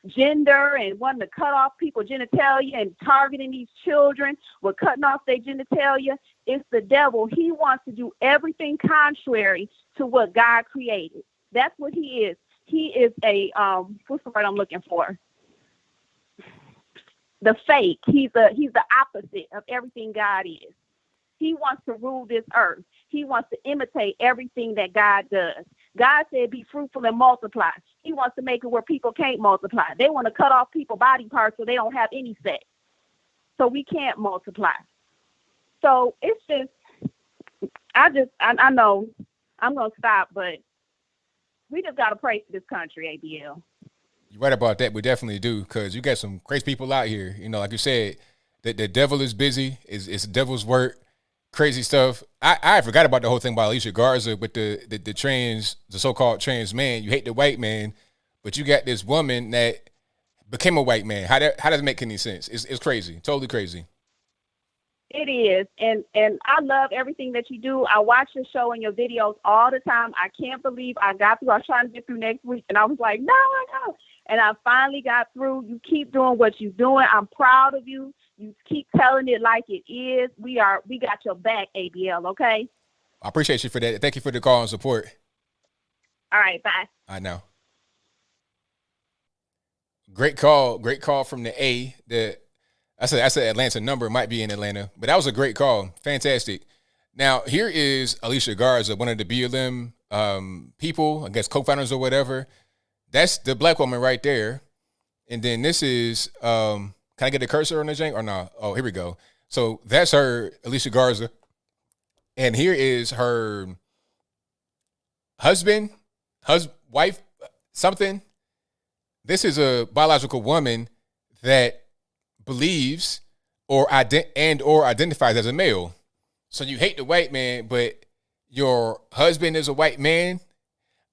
gender and wanting to cut off people's genitalia and targeting these children with cutting off their genitalia. It's the devil. He wants to do everything contrary to what God created. That's what he is. He is a what's the word I'm looking for? The fake. He's the opposite of everything God is. He wants to rule this earth. He wants to imitate everything that God does. God said, be fruitful and multiply. He wants to make it where people can't multiply. They want to cut off people's body parts so they don't have any sex. So we can't multiply. So it's just, I know I'm going to stop, but we just got to pray for this country, ABL. You're right about that. We definitely do, because you got some crazy people out here. You know, like you said, the devil is busy. It's the devil's work. Crazy stuff. I forgot about the whole thing about Alicia Garza with the so-called trans man. You hate the white man, but you got this woman that became a white man. How does it make any sense? It's crazy. Totally crazy. It is. And I love everything that you do. I watch your show and your videos all the time. I can't believe I got through. I was trying to get through next week, and I was like, no. And I finally got through. You keep doing what you're doing. I'm proud of you. You keep telling it like it is. We got your back, ABL, okay? I appreciate you for that. Thank you for the call and support. All right, bye. I know. Great call from the A. I said Atlanta number. It might be in Atlanta, but that was a great call. Fantastic. Now, here is Alicia Garza, one of the BLM people, I guess co-founders or whatever. That's the black woman right there. And then this is, can I get the cursor on the jank or no? Oh, here we go. So that's her, Alicia Garza. And here is her husband, wife, something. This is a biological woman that believes or identifies as a male. So you hate the white man, but your husband is a white man.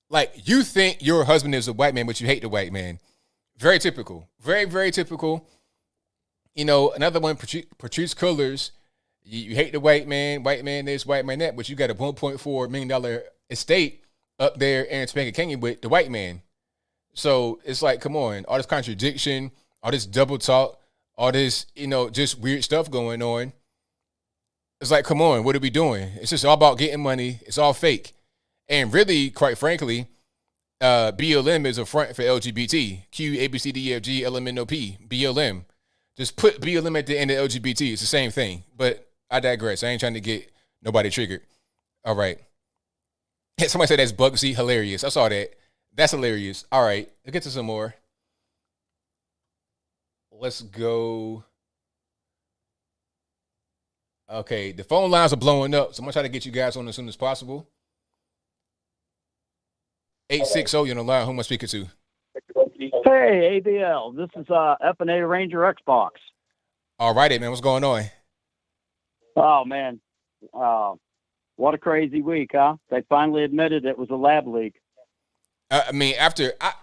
Like, you think your husband is a white man, but you hate the white man. Very typical. Very, very typical. You know, another one, Patrice Cullors. You hate the white man this, white man that, but you got a $1.4 million estate up there in Topanga Canyon with the white man. So it's like, come on, all this contradiction, all this double talk, all this, just weird stuff going on. It's like, come on, what are we doing? It's just all about getting money. It's all fake. And really, quite frankly, BLM is a front for LGBT. Q, A, B, C, D, E, F, G, L, M, N, O, P. BLM. Just put BLM at the end of LGBT. It's the same thing. But I digress. I ain't trying to get nobody triggered. All right. Somebody said that's Bugsy. Hilarious. I saw that. That's hilarious. All right. Let's get to some more. Let's go. Okay. The phone lines are blowing up, so I'm going to try to get you guys on as soon as possible. 860, you're on the line. Who am I speaking to? Hey, ABL. This is F&A Ranger Xbox. All righty, man. What's going on? Oh, man. What a crazy week, huh? They finally admitted it was a lab leak. I mean,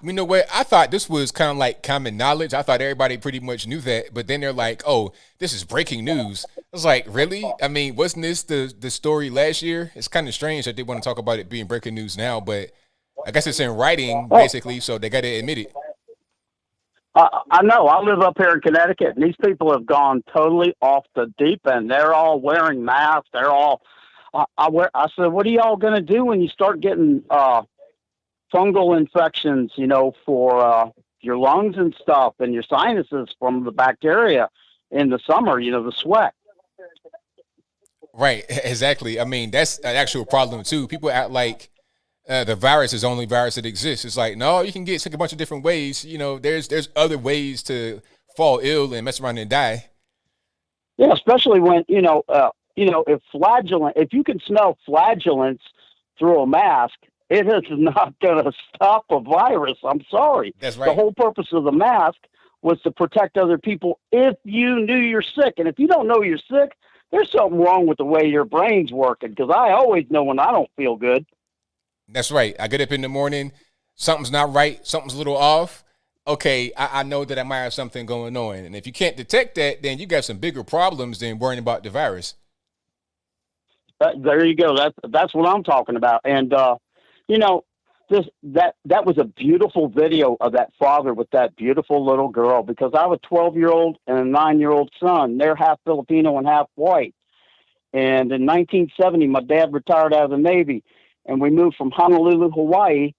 you know what? I thought this was kind of like common knowledge. I thought everybody pretty much knew that. But then they're like, oh, this is breaking news. I was like, really? I mean, wasn't this the story last year? It's kind of strange that they want to talk about it being breaking news now. But I guess it's in writing, basically, so they got to admit it. I know. I live up here in Connecticut, and these people have gone totally off the deep end. They're all wearing masks. They're all I said, what are y'all going to do when you start getting fungal infections, for your lungs and stuff and your sinuses from the bacteria in the summer, the sweat. Right, exactly. I mean, that's an actual problem, too. People act like the virus is the only virus that exists. It's like, no, you can get sick a bunch of different ways. There's other ways to fall ill and mess around and die. Yeah, especially when, if you can smell flagellants through a mask, it is not going to stop a virus. I'm sorry. That's right. The whole purpose of the mask was to protect other people if you knew you're sick. And if you don't know you're sick, there's something wrong with the way your brain's working, because I always know when I don't feel good. That's right. I get up in the morning, something's not right, something's a little off. Okay, I know that I might have something going on. And if you can't detect that, then you got some bigger problems than worrying about the virus. There you go. That's what I'm talking about. And, that was a beautiful video of that father with that beautiful little girl, because I have a 12-year-old and a 9-year-old son. They're half Filipino and half white. And in 1970, my dad retired out of the Navy, and we moved from Honolulu, Hawaii,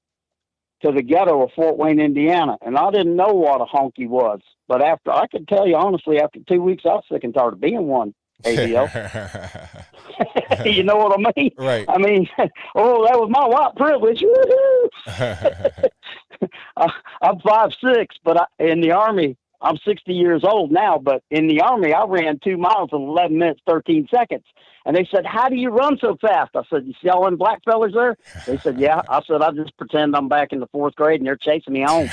to the ghetto of Fort Wayne, Indiana. And I didn't know what a honky was. But I could tell you honestly, after 2 weeks, I was sick and tired of being one, ABL. You know what I mean? Right. I mean, that was my white privilege. I'm 5'6", but in the Army, I'm 60 years old now, but in the Army, I ran 2 miles in 11 minutes, 13 seconds. And they said, how do you run so fast? I said, you see all them black fellas there? They said, yeah. I said, I just pretend I'm back in the 4th grade and they're chasing me home.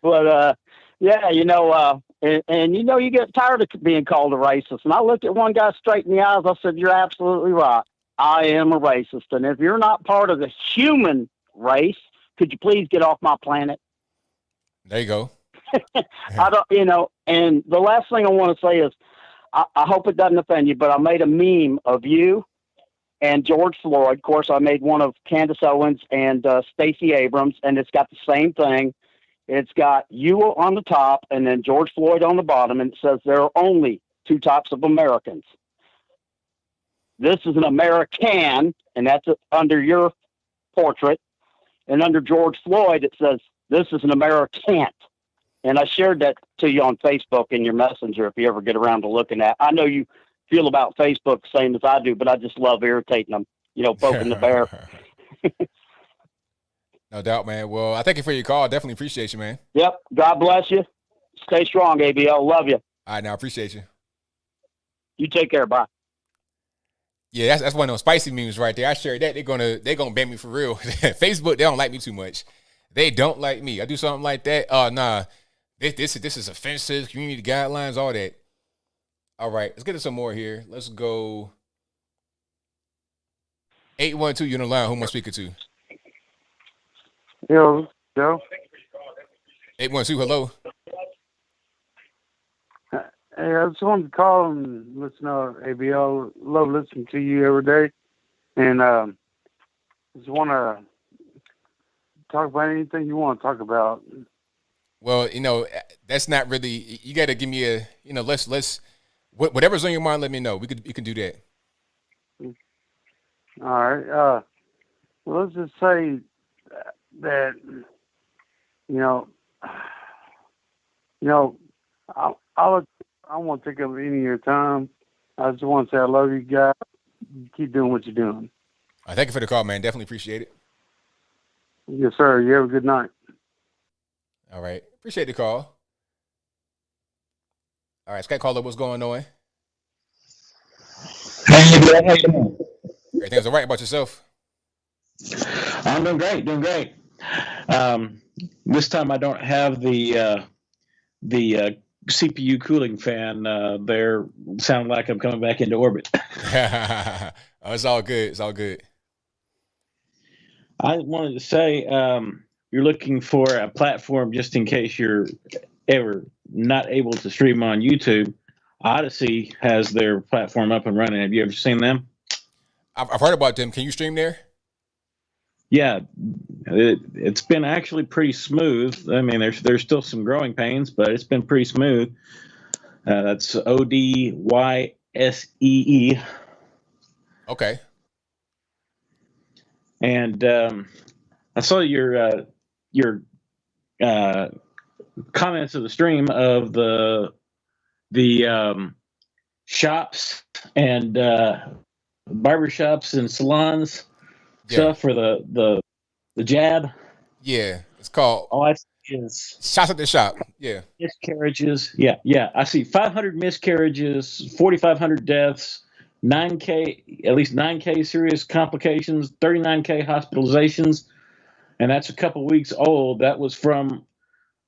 But, yeah, you get tired of being called a racist. And I looked at one guy straight in the eyes. I said, you're absolutely right. I am a racist. And if you're not part of the human race, could you please get off my planet? There you go. I don't, and the last thing I want to say is, I hope it doesn't offend you, but I made a meme of you and George Floyd. Of course, I made one of Candace Owens and Stacey Abrams, and it's got the same thing. It's got you on the top and then George Floyd on the bottom, and it says there are only two types of Americans. This is an American, and that's under your portrait. And under George Floyd, it says this is an American. And I shared that to you on Facebook in your messenger if you ever get around to looking at. I know you feel about Facebook the same as I do, but I just love irritating them, poking the bear. No doubt, man. Well, I thank you for your call. Definitely appreciate you, man. Yep. God bless you. Stay strong, ABL. Love you. All right, now appreciate you. You take care. Bye. Yeah, that's one of those spicy memes right there. I shared that. They're gonna ban me for real. Facebook, they don't like me too much. They don't like me. I do something like that. Oh, nah. This is offensive. Community guidelines, all that. All right, let's get to some more here. Let's go. 812, you're on the line. Who am I speaking to? Yo, Joe. 812, hello. Hey, I just wanted to call and listen to ABL. Love listening to you every day. And just want to talk about anything you want to talk about. Well, that's not really, you got to give me a, let's, whatever's on your mind, let me know. We can do that. All right. Well, let's just say that, I won't take up any of your time. I just want to say I love you guys. Keep doing what you're doing. All right, thank you for the call, man. Definitely appreciate it. Yes, sir. You have a good night. All right. Appreciate the call. All right, Scott Caller, what's going on? Hey, man, how you doing? Everything's all right about yourself? I'm doing great. This time I don't have the CPU cooling fan there. Sound like I'm coming back into orbit. It's all good. It's all good. I wanted to say you're looking for a platform just in case you're ever not able to stream on YouTube. Odyssey has their platform up and running. Have you ever seen them? I've heard about them. Can you stream there? Yeah, it's been actually pretty smooth. I mean, there's still some growing pains, but it's been pretty smooth. That's ODYSEE. Okay. And I saw your comments of the stream of the shops and barbershops and salons stuff for the jab. Yeah, it's called. All I see is shots at the shop. Yeah, miscarriages. Yeah. I see 500 miscarriages, 4,500 deaths, 9K, at least 9K serious complications, 39K hospitalizations, and that's a couple weeks old. That was from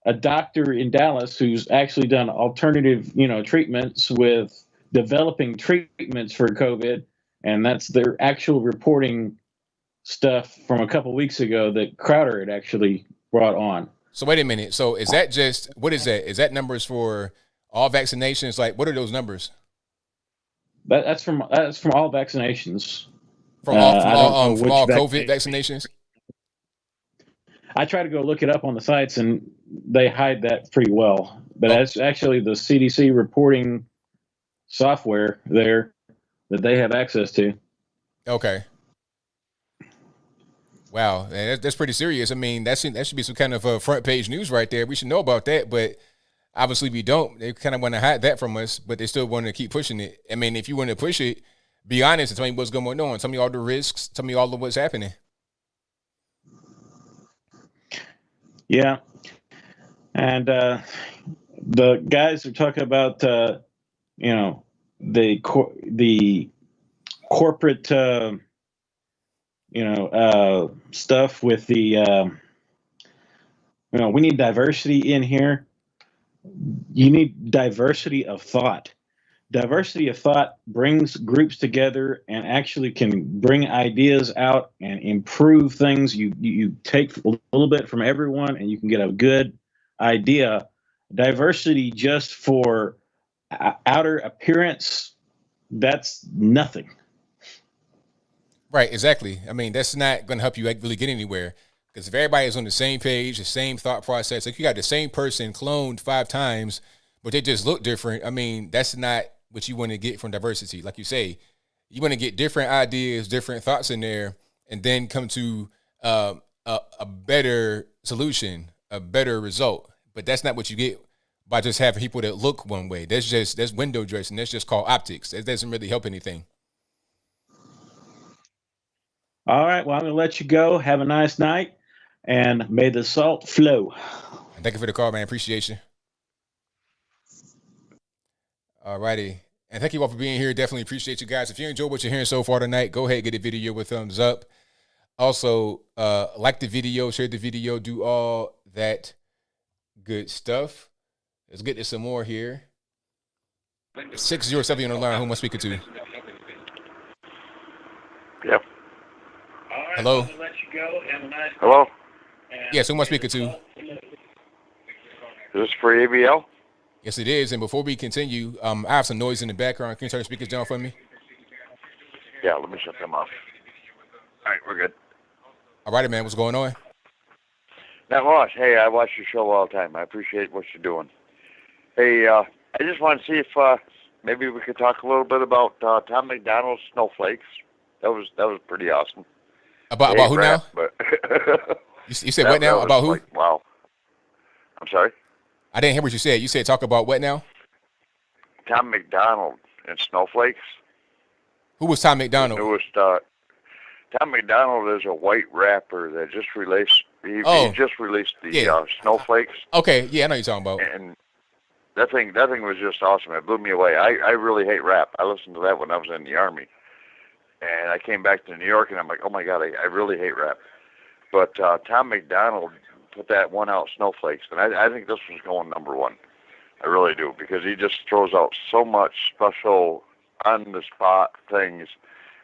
a doctor in Dallas who's actually done alternative, treatments with developing treatments for COVID, and that's their actual reporting stuff from a couple weeks ago that Crowder had actually brought on. So wait a minute. So is that just, what is that? Is that numbers for all vaccinations? Like, what are those numbers? That's from all vaccinations. From all COVID vaccinations? I try to go look it up on the sites, and they hide that pretty well. But that's actually the CDC reporting software there that they have access to. Okay. Wow, that's pretty serious. I mean, that should be some kind of front page news right there. We should know about that, but obviously we don't. They kind of want to hide that from us, but they still want to keep pushing it. I mean, if you want to push it, be honest and tell me what's going on. Tell me all the risks. Tell me all of what's happening. Yeah, and the guys are talking about the corporate stuff with the we need diversity in here. You need diversity of thought. Diversity of thought brings groups together and actually can bring ideas out and improve things. You take a little bit from everyone and you can get a good idea. Diversity just for outer appearance, that's nothing. Right, exactly. I mean, that's not going to help you really get anywhere. Because if everybody is on the same page, the same thought process, like you got the same person cloned 5 times, but they just look different. I mean, that's not what you want to get from diversity. Like you say, you want to get different ideas, different thoughts in there, and then come to a better solution, a better result. But that's not what you get by just having people that look one way. That's window dressing. That's just called optics. That doesn't really help anything. All right. Well, I'm going to let you go. Have a nice night, and may the salt flow. And thank you for the call, man. Appreciate you. All righty. And thank you all for being here. Definitely appreciate you guys. If you enjoyed what you're hearing so far tonight, go ahead and get the video with thumbs up. Also, like the video, share the video, do all that good stuff. Let's get to some more here. 607 on the line. Who am I speaking to? Yep. Hello? Hello? Yes, who am I speaking to? Is this for ABL? Yes, it is. And before we continue, I have some noise in the background. Can you turn the speakers down for me? Yeah, let me shut them off. All right, we're good. All righty, man. What's going on? Not much. Hey, I watch your show all the time. I appreciate what you're doing. Hey, I just want to see if maybe we could talk a little bit about Tom McDonald's snowflakes. That was pretty awesome. About who now? But you said what now? About who? Like, wow. I'm sorry? I didn't hear what you said. You said talk about what now? Tom McDonald and snowflakes. Who was Tom McDonald? Tom McDonald is a white rapper that just released. He just released the snowflakes. Okay, yeah, I know what you're talking about. And that thing was just awesome. It blew me away. I really hate rap. I listened to that when I was in the Army, and I came back to New York, and I'm like, oh my God, I really hate rap. But Tom McDonald put that one out, Snowflakes, and I think this was going number one. I really do, because he just throws out so much special on the spot things.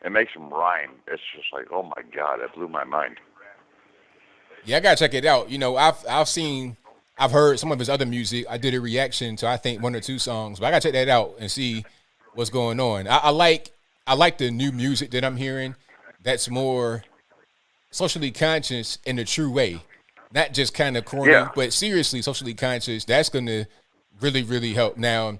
It makes them rhyme. It's just like, oh my God, it blew my mind. Yeah, I gotta check it out. You know, I've heard some of his other music. I did a reaction to I think 1 or 2 songs, but I gotta check that out and see what's going on. I like the new music that I'm hearing. That's more socially conscious in a true way, not just kind of corny, but seriously socially conscious. That's gonna really, really help. Now,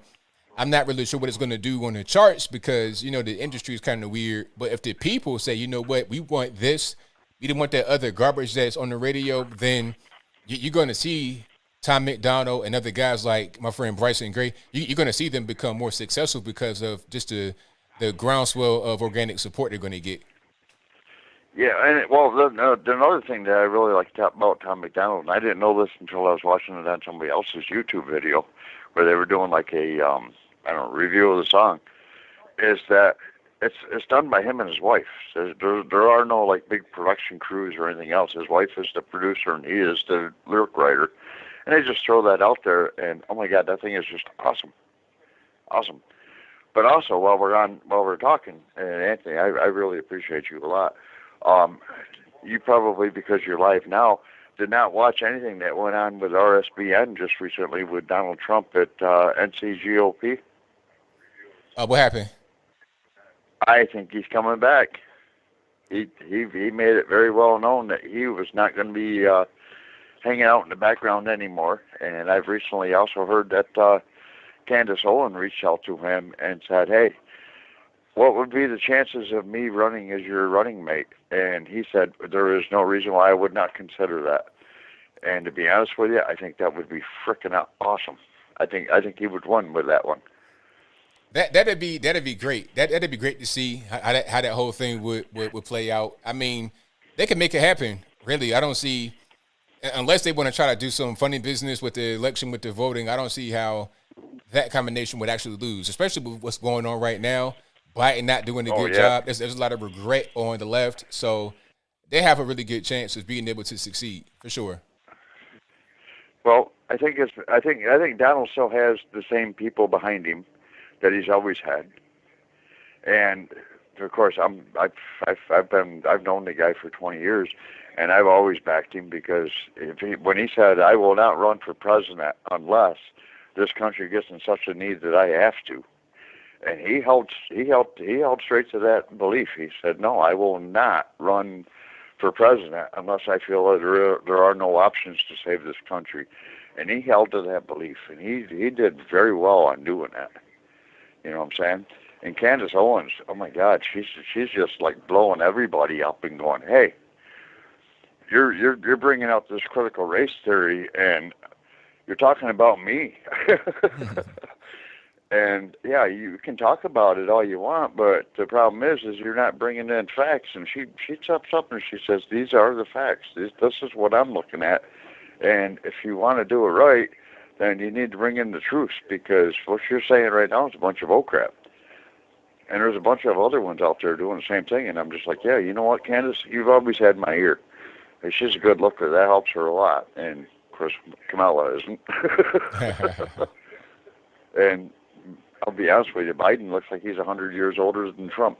I'm not really sure what it's gonna do on the charts because you know the industry is kind of weird. But if the people say, you know what, we want this. You didn't want that other garbage that's on the radio, then you're going to see Tom McDonald and other guys like my friend Bryson Gray. You're going to see them become more successful because of just the groundswell of organic support they're going to get. Yeah, and another thing that I really like about Tom McDonald, and I didn't know this until I was watching it on somebody else's YouTube video where they were doing like a review of the song, is that it's done by him and his wife. There are no like big production crews or anything else. His wife is the producer and he is the lyric writer, and they just throw that out there. And oh my God, that thing is just awesome. But also while we're talking, and Anthony, I really appreciate you a lot. You probably, because you're live now, did not watch anything that went on with RSBN just recently with Donald Trump at NCGOP. What happened? I think he's coming back. He made it very well known that he was not going to be hanging out in the background anymore. And I've recently also heard that Candace Owen reached out to him and said, hey, what would be the chances of me running as your running mate? And he said, there is no reason why I would not consider that. And to be honest with you, I think that would be freaking awesome. I think he would win with that one. That'd be great. That'd be great to see how that whole thing would play out. I mean, they can make it happen. Really, I don't see, unless they want to try to do some funny business with the election, with the voting. I don't see how that combination would actually lose, especially with what's going on right now. Biden not doing a good job. There's a lot of regret on the left, so they have a really good chance of being able to succeed for sure. Well, I think Donald still has the same people behind him that he's always had, and of course I've known the guy for 20 years, and I've always backed him because when he said I will not run for president unless this country gets in such a need that I have to, and he held straight to that belief. He said, no, I will not run for president unless I feel that there are no options to save this country. And he held to that belief, and he did very well on doing that. You know what I'm saying? And Candace Owens, oh my God, she's just like blowing everybody up and going, hey, you're bringing out this critical race theory, and you're talking about me. And yeah, you can talk about it all you want, but the problem is you're not bringing in facts. And she steps up and she says, these are the facts. This is what I'm looking at. And if you want to do it right, then you need to bring in the truth, because what you're saying right now is a bunch of old crap. And there's a bunch of other ones out there doing the same thing. And I'm just like, yeah, you know what, Candace, you've always had my ear. And she's a good looker. That helps her a lot. And of course, Kamala isn't. And I'll be honest with you, Biden looks like he's 100 years older than Trump.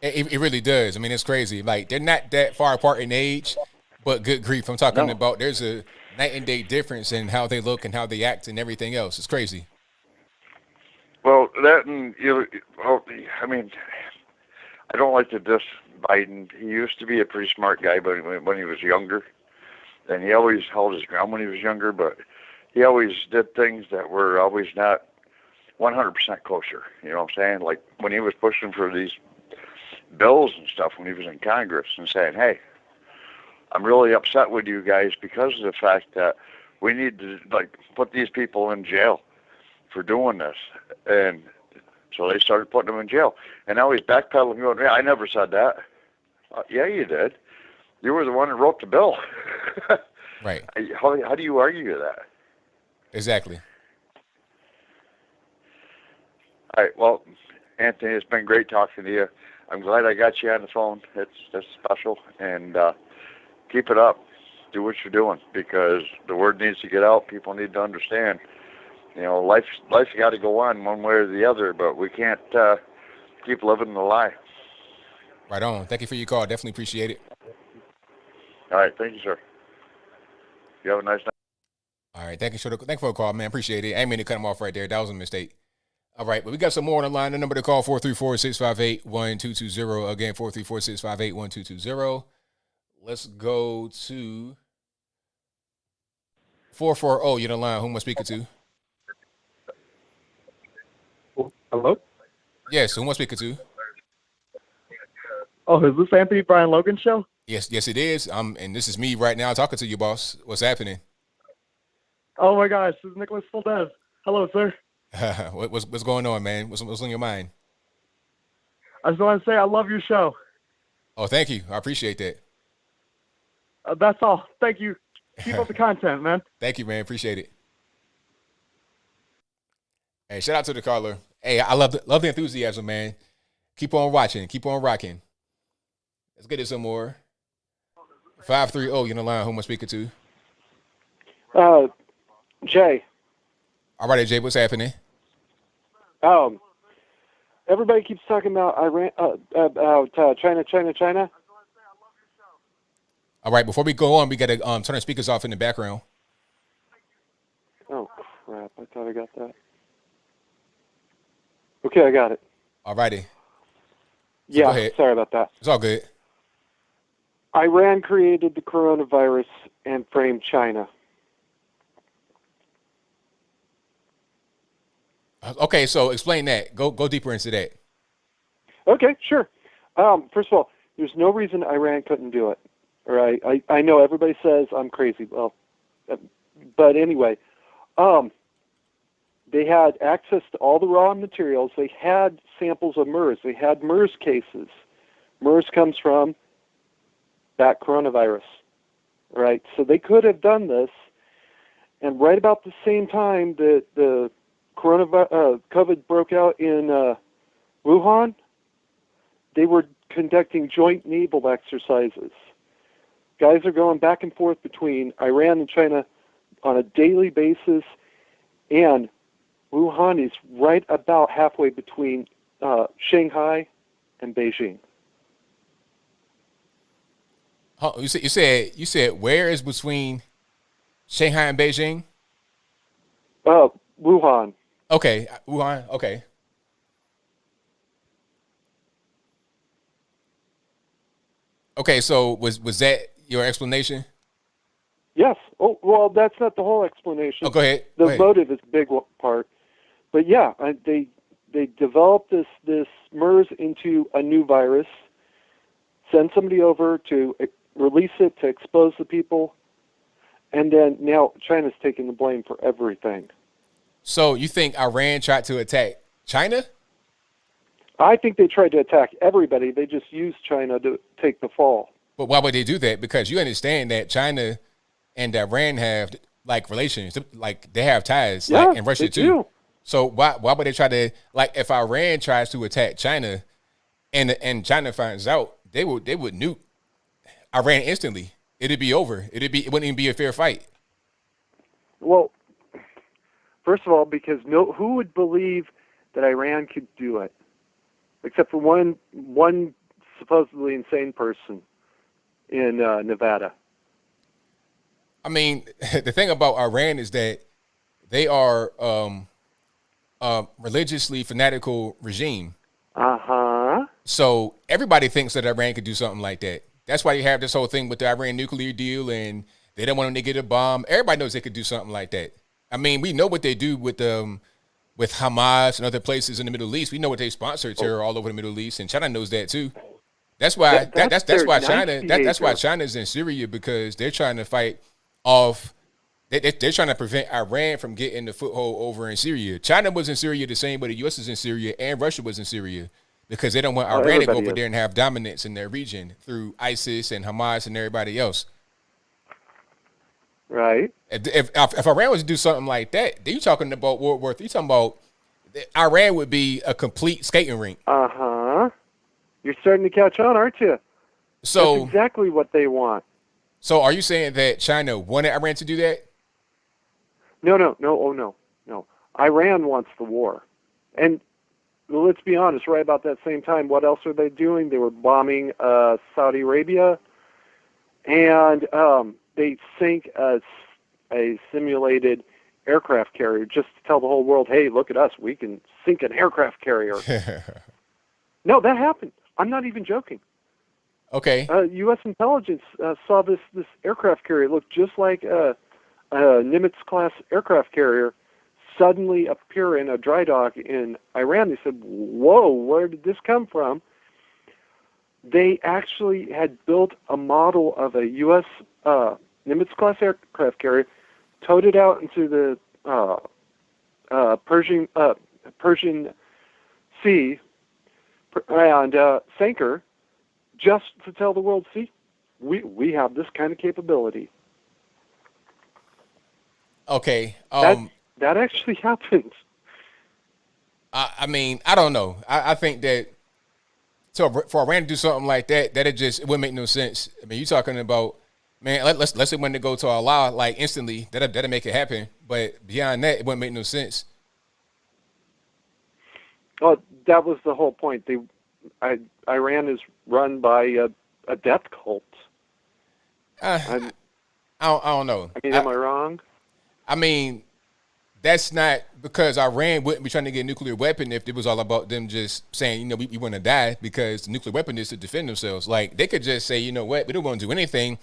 It really does. I mean, it's crazy. Like, they're not that far apart in age, but good grief, I'm talking about there's a night and day difference in how they look and how they act and everything else. It's crazy. Well, that and I mean, I don't like to diss Biden. He used to be a pretty smart guy, but when he was younger, and he always held his ground when he was younger, but he always did things that were always not 100% kosher. You know what I'm saying? Like when he was pushing for these bills and stuff when he was in Congress and saying, hey, I'm really upset with you guys because of the fact that we need to like put these people in jail for doing this. And so they started putting them in jail. And now he's backpedaling going, yeah, I never said that. Yeah, you did. You were the one who wrote the bill. Right. How do you argue that? Exactly. All right. Well, Anthony, it's been great talking to you. I'm glad I got you on the phone. It's special. And keep it up. Do what you're doing, because the word needs to get out. People need to understand. You know, life's got to go on one way or the other, but we can't keep living the lie. Right on. Thank you for your call. Definitely appreciate it. All right. Thank you, sir. You have a nice night. All right. Thank you for the call, man. Appreciate it. I ain't mean to cut him off right there. That was a mistake. All right. But we got some more on the line. The number to call, 434-658-1220. Again, 434-658-1220. Let's go to 440. You're on the line. Who am I speaking to? Hello? Yes, who am I speaking to? Oh, is this Anthony Brian Logan show? Yes, it is. And this is me right now talking to you, boss. What's happening? Oh my gosh, this is Nicholas Fuldez. Hello, sir. What's going on, man? What's on your mind? I just want to say I love your show. Oh, thank you. I appreciate that. That's all. Thank you. Keep up the content, man. Thank you, man. Appreciate it. Hey, shout out to the caller. Hey, I love the enthusiasm, man. Keep on watching. Keep on rocking. Let's get it some more. 530, you're on the line. Who am I speaking to? Jay. All right, Jay, what's happening? Everybody keeps talking about China. All right, before we go on, we got to turn the speakers off in the background. Oh, crap. I thought I got that. Okay, I got it. All righty. Yeah, sorry about that. It's all good. Iran created the coronavirus and framed China. Okay, so explain that. Go deeper into that. Okay, sure. First of all, there's no reason Iran couldn't do it. All right, I know everybody says I'm crazy. Well, but anyway, they had access to all the raw materials. They had samples of MERS. They had MERS cases. MERS comes from that coronavirus, right? So they could have done this, and right about the same time that the COVID broke out in Wuhan, they were conducting joint naval exercises. Guys are going back and forth between Iran and China on a daily basis, and Wuhan is right about halfway between Shanghai and Beijing. Oh, you said where is between Shanghai and Beijing? Wuhan. Okay, Wuhan. Okay. Okay, so was that your explanation? Yes. Oh, well, that's not the whole explanation. Oh, go ahead. The Go ahead. motive is a big part. But yeah, they developed this MERS into a new virus, send somebody over to release it to expose the people, and then now China's taking the blame for everything. So you think Iran tried to attack China? I think they tried to attack everybody. They just used China to take the fall. But why would they do that? Because you understand that China and Iran have like relations, like they have ties, Yeah, like, and Russia they too. do. So why would they try to, like, if Iran tries to attack China and China finds out, they would nuke Iran instantly. It'd be over. It wouldn't even be a fair fight. Well, first of all, because who would believe that Iran could do it, except for one supposedly insane person in Nevada. I mean, the thing about Iran is that they are a religiously fanatical regime. Uh-huh. So everybody thinks that Iran could do something like that. That's why you have this whole thing with the Iran nuclear deal, and they don't want them to get a bomb. Everybody knows they could do something like that. I mean, we know what they do with Hamas and other places in the Middle East. We know what they sponsor terror all over the Middle East, and China knows that too. That's why that's why China's in Syria, because they're trying to fight off. They're trying to prevent Iran from getting the foothold over in Syria. China was in Syria the same way the U.S. is in Syria, and Russia was in Syria, because they don't want Iran to go over there and have dominance in their region through ISIS and Hamas and everybody else. Right. If Iran was to do something like that, then you're talking about World War III. You're talking about Iran would be a complete skating rink. Uh-huh. You're starting to catch on, aren't you? So that's exactly what they want. So are you saying that China wanted Iran to do that? No. Iran wants the war. And let's be honest, right about that same time, what else are they doing? They were bombing Saudi Arabia, and they sank a simulated aircraft carrier just to tell the whole world, hey, look at us, we can sink an aircraft carrier. No, that happened. I'm not even joking. Okay. U.S. intelligence saw this aircraft carrier. It looked just like a Nimitz-class aircraft carrier suddenly appear in a dry dock in Iran. They said, whoa, where did this come from? They actually had built a model of a U.S. Nimitz-class aircraft carrier, towed it out into the Persian Sea, and sank her, just to tell the world, see, we have this kind of capability. Okay. That actually happened. I mean, I don't know. I think that for Iran to do something like that, it wouldn't make no sense. I mean, you're talking about, man, let's say when they go to Allah, like instantly, that'll make it happen. But beyond that, it wouldn't make no sense. Well, that was the whole point. Iran is run by a death cult. I don't know. I mean, am I wrong? I mean, that's not because Iran wouldn't be trying to get a nuclear weapon if it was all about them just saying, we want to die, because the nuclear weapon is to defend themselves. Like, they could just say, you know what, we don't want to do anything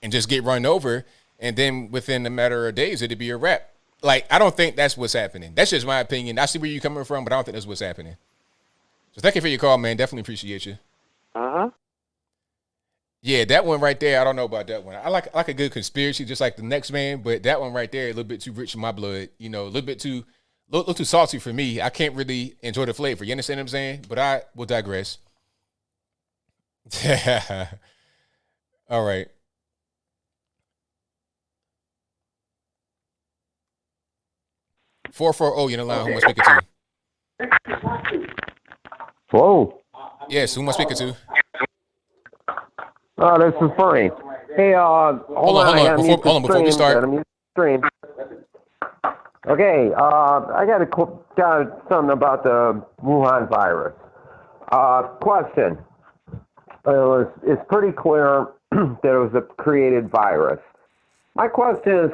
and just get run over, and then within a matter of days, it'd be a wrap. Like, I don't think that's what's happening. That's just my opinion. I see where you're coming from, but I don't think that's what's happening. So thank you for your call, man. Definitely appreciate you. Uh-huh. Yeah, that one right there, I don't know about that one. I like a good conspiracy, just like the next man, but that one right there, a little bit too rich in my blood. A little too salty for me. I can't really enjoy the flavor. You understand what I'm saying? But I will digress. All right. Oh, you're in the line. Who am I speaking to? Whoa. Yes, who am I speaking to? Oh, this is funny. Hey, hold on. Before we start. Okay, I got something about the Wuhan virus. Question. It's pretty clear that it was a created virus. My question is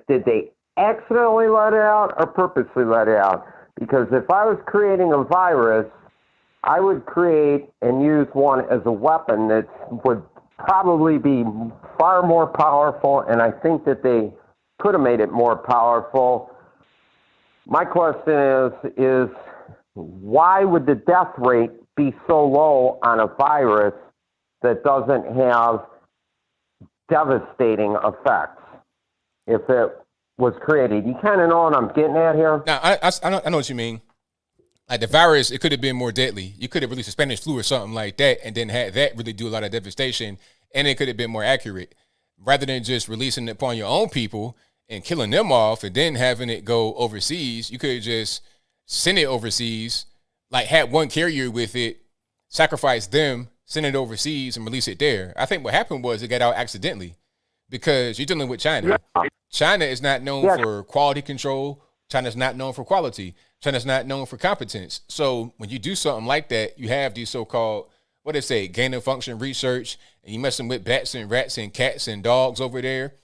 did they accidentally let it out or purposely let it out? Because if I was creating a virus, I would create and use one as a weapon that would probably be far more powerful, and I think that they could have made it more powerful. My question is why would the death rate be so low on a virus that doesn't have devastating effects if it was created? You kind of know what I'm getting at here? Now, I know what you mean. Like the virus, it could have been more deadly. You could have released a Spanish flu or something like that and then had that really do a lot of devastation, and it could have been more accurate. Rather than just releasing it upon your own people and killing them off and then having it go overseas, you could have just sent it overseas, like had one carrier with it, sacrifice them, send it overseas and release it there. I think what happened was it got out accidentally because you're dealing with China. Yeah. China is not known for quality control. China's not known for quality. China's not known for competence. So when you do something like that, you have these so-called, what they say, gain of function research, and you messing with bats and rats and cats and dogs over there,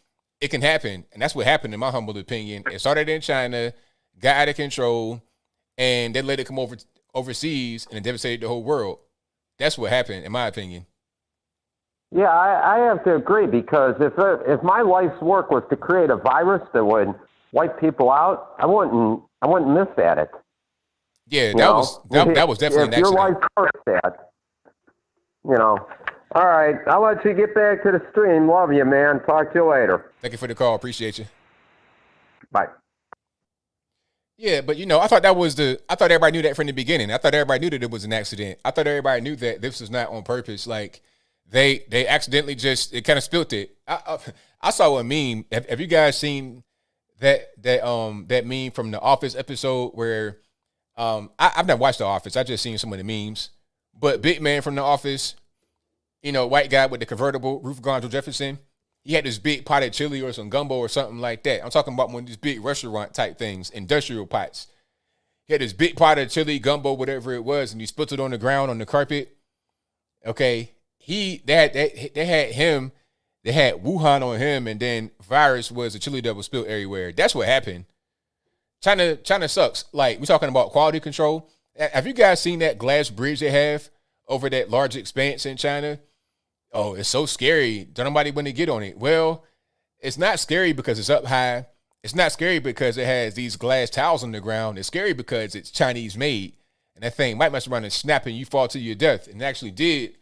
it can happen. And that's what happened in my humble opinion. It started in China, got out of control, and they let it come overseas and it devastated the whole world. That's what happened, in my opinion. Yeah, I have to agree, because if my life's work was to create a virus that would wipe people out, I wouldn't miss at it. Yeah, that was definitely an accident. If your life's work that, All right, I'll let you get back to the stream. Love you, man. Talk to you later. Thank you for the call. Appreciate you. Bye. Yeah, but I thought everybody knew that from the beginning. I thought everybody knew that it was an accident. I thought everybody knew that this was not on purpose. Like they accidentally it kind of spilled it. I saw a meme. Have you guys seen that meme from the Office episode where I've never watched The Office. I just seen some of the memes. But big man from The Office, white guy with the convertible, Ruth Gondel Jefferson, he had this big pot of chili or some gumbo or something like that. I'm talking about one of these big restaurant type things, industrial pots. He had this big pot of chili, gumbo, whatever it was, and he spilled it on the ground on the carpet. Okay, they had Wuhan on him, and then virus was the chili that was spilled everywhere. That's what happened. China sucks. Like, we're talking about quality control. Have you guys seen that glass bridge they have over that large expanse in China? Oh, it's so scary. Don't nobody want to get on it. Well, it's not scary because it's up high. It's not scary because it has these glass tiles on the ground. It's scary because it's Chinese made. And that thing might mess around and snap and you fall to your death. And it actually did.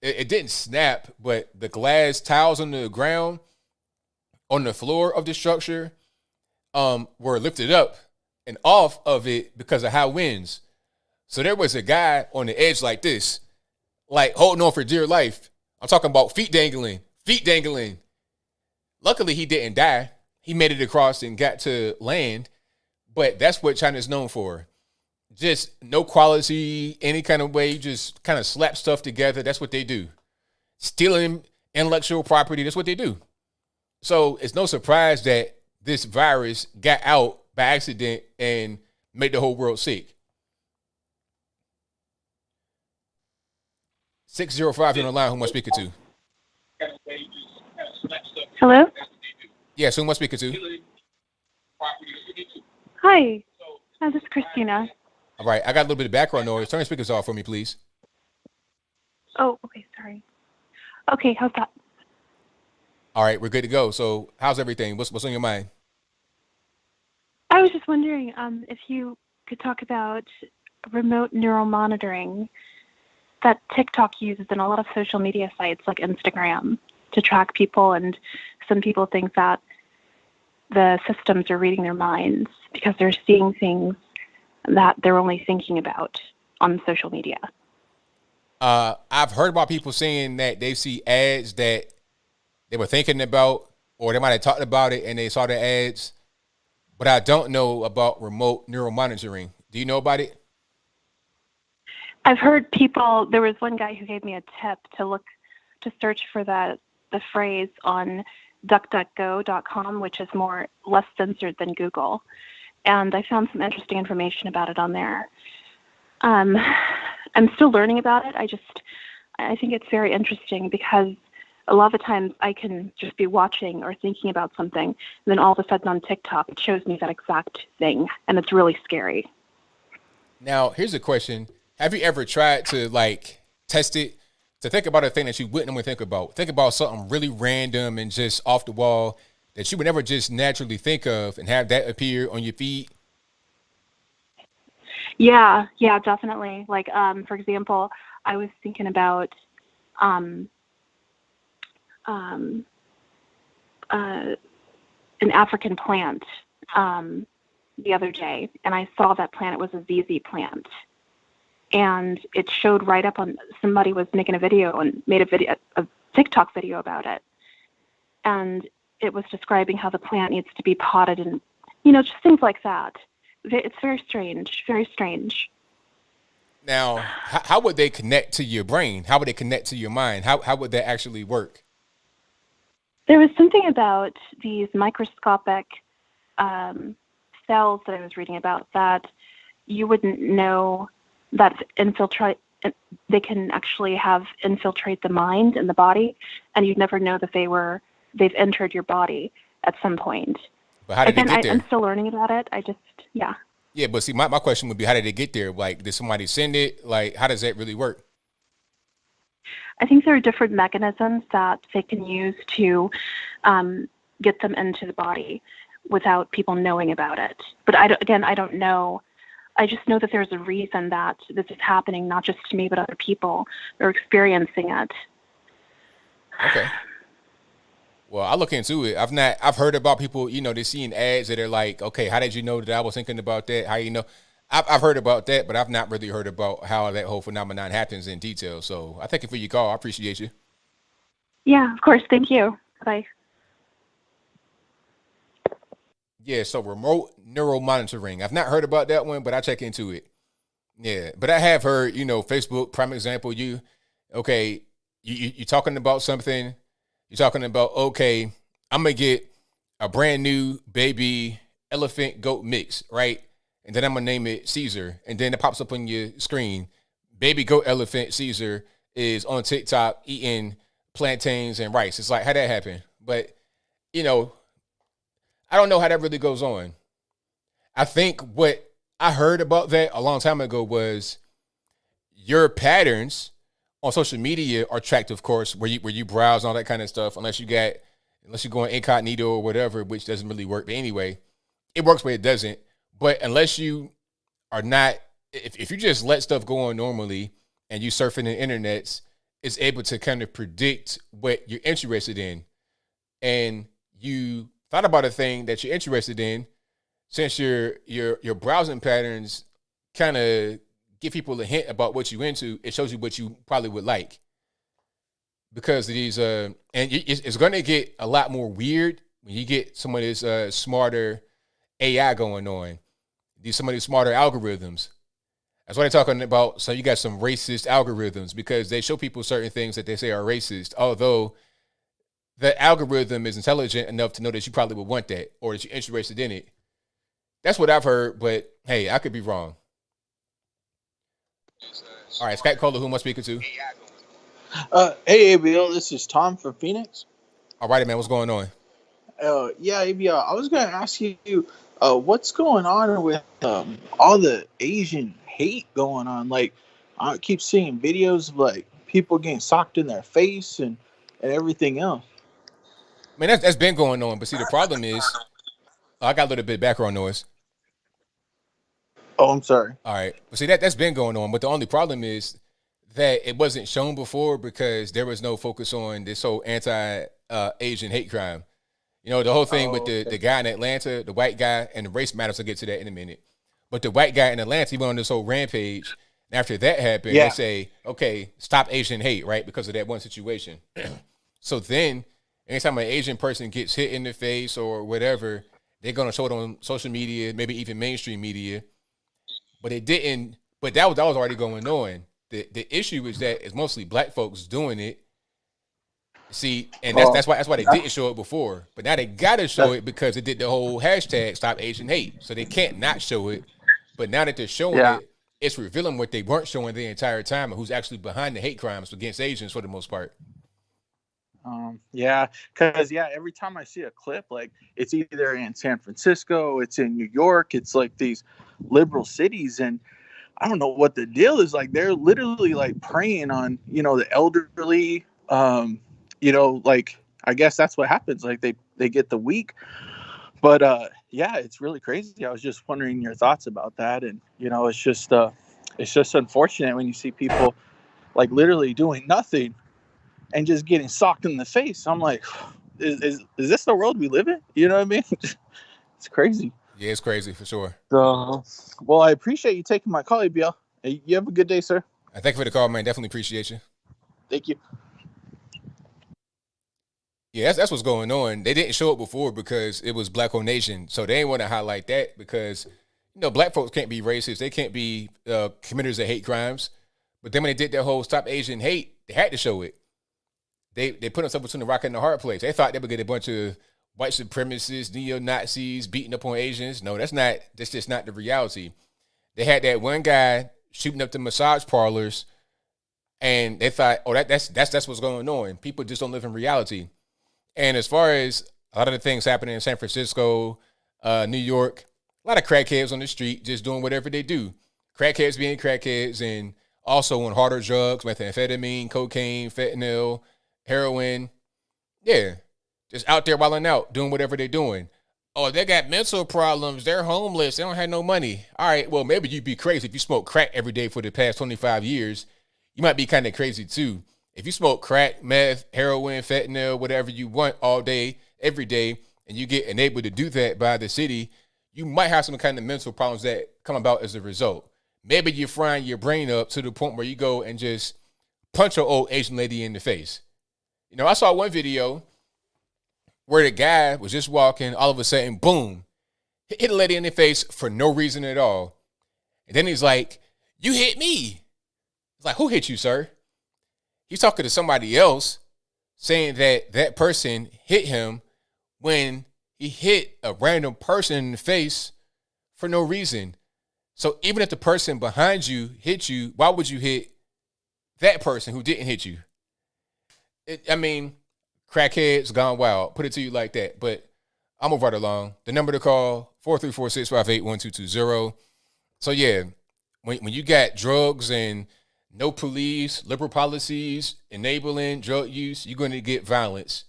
It didn't snap, but the glass tiles on the ground, on the floor of the structure, were lifted up and off of it because of high winds. So there was a guy on the edge like this, like holding on for dear life. I'm talking about feet dangling. Luckily, he didn't die. He made it across and got to land. But that's what China's known for. Just no quality, any kind of way, just kind of slap stuff together. That's what they do. Stealing intellectual property, that's what they do. So it's no surprise that this virus got out by accident and made the whole world sick. 605 on the line, who am I speaking to? Hello? Yes, who am I speaking to? Hi. This is Christina. All right, I got a little bit of background noise. Turn your speakers off for me, please. Oh, okay, sorry. Okay, how's that? All right, we're good to go. So how's everything? What's on your mind? I was just wondering if you could talk about remote neural monitoring that TikTok uses in a lot of social media sites like Instagram to track people, and some people think that the systems are reading their minds because they're seeing things that they're only thinking about on social media. I've heard about people saying that they see ads that they were thinking about, or they might have talked about it and they saw the ads, but I don't know about remote neural monitoring. Do you know about it? I've heard people, there was one guy who gave me a tip to search for the phrase on duckduckgo.com, which is less censored than Google. And I found some interesting information about it on there. I'm still learning about it. I think it's very interesting because a lot of the times I can just be watching or thinking about something, and then all of a sudden on TikTok, it shows me that exact thing, and it's really scary. Now, here's a question. Have you ever tried to test it to think about a thing that you wouldn't normally think about. Think about something really random and just off the wall that you would never just naturally think of, and have that appear on your feed. Yeah, definitely. Like, for example, I was thinking about an African plant the other day, and I saw that plant. It was a ZZ plant, and it showed right up on. Somebody was making a video and made a TikTok video about it, and it was describing how the plant needs to be potted, and just things like that. It's very strange, very strange. Now, how would they connect to your brain? How would they connect to your mind? How would that actually work? There was something about these microscopic cells that I was reading about that you wouldn't know that they can actually infiltrate the mind and the body, and you'd never know that they've entered your body at some point. But how did they get there? I'm still learning about it. Yeah, but see, my question would be, how did they get there? Like, did somebody send it? Like, how does that really work? I think there are different mechanisms that they can use to get them into the body without people knowing about it. But I don't know. I just know that there's a reason that this is happening, not just to me, but other people are experiencing it. Okay. Well, I'll look into it. I've heard about people, they're seeing ads that are like, okay, how did you know that I was thinking about that? How you know? I've heard about that, but I've not really heard about how that whole phenomenon happens in detail. So I thank you for your call. I appreciate you. Yeah, of course. Thank you. Bye. Yeah, so remote neural monitoring. I've not heard about that one, but I check into it. Yeah, but I have heard, Facebook, prime example, you're talking about something. You're talking about, okay, I'm going to get a brand new baby elephant goat mix, right? And then I'm going to name it Caesar. And then it pops up on your screen. Baby goat elephant Caesar is on TikTok eating plantains and rice. It's like, how'd that happen? But, I don't know how that really goes on. I think what I heard about that a long time ago was your patterns on social media are tracked, of course, where you browse and all that kind of stuff, unless you're going incognito or whatever, which doesn't really work. But anyway, it works, but it doesn't. But unless you are not, if you just let stuff go on normally and you surfing the internets, it's able to kind of predict what you're interested in. And you thought about a thing that you're interested in, since your browsing patterns kind of give people a hint about what you're into, it shows you what you probably would like. Because of these, and it's going to get a lot more weird when you get some of this smarter AI going on. Some of these smarter algorithms. That's what they're talking about. So you got some racist algorithms because they show people certain things that they say are racist, although the algorithm is intelligent enough to know that you probably would want that or that you're interested in it. That's what I've heard, but hey, I could be wrong. All right, Skype caller, who am I speaking to? Hey, ABL, this is Tom from Phoenix. All right, man, what's going on? Yeah, ABL, I was going to ask you, what's going on with all the Asian hate going on? Like, I keep seeing videos of, like, people getting socked in their face and everything else. I mean, that's been going on, but see, the problem is, I got a little bit of background noise. Oh, I'm sorry. All right. But see, that's been going on, but the only problem is that it wasn't shown before because there was no focus on this whole anti-Asian hate crime. The whole thing with the guy in Atlanta, the white guy, and the race matters, I'll get to that in a minute. But the white guy in Atlanta, he went on this whole rampage. And after that happened, they say, okay, stop Asian hate, right? Because of that one situation. So then, anytime an Asian person gets hit in the face or whatever, they're going to show it on social media, maybe even mainstream media. But it didn't. But that was already going on. The issue is that it's mostly black folks doing it. See, and that's why they didn't show it before. But now they gotta show it because it did the whole hashtag Stop Asian Hate. So they can't not show it. But now that they're showing it, it's revealing what they weren't showing the entire time and who's actually behind the hate crimes against Asians for the most part. Because every time I see a clip, like it's either in San Francisco, it's in New York, it's like these liberal cities, and I don't know what the deal is. Like they're literally like preying on, the elderly. Like I guess that's what happens. Like they get the weak. But yeah, it's really crazy. I was just wondering your thoughts about that, and it's just unfortunate when you see people like literally doing nothing and just getting socked in the face. I'm like, is this the world we live in? You know what I mean? It's crazy. Yeah, it's crazy for sure. So, well, I appreciate you taking my call, ABL. You have a good day, sir. Thank you for the call, man. Definitely appreciate you. Thank you. Yeah, that's what's going on. They didn't show it before because it was Black Hole Nation, so they didn't want to highlight that because Black folks can't be racist. They can't be committers of hate crimes. But then when they did their whole Stop Asian Hate, they had to show it. They put themselves between the rock and the hard place. They thought they would get a bunch of white supremacists, neo-Nazis beating up on Asians. No, that's just not the reality. They had that one guy shooting up the massage parlors, and they thought, oh, that's what's going on. People just don't live in reality. And as far as a lot of the things happening in San Francisco, New York, a lot of crackheads on the street just doing whatever they do. Crackheads being crackheads, and also on harder drugs, methamphetamine, cocaine, fentanyl, heroin. Yeah, just out there wilding out, doing whatever they're doing. Oh, they got mental problems. They're homeless. They don't have no money. All right, well, maybe you'd be crazy if you smoke crack every day for the past 25 years. You might be kind of crazy too. If you smoke crack, meth, heroin, fentanyl, whatever you want all day, every day, and you get enabled to do that by the city, you might have some kind of mental problems that come about as a result. Maybe you're frying your brain up to the point where you go and just punch an old Asian lady in the face. I saw one video where the guy was just walking, all of a sudden, boom, hit a lady in the face for no reason at all. And then he's like, "You hit me." It's like, who hit you, sir? He's talking to somebody else, saying that that person hit him when he hit a random person in the face for no reason. So even if the person behind you hit you, why would you hit that person who didn't hit you? Crackheads gone wild. Put it to you like that. But I'm gonna right along. The number to call, 434-658-1220. So yeah, when you got drugs and no police, liberal policies, enabling drug use, you're going to get violence.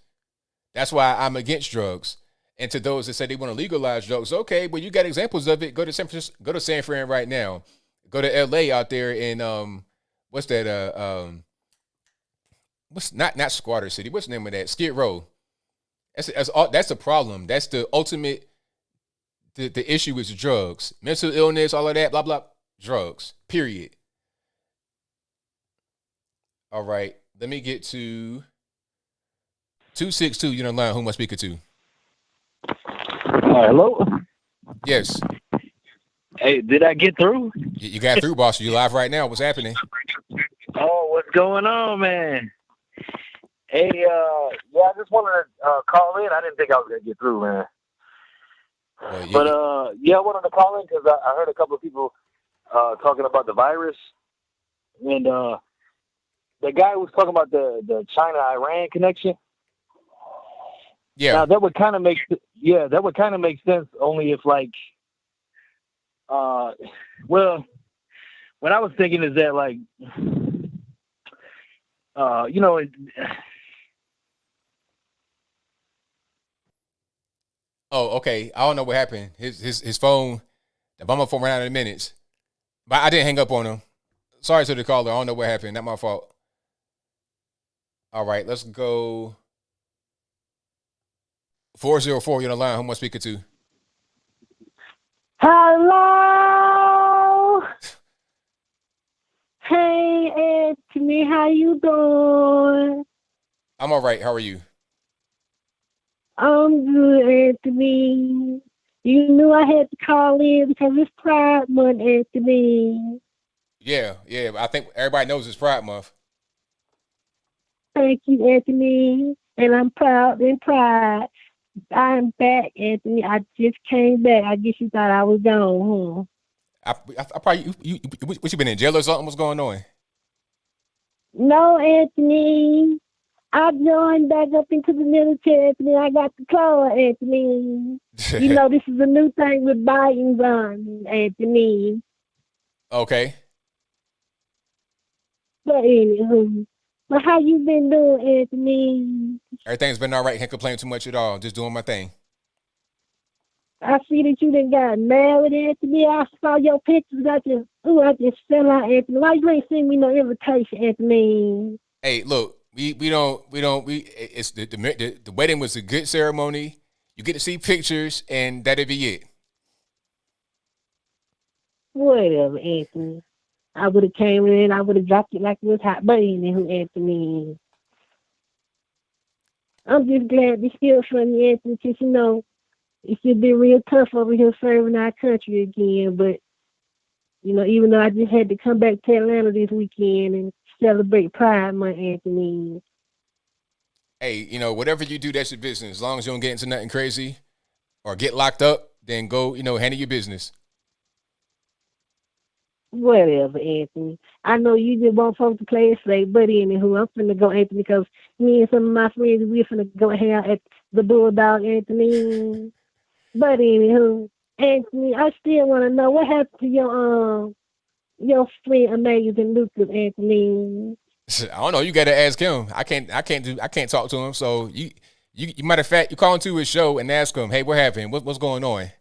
That's why I'm against drugs. And to those that say they want to legalize drugs, okay, well, you got examples of it. Go to San Francisco, go to San Fran right now. Go to LA out there in what's that? What's not Squatter City? What's the name of that? Skid Row. That's the problem. That's the ultimate. The issue is drugs, mental illness, all of that, blah blah. Drugs. Period. All right. Let me get to 262. You're on the line. Who am I speaking to? Hello? Yes. Hey, did I get through? You got through, boss. You live right now. What's happening? Oh, what's going on, man? Hey, yeah, I just wanted to call in. I didn't think I was going to get through, man. But, yeah, I wanted to call in because I heard a couple of people talking about the virus. And the guy was talking about the China-Iran connection. Yeah. Now, that would kind of make sense only if, like, well, what I was thinking is that, like, Oh, okay. I don't know what happened. His phone, the bomb phone ran out of minutes. But I didn't hang up on him. Sorry to the caller. I don't know what happened. Not my fault. All right, let's go. 404, you're on the line. Who am I speaking to? Hello. Hey, Anthony, how you doing? I'm all right. How are you? I'm good, Anthony. You knew I had to call in because it's Pride Month, Anthony. Yeah. I think everybody knows it's Pride Month. Thank you, Anthony. And I'm proud and pride. I'm back, Anthony. I just came back. I guess you thought I was gone, huh? I probably what you been in jail or something? What's going on? No, Anthony. I joined back up into the military, Anthony. I got the card, Anthony. You know, this is a new thing with Biden's on, Anthony. Okay. But anywho, but how you been doing, Anthony? Everything's been all right. Can't complain too much at all. Just doing my thing. I see that you done got married, Anthony. I saw your pictures. I just fell out, Anthony. Why you ain't send me no invitation, Anthony? Hey, look, it's the wedding was a good ceremony. You get to see pictures, and that'll be it. Whatever, Anthony. I would have came in. I would have dropped it like it was hot. But anywho, Anthony, I'm just glad to hear from you, Anthony, because it should be real tough over here serving our country again. But even though I just had to come back to Atlanta this weekend and celebrate Pride Month, Anthony. Hey, whatever you do, that's your business. As long as you don't get into nothing crazy or get locked up, then go, handle your business. Whatever, Anthony. I know you just want folks to play it safe, but anywho, I'm finna go, Anthony, because me and some of my friends, we're finna go hang out at the Bulldog, Anthony. But anywho, Anthony, I still want to know what happened to your friend Amazing Lucas, Anthony. I don't know. You got to ask him. I can't talk to him. So you matter of fact, you call into his show and ask him, hey, what happened? What's going on?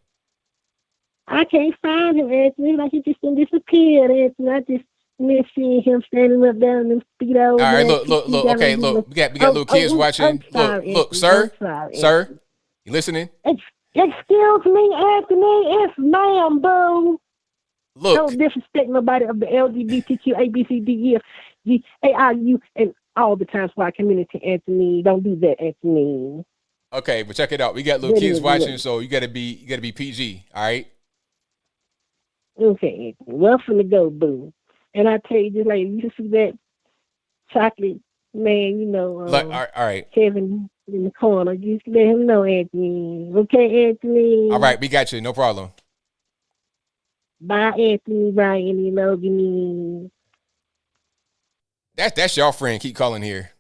I can't find him, Anthony. Like he just disappeared, Anthony. I just miss seeing him standing up there in them speedos. All right, look. Okay, look. We got little kids watching. Look, sir, you listening? Excuse me, Anthony. It's ma'am, boo. Look. Don't disrespect nobody of the LGBTQ, ABCD, AIU, and all the trans white community, Anthony. Don't do that, Anthony. Okay, but check it out. We got little kids watching, so you gotta be PG. All right. Okay, well, I'm finna go, boo. And I tell you, just like you see that chocolate man, all right. Kevin in the corner. Just let him know, Anthony. Okay, Anthony. All right, we got you. No problem. Bye, Anthony, Ryan, Logan. That's your friend. Keep calling here.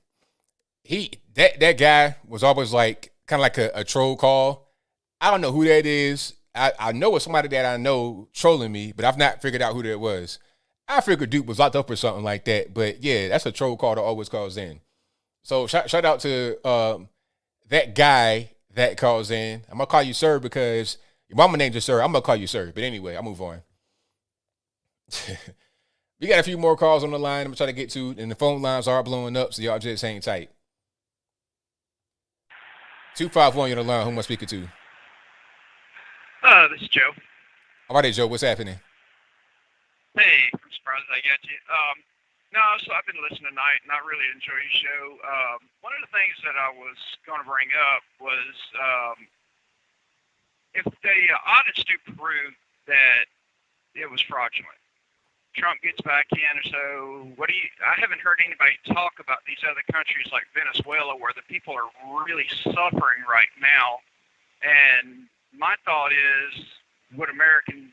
That guy was always like kind of like a troll call. I don't know who that is. I know it's somebody that I know trolling me, but I've not figured out who that was. I figured Duke was locked up or something like that. But yeah, that's a troll call that always calls in. So shout out to that guy that calls in. I'm gonna call you sir because your mama named you sir. I'm gonna call you sir. But anyway, I'll move on. We got a few more calls on the line. I'm gonna try to get to, and the phone lines are blowing up, so y'all just hang tight. 251, you're on the line. Who am I speaking to? This is Joe. All right, Joe. What's happening? Hey, I'm surprised I got you. So I've been listening tonight, and I really enjoy your show. One of the things that I was going to bring up was if the audits do prove that it was fraudulent, Trump gets back in, or so, I haven't heard anybody talk about these other countries like Venezuela where the people are really suffering right now. And my thought is, would American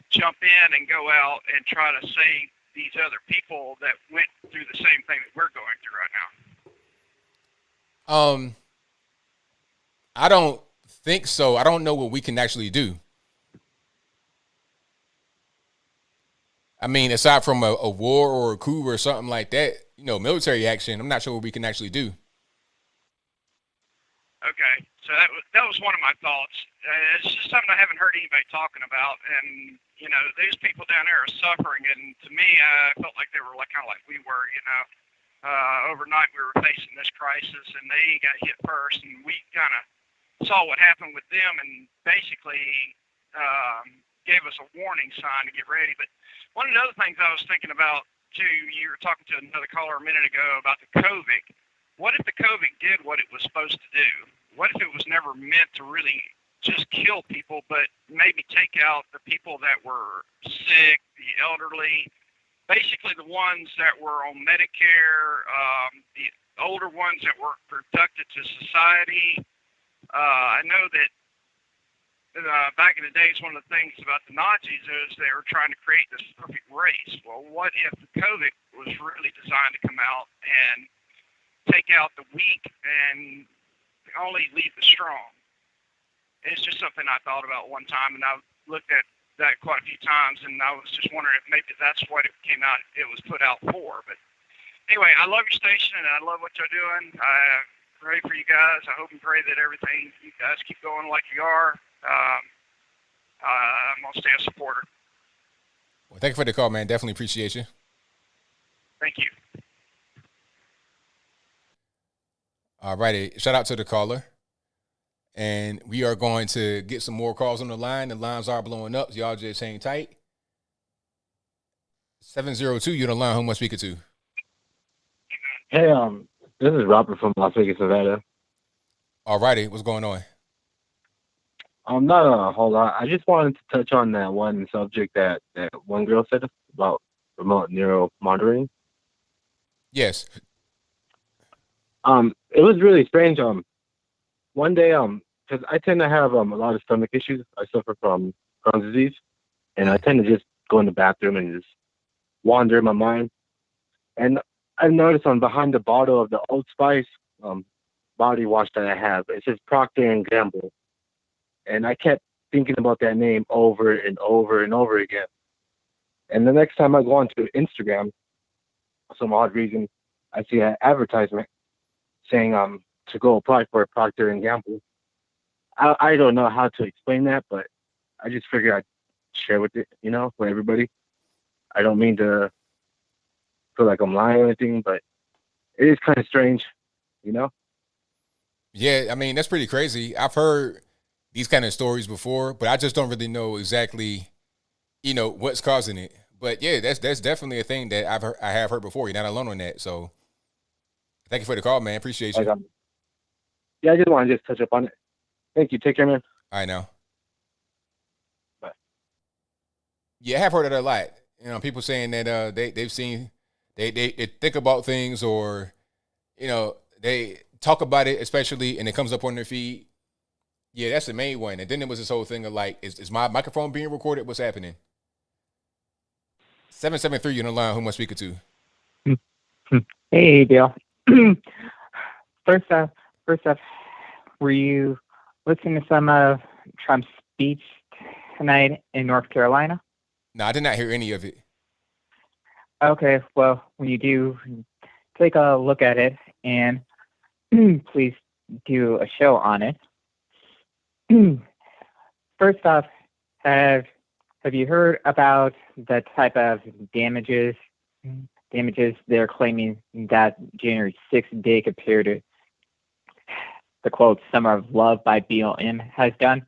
jump in and go out and try to save these other people that went through the same thing that we're going through right now? I don't think so. I don't know what we can actually do. I mean, aside from a war or a coup or something like that, military action, I'm not sure what we can actually do. Okay, so that was one of my thoughts. It's just something I haven't heard anybody talking about, and these people down there are suffering, and to me, I felt like they were kind of like we were. Overnight we were facing this crisis, and they got hit first, and we kind of saw what happened with them, and basically gave us a warning sign to get ready. But one of the other things I was thinking about too, you were talking to another caller a minute ago about the COVID. What if the COVID did what it was supposed to do? What if it was never meant to really just kill people, but maybe take out the people that were sick, the elderly, basically the ones that were on Medicare, the older ones that were productive to society. I know that back in the days, one of the things about the Nazis is they were trying to create this perfect race. Well, what if COVID was really designed to come out and take out the weak and only leave the strong? It's just something I thought about one time, and I've looked at that quite a few times, and I was just wondering if maybe that's what it came out, it was put out for. But anyway, I love your station and I love what you're doing. I pray for you guys. I hope and pray that everything you guys keep going like you are. I'm gonna stay a supporter. Well, thank you for the call, man. Definitely appreciate you. Thank you. All righty. Shout out to the caller. And we are going to get some more calls on the line. The lines are blowing up. So y'all just hang tight. 702, you're on the line. Who am I speaking to? Hey, this is Robert from Las Vegas, Nevada. All righty. What's going on? Not a whole lot. I just wanted to touch on that one subject that one girl said about remote neural monitoring. Yes. It was really strange. One day, because I tend to have a lot of stomach issues. I suffer from Crohn's disease, and I tend to just go in the bathroom and just wander in my mind. And I noticed on behind the bottle of the Old Spice body wash that I have, it says Procter and Gamble, and I kept thinking about that name over and over and over again. And the next time I go onto Instagram, for some odd reason, I see an advertisement saying to go apply for Procter and Gamble. I don't know how to explain that, but I just figured I'd share with it, with everybody. I don't mean to feel like I'm lying or anything, but it is kind of strange, Yeah, I mean, that's pretty crazy. I've heard these kind of stories before, but I just don't really know exactly, what's causing it. But yeah, that's definitely a thing that I have heard before. You're not alone on that. So thank you for the call, man. Appreciate you. Yeah, I just want to touch up on it. Thank you. Take care, man. All right, now. Bye. Yeah, I have heard of that a lot. People saying that they've seen they think about things, or they talk about it, especially, and it comes up on their feed. Yeah, that's the main one. And then there was this whole thing of like, is my microphone being recorded? What's happening? 773, you're on the line. Who am I speaking to? Hey, Bill. First off, were you listening to some of Trump's speech tonight in North Carolina? No, I did not hear any of it. Okay, well, when you do, take a look at it and please do a show on it. First off, have you heard about the type of damages they're claiming that January 6th day compared to the quote Summer of Love by BLM has done?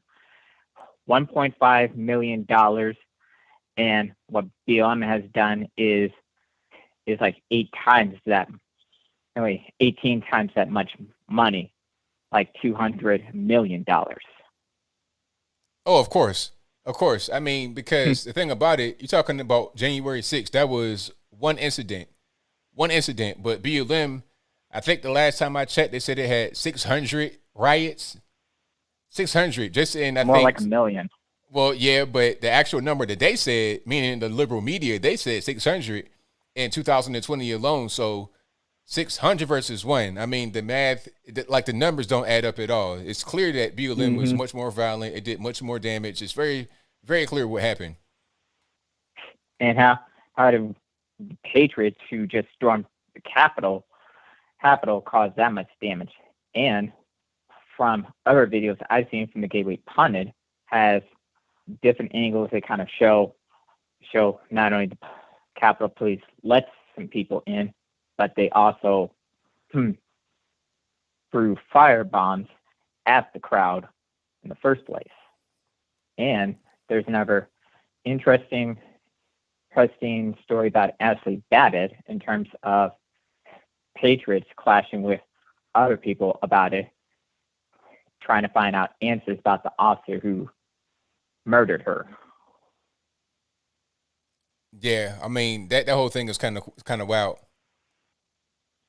$1.5 million, and what BLM has done is like 18 times that much money, like $200 million. Oh, of course. I mean, because the thing about it, you're talking about January 6th. That was one incident. But BLM, I think the last time I checked, they said it had 600 riots. 600, just in, More like a million. Well, yeah, but the actual number that they said, meaning the liberal media, they said 600 in 2020 alone. So 600 versus 1. I mean, the math, the numbers don't add up at all. It's clear that BLM was much more violent. It did much more damage. It's very, very clear what happened. And how do patriots who just stormed the Capitol cause that much damage? And from other videos I've seen from the Gateway Pundit, has different angles that kind of show not only the Capitol Police let some people in, but they also threw fire bombs at the crowd in the first place. And there's another interesting story about Ashley Babbitt in terms of patriots clashing with other people about it, trying to find out answers about the officer who murdered her. Yeah, I mean that whole thing is kind of wild.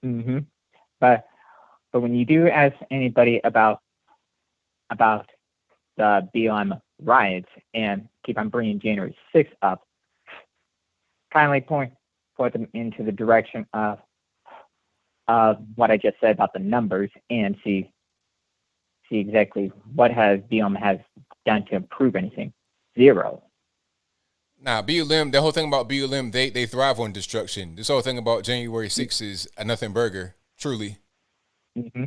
Mm-hmm. But when you do ask anybody about the BLM riots and keep on bringing January 6th up, kindly point them into the direction of what I just said about the numbers and see exactly what BLM has done to improve anything. Zero. Nah, BLM, the whole thing about BLM, they thrive on destruction. This whole thing about January 6th is a nothing burger, truly. Hmm.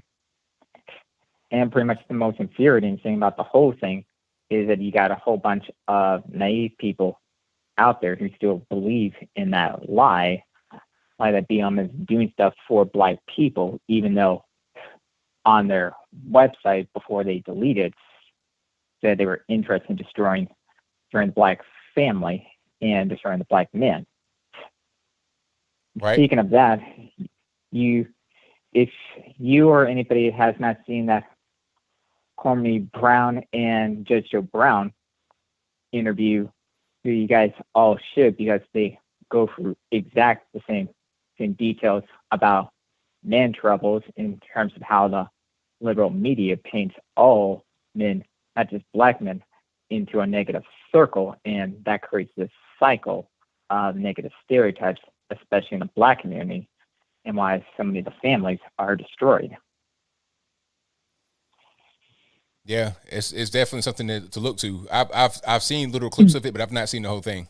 And pretty much the most infuriating thing about the whole thing is that you got a whole bunch of naive people out there who still believe in that lie that BLM is doing stuff for black people, even though on their website before they deleted said they were interested in destroying the black family and destroying the black men. Right. Speaking of that, if you or anybody has not seen that Kwame Brown and Judge Joe Brown interview, you guys all should, because they go through exact the same details about man troubles in terms of how the liberal media paints all men, not just black men, into a negative circle, and that creates this cycle of negative stereotypes, especially in the black community, and why so many of the families are destroyed. Yeah, it's definitely something to look to. I've seen little clips of it, but I've not seen the whole thing.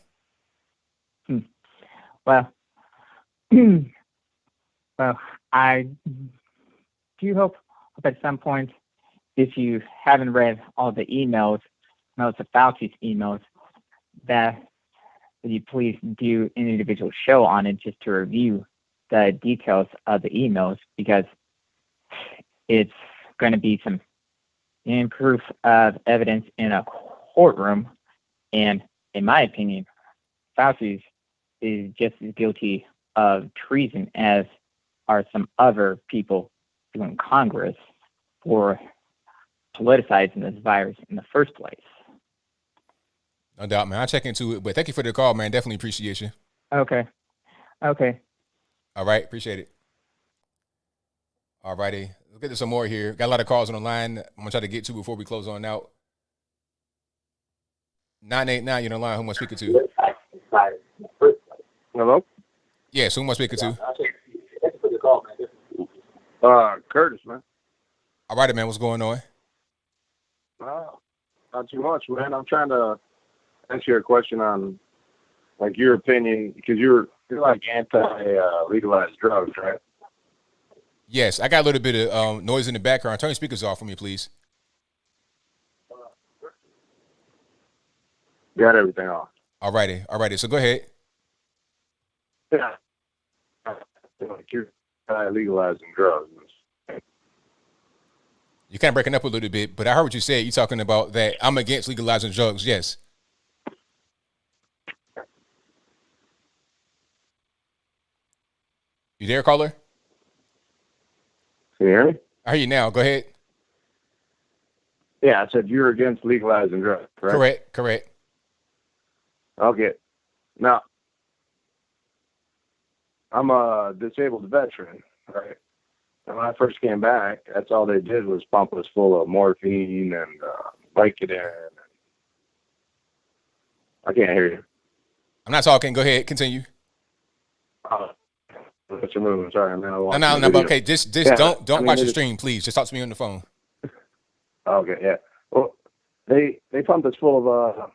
Well, I do hope at some point, if you haven't read all the emails, most of Fauci's emails, that you please do an individual show on it just to review the details of the emails, because it's going to be some proof of evidence in a courtroom. And in my opinion, Fauci's is just as guilty of treason as are some other people in Congress for politicizing this virus in the first place. No doubt, man. I'll check into it, but thank you for the call, man. Definitely appreciate you. Okay. All right. Appreciate it. All righty. Let's get to some more here. Got a lot of calls on the line I'm going to try to get to before we close on out. 989, you're on the line. Who am I speaking to? Hello? Yes, who am I speaking to? Curtis, man. All right, man. What's going on? Not too much, man. I'm trying to answer your question on, like, your opinion, because you're like anti-legalized drugs, right? Yes, I got a little bit of noise in the background. Turn your speakers off for me, please. Got everything off. All righty. So go ahead. Yeah. Like you're legalizing drugs. You're kind of breaking up a little bit, but I heard what you said. You're talking about that I'm against legalizing drugs. Yes. You there, caller? Can you hear me? I hear you now. Go ahead. Yeah, I said you're against legalizing drugs, right? Correct. Okay. Now, I'm a disabled veteran, right? And when I first came back, that's all they did was pump us full of morphine and Vicodin. I can't hear you. I'm not talking. Go ahead. Continue. What's your movement? Sorry, man. No, but okay. Just yeah, don't watch the stream, please. Just talk to me on the phone. Okay, yeah. Well, they pumped us full of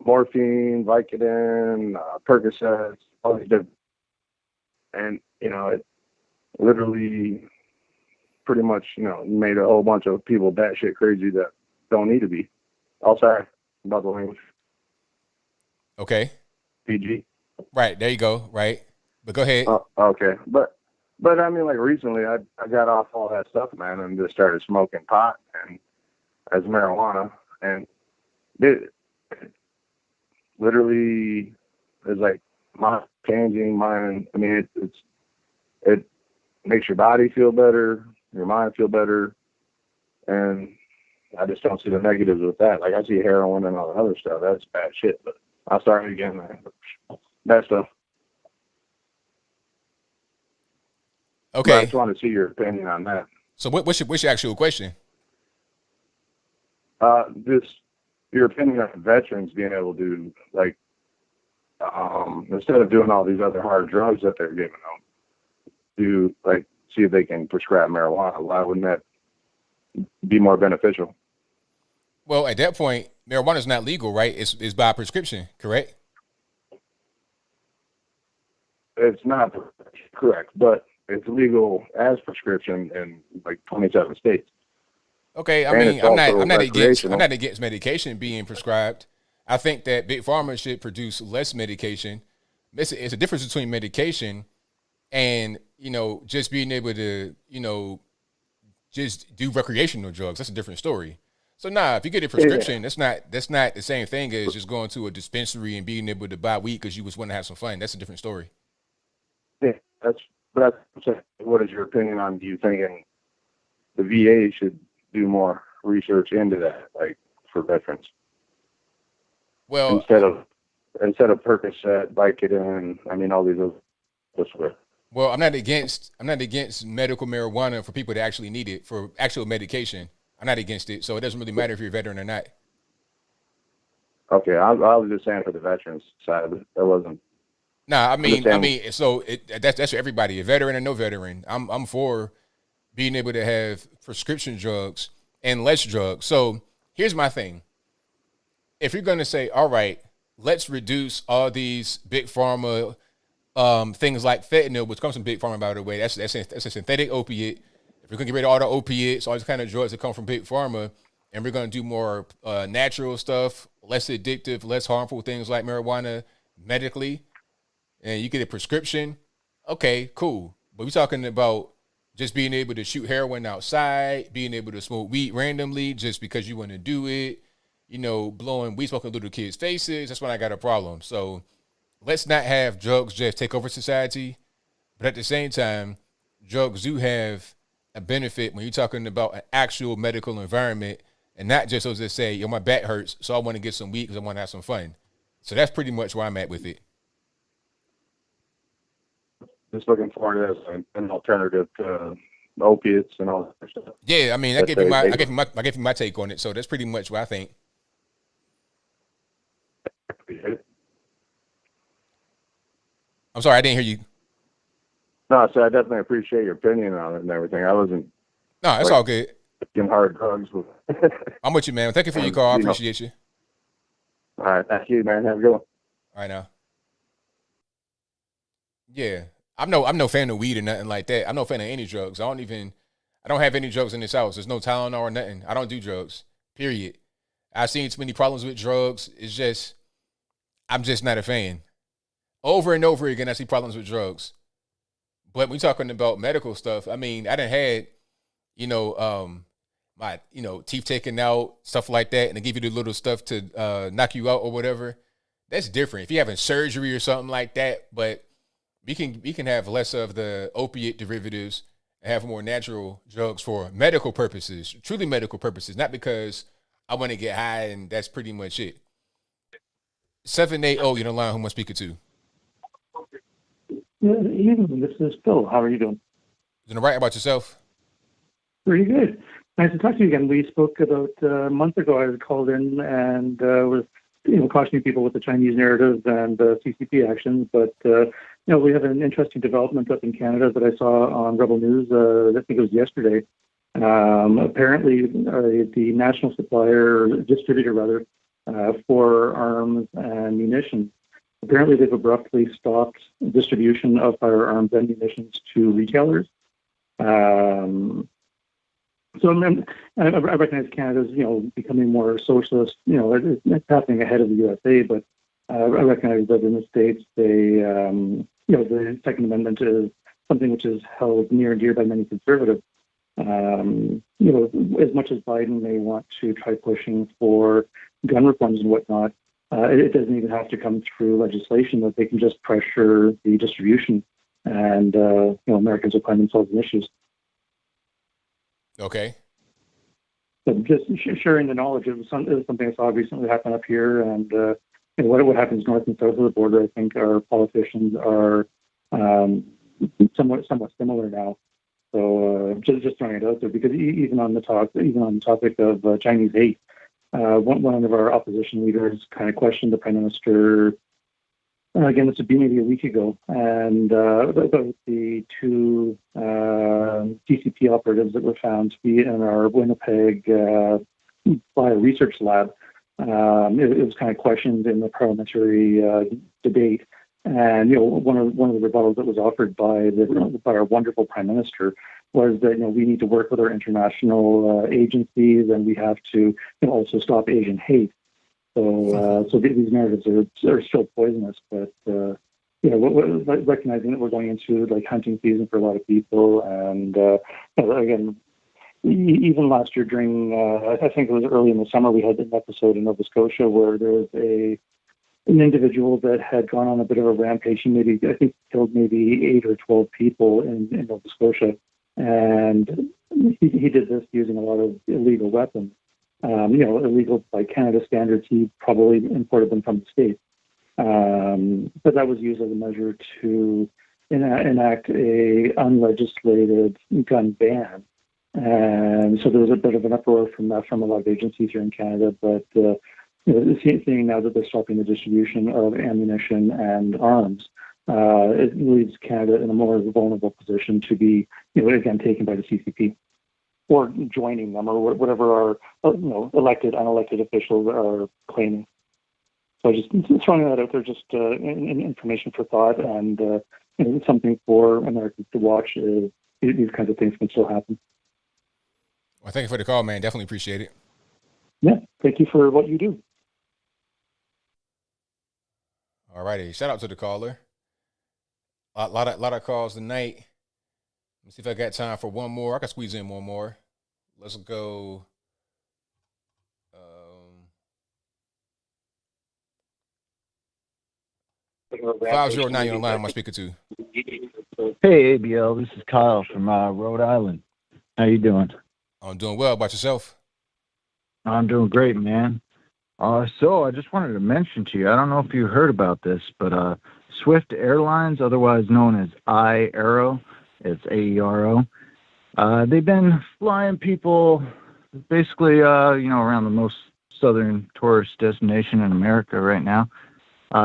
morphine, Vicodin, Percocets, all these different, and it literally pretty much made a whole bunch of people batshit crazy that don't need to be. Oh, sorry about the language. Okay. PG. Right, there you go. Right, but go ahead. Okay, but I mean, like recently, I got off all that stuff, man, and just started smoking pot and as marijuana, and it literally is like changing mine. I mean, it makes your body feel better, your mind feel better, and I just don't see the negatives with that. Like I see heroin and all the other stuff. That's bad shit. But I'll start again, man. That stuff. Okay. But I just want to see your opinion on that. So what's your actual question? Just your opinion on veterans being able to, like, instead of doing all these other hard drugs that they're giving them, to, like, see if they can prescribe marijuana. Why wouldn't that be more beneficial? Well, at that point, marijuana is not legal, right? It's by prescription, correct? it's not correct, but it's legal as prescription in like 27 states. Okay, I And mean, it's I'm not, also I'm not against, recreational. I'm not against medication being prescribed. I think that big pharma should produce less medication. It's a difference between medication and just being able to just do recreational drugs. That's a different story. So if you get a prescription, that's not the same thing as just going to a dispensary and being able to buy weed because you just want to have some fun. That's a different story. Yeah, that's what is your opinion on? Do you think the VA should do more research into that, like for veterans? Well, instead of Percocet, Vicodin, I mean all these other. Well, I'm not against medical marijuana for people that actually need it for actual medication. I'm not against it, so it doesn't really matter if you're a veteran or not. Okay, I was just saying for the veterans side of it. That wasn't. Nah, I mean, so that's for everybody, a veteran or no veteran. I'm for being able to have prescription drugs and less drugs. So here's my thing: if you're going to say, all right, let's reduce all these big pharma things like fentanyl, which comes from big pharma, by the way, that's a synthetic opiate. If we're going to get rid of all the opiates, all these kind of drugs that come from big pharma, and we're going to do more natural stuff, less addictive, less harmful things like marijuana medically, and you get a prescription, okay, cool. But we're talking about just being able to shoot heroin outside, being able to smoke weed randomly just because you want to do it, blowing weed smoke in little kids' faces. That's when I got a problem. So let's not have drugs just take over society. But at the same time, drugs do have a benefit when you're talking about an actual medical environment and not just those that say, my back hurts, so I want to get some weed because I want to have some fun. So that's pretty much where I'm at with it. Just looking for it as an alternative to opiates and all that stuff. Yeah, I mean, I gave you my take on it, so that's pretty much what I think. I'm sorry, I didn't hear you. No, so I definitely appreciate your opinion on it and everything. I wasn't. No, it's all good. Getting hard drugs. I'm with you, man. Thank you for your call. I appreciate you. All right, thank you, man. Have a good one. All right, now. Yeah, I'm no fan of weed or nothing like that. I'm no fan of any drugs. I don't have any drugs in this house. There's no Tylenol or nothing. I don't do drugs. Period. I've seen too many problems with drugs. I'm just not a fan. Over and over again, I see problems with drugs. But we're talking about medical stuff. I mean, I done had, my, teeth taken out, stuff like that, and they give you the little stuff to knock you out or whatever. That's different. If you're having surgery or something like that, but we can have less of the opiate derivatives and have more natural drugs for medical purposes, truly medical purposes, not because I want to get high and that's pretty much it. 780, you're the line. Who am I speaking to? This is Phil. How are you doing? Doing all right about yourself? Pretty good. Nice to talk to you again. We spoke about a month ago. I was called in and was cautioning people with the Chinese narrative and CCP actions. But we have an interesting development up in Canada that I saw on Rebel News. I think it was yesterday. Apparently, the national distributor for arms and munitions. Apparently, they've abruptly stopped distribution of firearms and munitions to retailers. So I recognize Canada's, becoming more socialist. It's happening ahead of the USA, but I recognize that in the States, the Second Amendment is something which is held near and dear by many conservatives. As much as Biden may want to try pushing for gun reforms and whatnot, it doesn't even have to come through legislation. That they can just pressure the distribution, and Americans will find themselves in issues. Okay. So just sharing the knowledge is something I saw recently happen up here, and what happens north and south of the border. I think our politicians are somewhat similar now. So just throwing it out there, because even on the topic of Chinese hate, one of our opposition leaders kind of questioned the Prime Minister. Again, this would be maybe a week ago, and about the two CCP operatives that were found to be in our Winnipeg bio research lab. It was kind of questioned in the parliamentary debate And one of the rebuttals that was offered by our wonderful Prime Minister was that we need to work with our international agencies, and we have to also stop Asian hate. So these narratives are still poisonous, but recognizing that we're going into like hunting season for a lot of people, and again, even last year during I think it was early in the summer, we had an episode in Nova Scotia where there was an individual that had gone on a bit of a rampage. He I think killed maybe 8 or 12 people in Nova Scotia, and he did this using a lot of illegal weapons. Illegal by Canada standards. He probably imported them from the States. But that was used as a measure to enact a unlegislated gun ban. And so there was a bit of an uproar from that from a lot of agencies here in Canada. But seeing now that they're stopping the distribution of ammunition and arms, it leaves Canada in a more vulnerable position to be, again, taken by the CCP or joining them or whatever our elected, unelected officials are claiming. So just throwing that out there, just information for thought, and something for Americans to watch is these kinds of things can still happen. Well, thank you for the call, man. Definitely appreciate it. Yeah, thank you for what you do. All righty, shout out to the caller. A lot of calls tonight. Let me see if I got time for one more. I can squeeze in one more. Let's go. 509, you're on the line. Am I speaking to? Hey, ABL. This is Kyle from Rhode Island. How you doing? I'm doing well. About yourself? I'm doing great, man. So I just wanted to mention to you, I don't know if you heard about this, but Swift Airlines, otherwise known as iAero, it's AERO, they've been flying people basically, around the most southern tourist destination in America right now.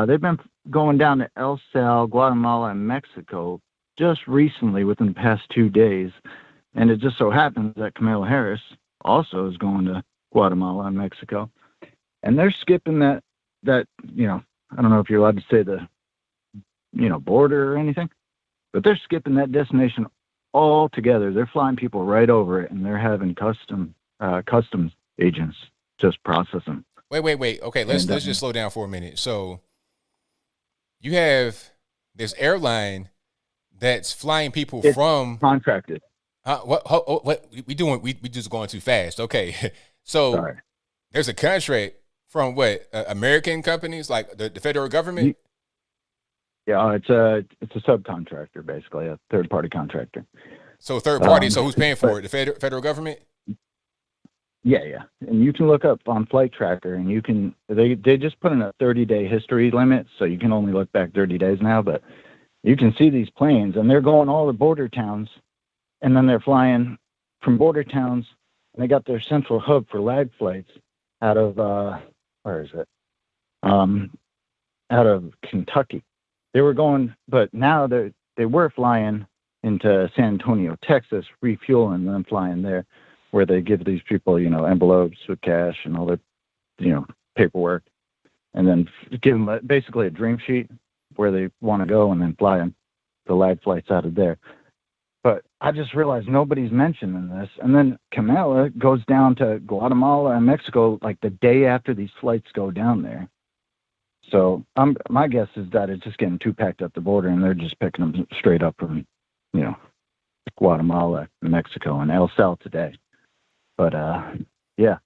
They've been going down to El Sal, Guatemala, and Mexico just recently within the past 2 days. And it just so happens that Kamala Harris also is going to Guatemala and Mexico. And they're skipping that, I don't know if you're allowed to say the, border or anything, but they're skipping that destination altogether. They're flying people right over it, and they're having customs agents just process them. Wait. Okay, let's just slow down for a minute. So you have this airline that's flying people from contracted. What we doing? We just going too fast. Okay, so Sorry. There's a contract from what American companies like the federal government. Yeah, it's a subcontractor, basically a third party contractor. So third party. So who's paying for it? The federal government. Yeah, and you can look up on Flight Tracker, and they just put in a 30-day history limit, so you can only look back 30 days now. But you can see these planes, and they're going all the border towns, and then they're flying from border towns, and they got their central hub for lag flights out of where is it? Out of Kentucky. They were going, but now they were flying into San Antonio, Texas, refueling, and then flying there, where they give these people, envelopes with cash and all their, paperwork, and then give them basically a dream sheet where they want to go, and then fly them the lag flights out of there. But I just realized nobody's mentioning this. And then Kamala goes down to Guatemala and Mexico like the day after these flights go down there. So my guess is that it's just getting too packed at the border, and they're just picking them straight up from, Guatemala, Mexico, and El Sal today. But, yeah.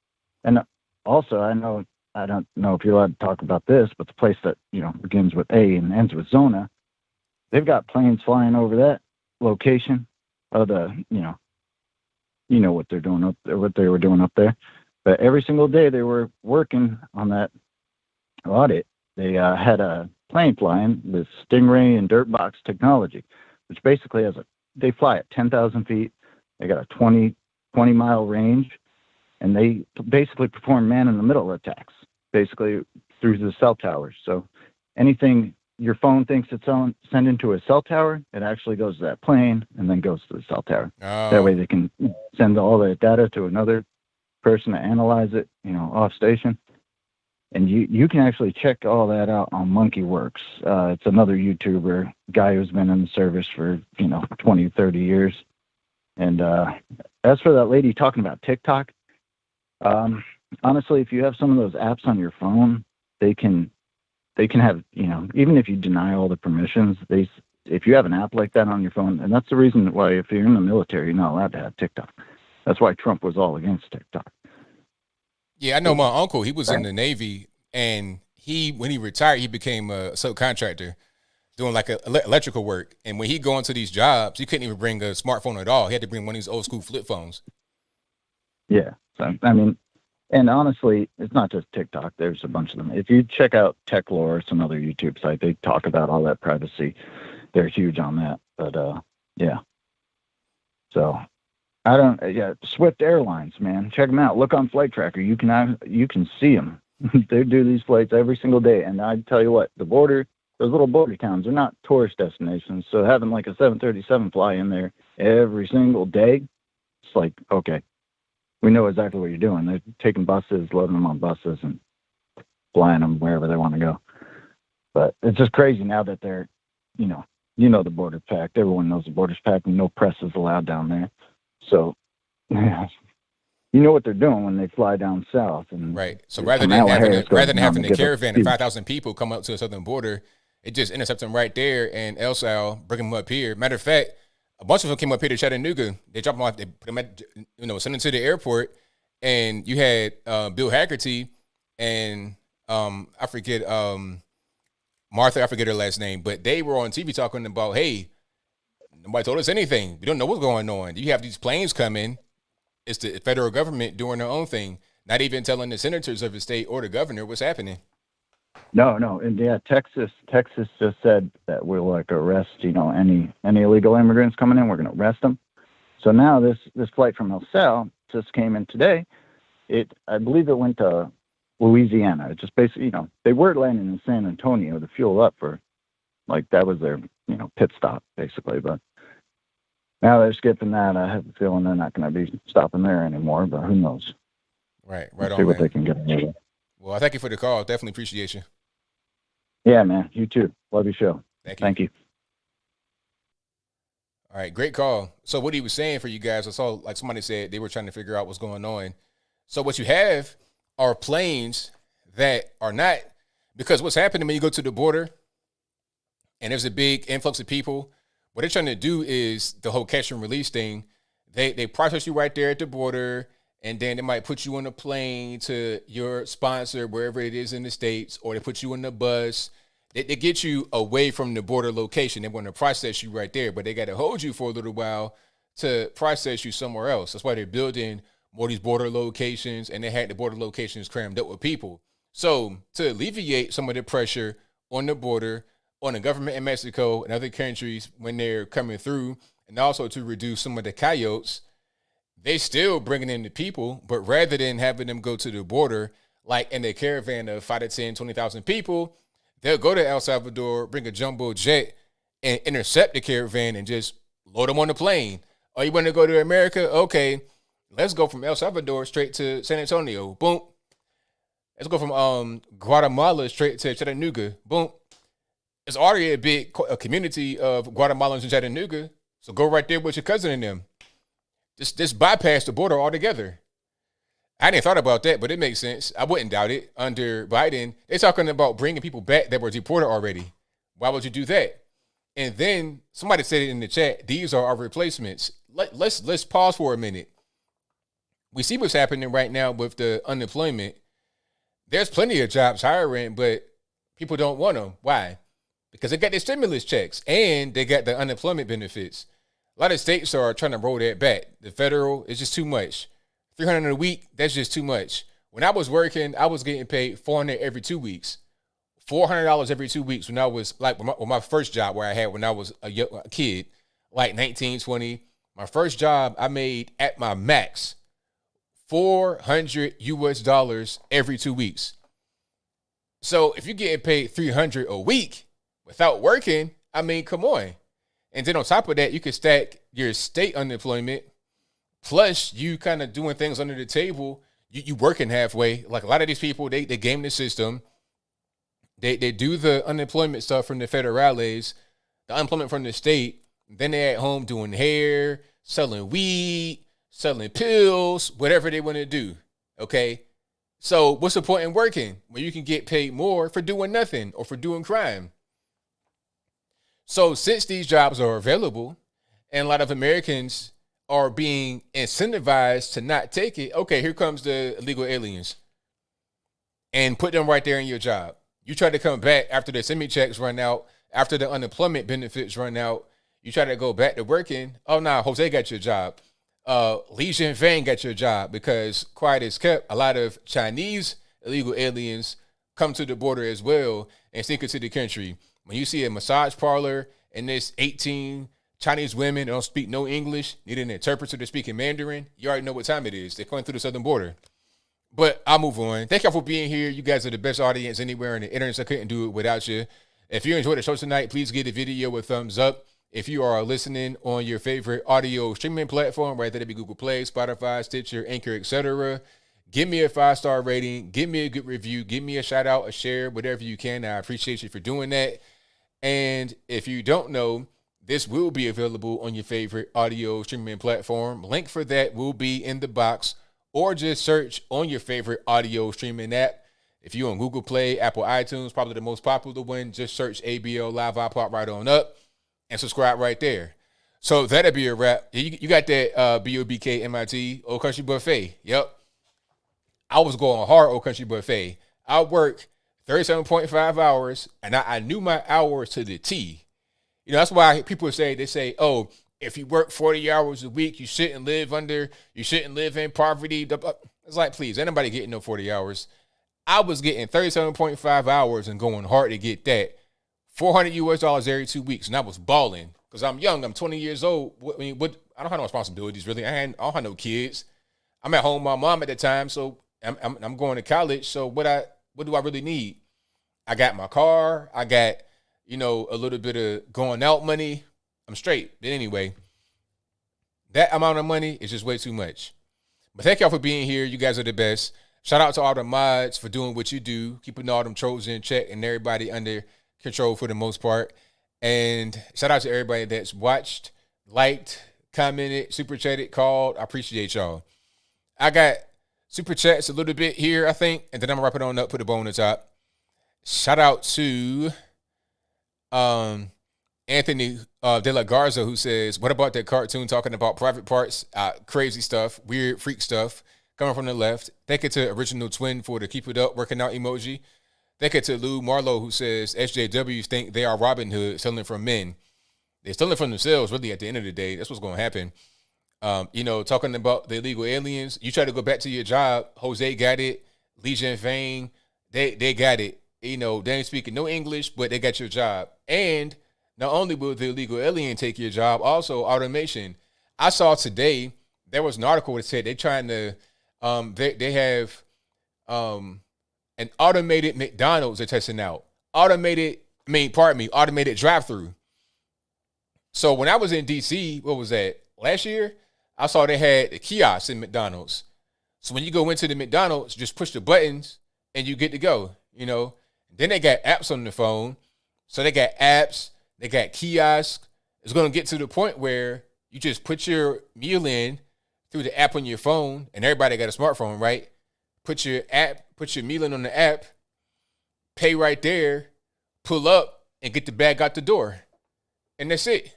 And also, I don't know if you're allowed to talk about this, but the place that, begins with A and ends with Zona, they've got planes flying over that location of the, what they're doing up there, what they were doing up there. But every single day they were working on that audit, they had a plane flying with Stingray and Dirtbox technology, which basically they fly at 10,000 feet. They got a 20-mile range, and they basically perform man-in-the-middle attacks, basically through the cell towers. So anything your phone thinks it's sending to a cell tower, it actually goes to that plane and then goes to the cell tower. Oh. That way they can send all the data to another person to analyze it, off station. And you can actually check all that out on Monkeyworks. It's another YouTuber, guy who's been in the service for, 20, 30 years. And as for that lady talking about TikTok, honestly, if you have some of those apps on your phone, they can have, even if you deny all the permissions, if you have an app like that on your phone, and that's the reason why if you're in the military, you're not allowed to have TikTok. That's why Trump was all against TikTok. Yeah, I know my uncle, he was in the Navy, and when he retired, he became a subcontractor doing like electrical work. And when he go into these jobs, he couldn't even bring a smartphone at all. He had to bring one of these old school flip phones. Yeah. So, I mean, and honestly, it's not just TikTok. There's a bunch of them. If you check out Tech Lore or some other YouTube site, they talk about all that privacy. They're huge on that. But, yeah. So, Swift Airlines, man. Check them out. Look on Flight Tracker. You can see them. They do these flights every single day. And I tell you what, the border, those little border towns are not tourist destinations. So having like a 737 fly in there every single day, it's like, okay, we know exactly what you're doing. They're taking buses, loading them on buses, and flying them wherever they want to go. But it's just crazy now that they're, the border's packed. Everyone knows the border's packed, and no press is allowed down there. So, you know what they're doing when they fly down south. And right. So rather than having a caravan of 5,000 people come up to the southern border, it just intercepts them right there in El Sal, bring them up here. Matter of fact, a bunch of them came up here to Chattanooga. They dropped them off. They put them at, send them to the airport. And you had Bill Haggerty and I forget Martha. I forget her last name, but they were on TV talking about, hey, nobody told us anything. We don't know what's going on. You have these planes coming. It's the federal government doing their own thing, not even telling the senators of the state or the governor what's happening. No, and yeah, Texas just said that we'll arrest, any illegal immigrants coming in. We're going to arrest them. So now this flight from El Sal just came in today. I believe it went to Louisiana. It just basically, they were landing in San Antonio to fuel up for, that was their, pit stop basically. But now they're skipping that. I have a feeling they're not going to be stopping there anymore. But who knows? Right Let's on. see what Man. they can get away with. Well, I thank you for the call. Definitely appreciate you. Yeah, man. You too. Love your show. Thank you. All right, great call. So what he was saying for you guys, I saw like somebody said they were trying to figure out what's going on. So what you have are planes that are not, because what's happening when you go to the border and there's a big influx of people, what they're trying to do is the whole catch and release thing. They process you right there at the border, and then they might put you on a plane to your sponsor, wherever it is in the States, or they put you in the bus. They get you away from the border location. They want to process you right there, but they got to hold you for a little while to process you somewhere else. That's why they're building more of these border locations, and they had the border locations crammed up with people. So to alleviate some of the pressure on the border, on the government in Mexico and other countries when they're coming through, and also to reduce some of the coyotes, they still bringing in the people, but rather than having them go to the border, like in a caravan of 5 to 10, 20,000 people, they'll go to El Salvador, bring a jumbo jet, and intercept the caravan and just load them on the plane. Oh, you want to go to America? Okay, let's go from El Salvador straight to San Antonio. Boom. Let's go from Guatemala straight to Chattanooga. Boom. It's already a big community of Guatemalans in Chattanooga, so go right there with your cousin and them. Just bypass the border altogether. I didn't thought about that, but it makes sense. I wouldn't doubt it. Under Biden, they're talking about bringing people back that were deported already. Why would you do that? And then somebody said it in the chat, these are our replacements. Let's pause for a minute. We see what's happening right now with the unemployment. There's plenty of jobs hiring, but people don't want them. Why? Because they got their stimulus checks and they got the unemployment benefits. A lot of states are trying to roll that back. The federal is just too much. $300 a week, that's just too much. When I was working, I was getting paid $400 every 2 weeks. $400 every 2 weeks when I was like with my first job where I had when I was a kid, like 19, 20. My first job, I made at my max $400 US every 2 weeks. So if you're getting paid $300 a week without working, I mean, come on. And then on top of that, you can stack your state unemployment, plus you kind of doing things under the table. you working halfway. Like a lot of these people, they game the system. They do the unemployment stuff from the federales, the unemployment from the state. Then they at home doing hair, selling weed, selling pills, whatever they want to do. Okay. So what's the point in working when you can get paid more for doing nothing or for doing crime? So since these jobs are available and a lot of Americans are being incentivized to not take it, okay, here comes the illegal aliens and put them right there in your job. You try to come back after the semi-checks run out, after the unemployment benefits run out, you try to go back to working. Oh, nah, Jose got your job. Li Jinfeng got your job because quiet is kept. A lot of Chinese illegal aliens come to the border as well and sneak into the country. When you see a massage parlor and there's 18 Chinese women that don't speak no English, need an interpreter to speak in Mandarin, you already know what time it is. They're coming through the southern border. But I'll move on. Thank y'all for being here. You guys are the best audience anywhere on the internet. I couldn't do it without you. If you enjoyed the show tonight, please give the video a thumbs up. If you are listening on your favorite audio streaming platform, right there, that'd be Google Play, Spotify, Stitcher, Anchor, etc., give me a 5-star rating. Give me a good review. Give me a shout out, a share, whatever you can. I appreciate you for doing that. And if you don't know, this will be available on your favorite audio streaming platform. Link for that will be in the box, or just search on your favorite audio streaming app. If you're on Google Play, Apple iTunes, probably the most popular one, just search ABL Live. I'll pop right on up and subscribe right there. So that'll be a wrap. You got that BOBK MIT Old Country Buffet. Yep. I was going hard Old Country Buffet. I work 37.5 hours, and I knew my hours to the T. You know, that's why people say, oh, if you work 40 hours a week, you shouldn't live in poverty. It's like, please, ain't nobody getting no 40 hours. I was getting 37.5 hours and going hard to get that. $400 US every 2 weeks, and I was balling because I'm young. I'm 20 years old. I don't have no responsibilities really. I don't have no kids. I'm at home with my mom at the time, so I'm going to college. So what do I really need? I got my car. I got a little bit of going out money. I'm straight. But anyway, that amount of money is just way too much. But thank y'all for being here. You guys are the best. Shout out to all the mods for doing what you do, keeping all them trolls in check and everybody under control for the most part. And shout out to everybody that's watched, liked, commented, super chatted, called. I appreciate y'all. I got super chats a little bit here, I think, and then I'm gonna wrap it on up, put the bow on the top. Shout out to Anthony De La Garza, who says, what about that cartoon talking about private parts? Crazy stuff, weird freak stuff coming from the left. Thank you to Original Twin for the keep it up, working out emoji. Thank you to Lou Marlowe, who says SJWs think they are Robin Hood, stealing from men. They're stealing from themselves, really, at the end of the day. That's what's going to happen. Talking about the illegal aliens, you try to go back to your job. Jose got it. Li Jinfeng, they got it. They ain't speaking no English, but they got your job. And not only will the illegal alien take your job, also automation. I saw today, there was an article that said they're trying to, they have an automated McDonald's they're testing out. Automated drive-through. So when I was in DC, what was that? Last year, I saw they had the kiosks in McDonald's. So when you go into the McDonald's, just push the buttons and you get to go, Then they got apps on the phone. So they got apps, they got kiosks. It's going to get to the point where you just put your meal in through the app on your phone, and everybody got a smartphone, right? Put your meal in on the app, pay right there, pull up, and get the bag out the door. And that's it.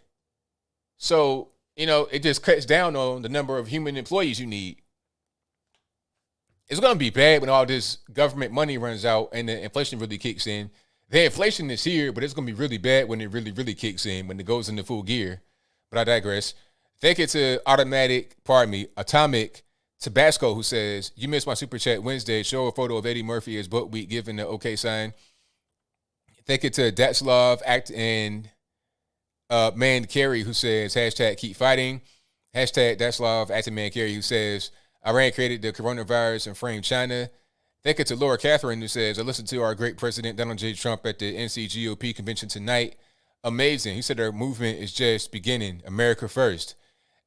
So, it just cuts down on the number of human employees you need. It's going to be bad when all this government money runs out and the inflation really kicks in. The inflation is here, but it's going to be really bad when it really, really kicks in, when it goes into full gear. But I digress. Thank you to Atomic Tabasco, who says, you missed my super chat Wednesday. Show a photo of Eddie Murphy as butt week, giving the okay sign. Thank you to Datslov and Man Carey, who says, hashtag keep fighting. Hashtag Datslov Man Carey, who says, Iran created the coronavirus and framed China. Thank you to Laura Catherine, who says, I listened to our great president, Donald J. Trump, at the NCGOP convention tonight. Amazing. He said our movement is just beginning. America first.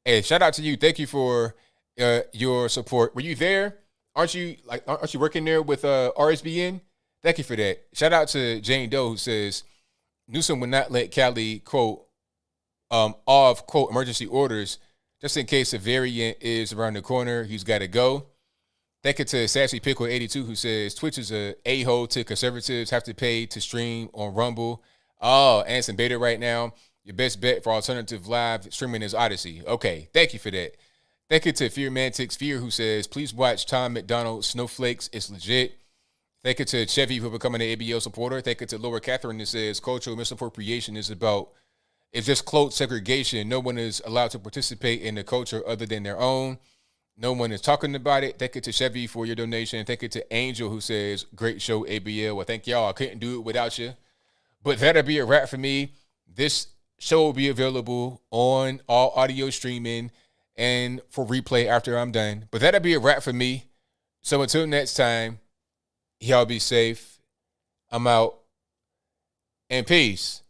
Hey, shout out to you. Thank you for your support. Were you there, aren't you working there with RSBN? Thank you for that. Shout out to Jane Doe who says Newsom would not let Cali quote off quote emergency orders just in case a variant is around the corner. He's got to go. Thank you to Sassy Pickle 82 who says Twitch is a hole to conservatives have to pay to stream on Rumble. Oh, and some beta right now. Your best bet for alternative live streaming is Odyssey. Okay, thank you for that. Thank you to Fear Mantix Fear who says please watch Tom McDonald's Snowflakes. It's legit. Thank you to Chevy for becoming an ABL supporter. Thank you to Laura Catherine that says cultural misappropriation is just cloak segregation. No one is allowed to participate in the culture other than their own. No one is talking about it. Thank you to Chevy for your donation. Thank you to Angel who says, great show, ABL. Well, thank y'all. I couldn't do it without you. But that'll be a wrap for me. This show will be available on all audio streaming and for replay after I'm done. But that'll be a wrap for me. So until next time, y'all be safe. I'm out. And peace.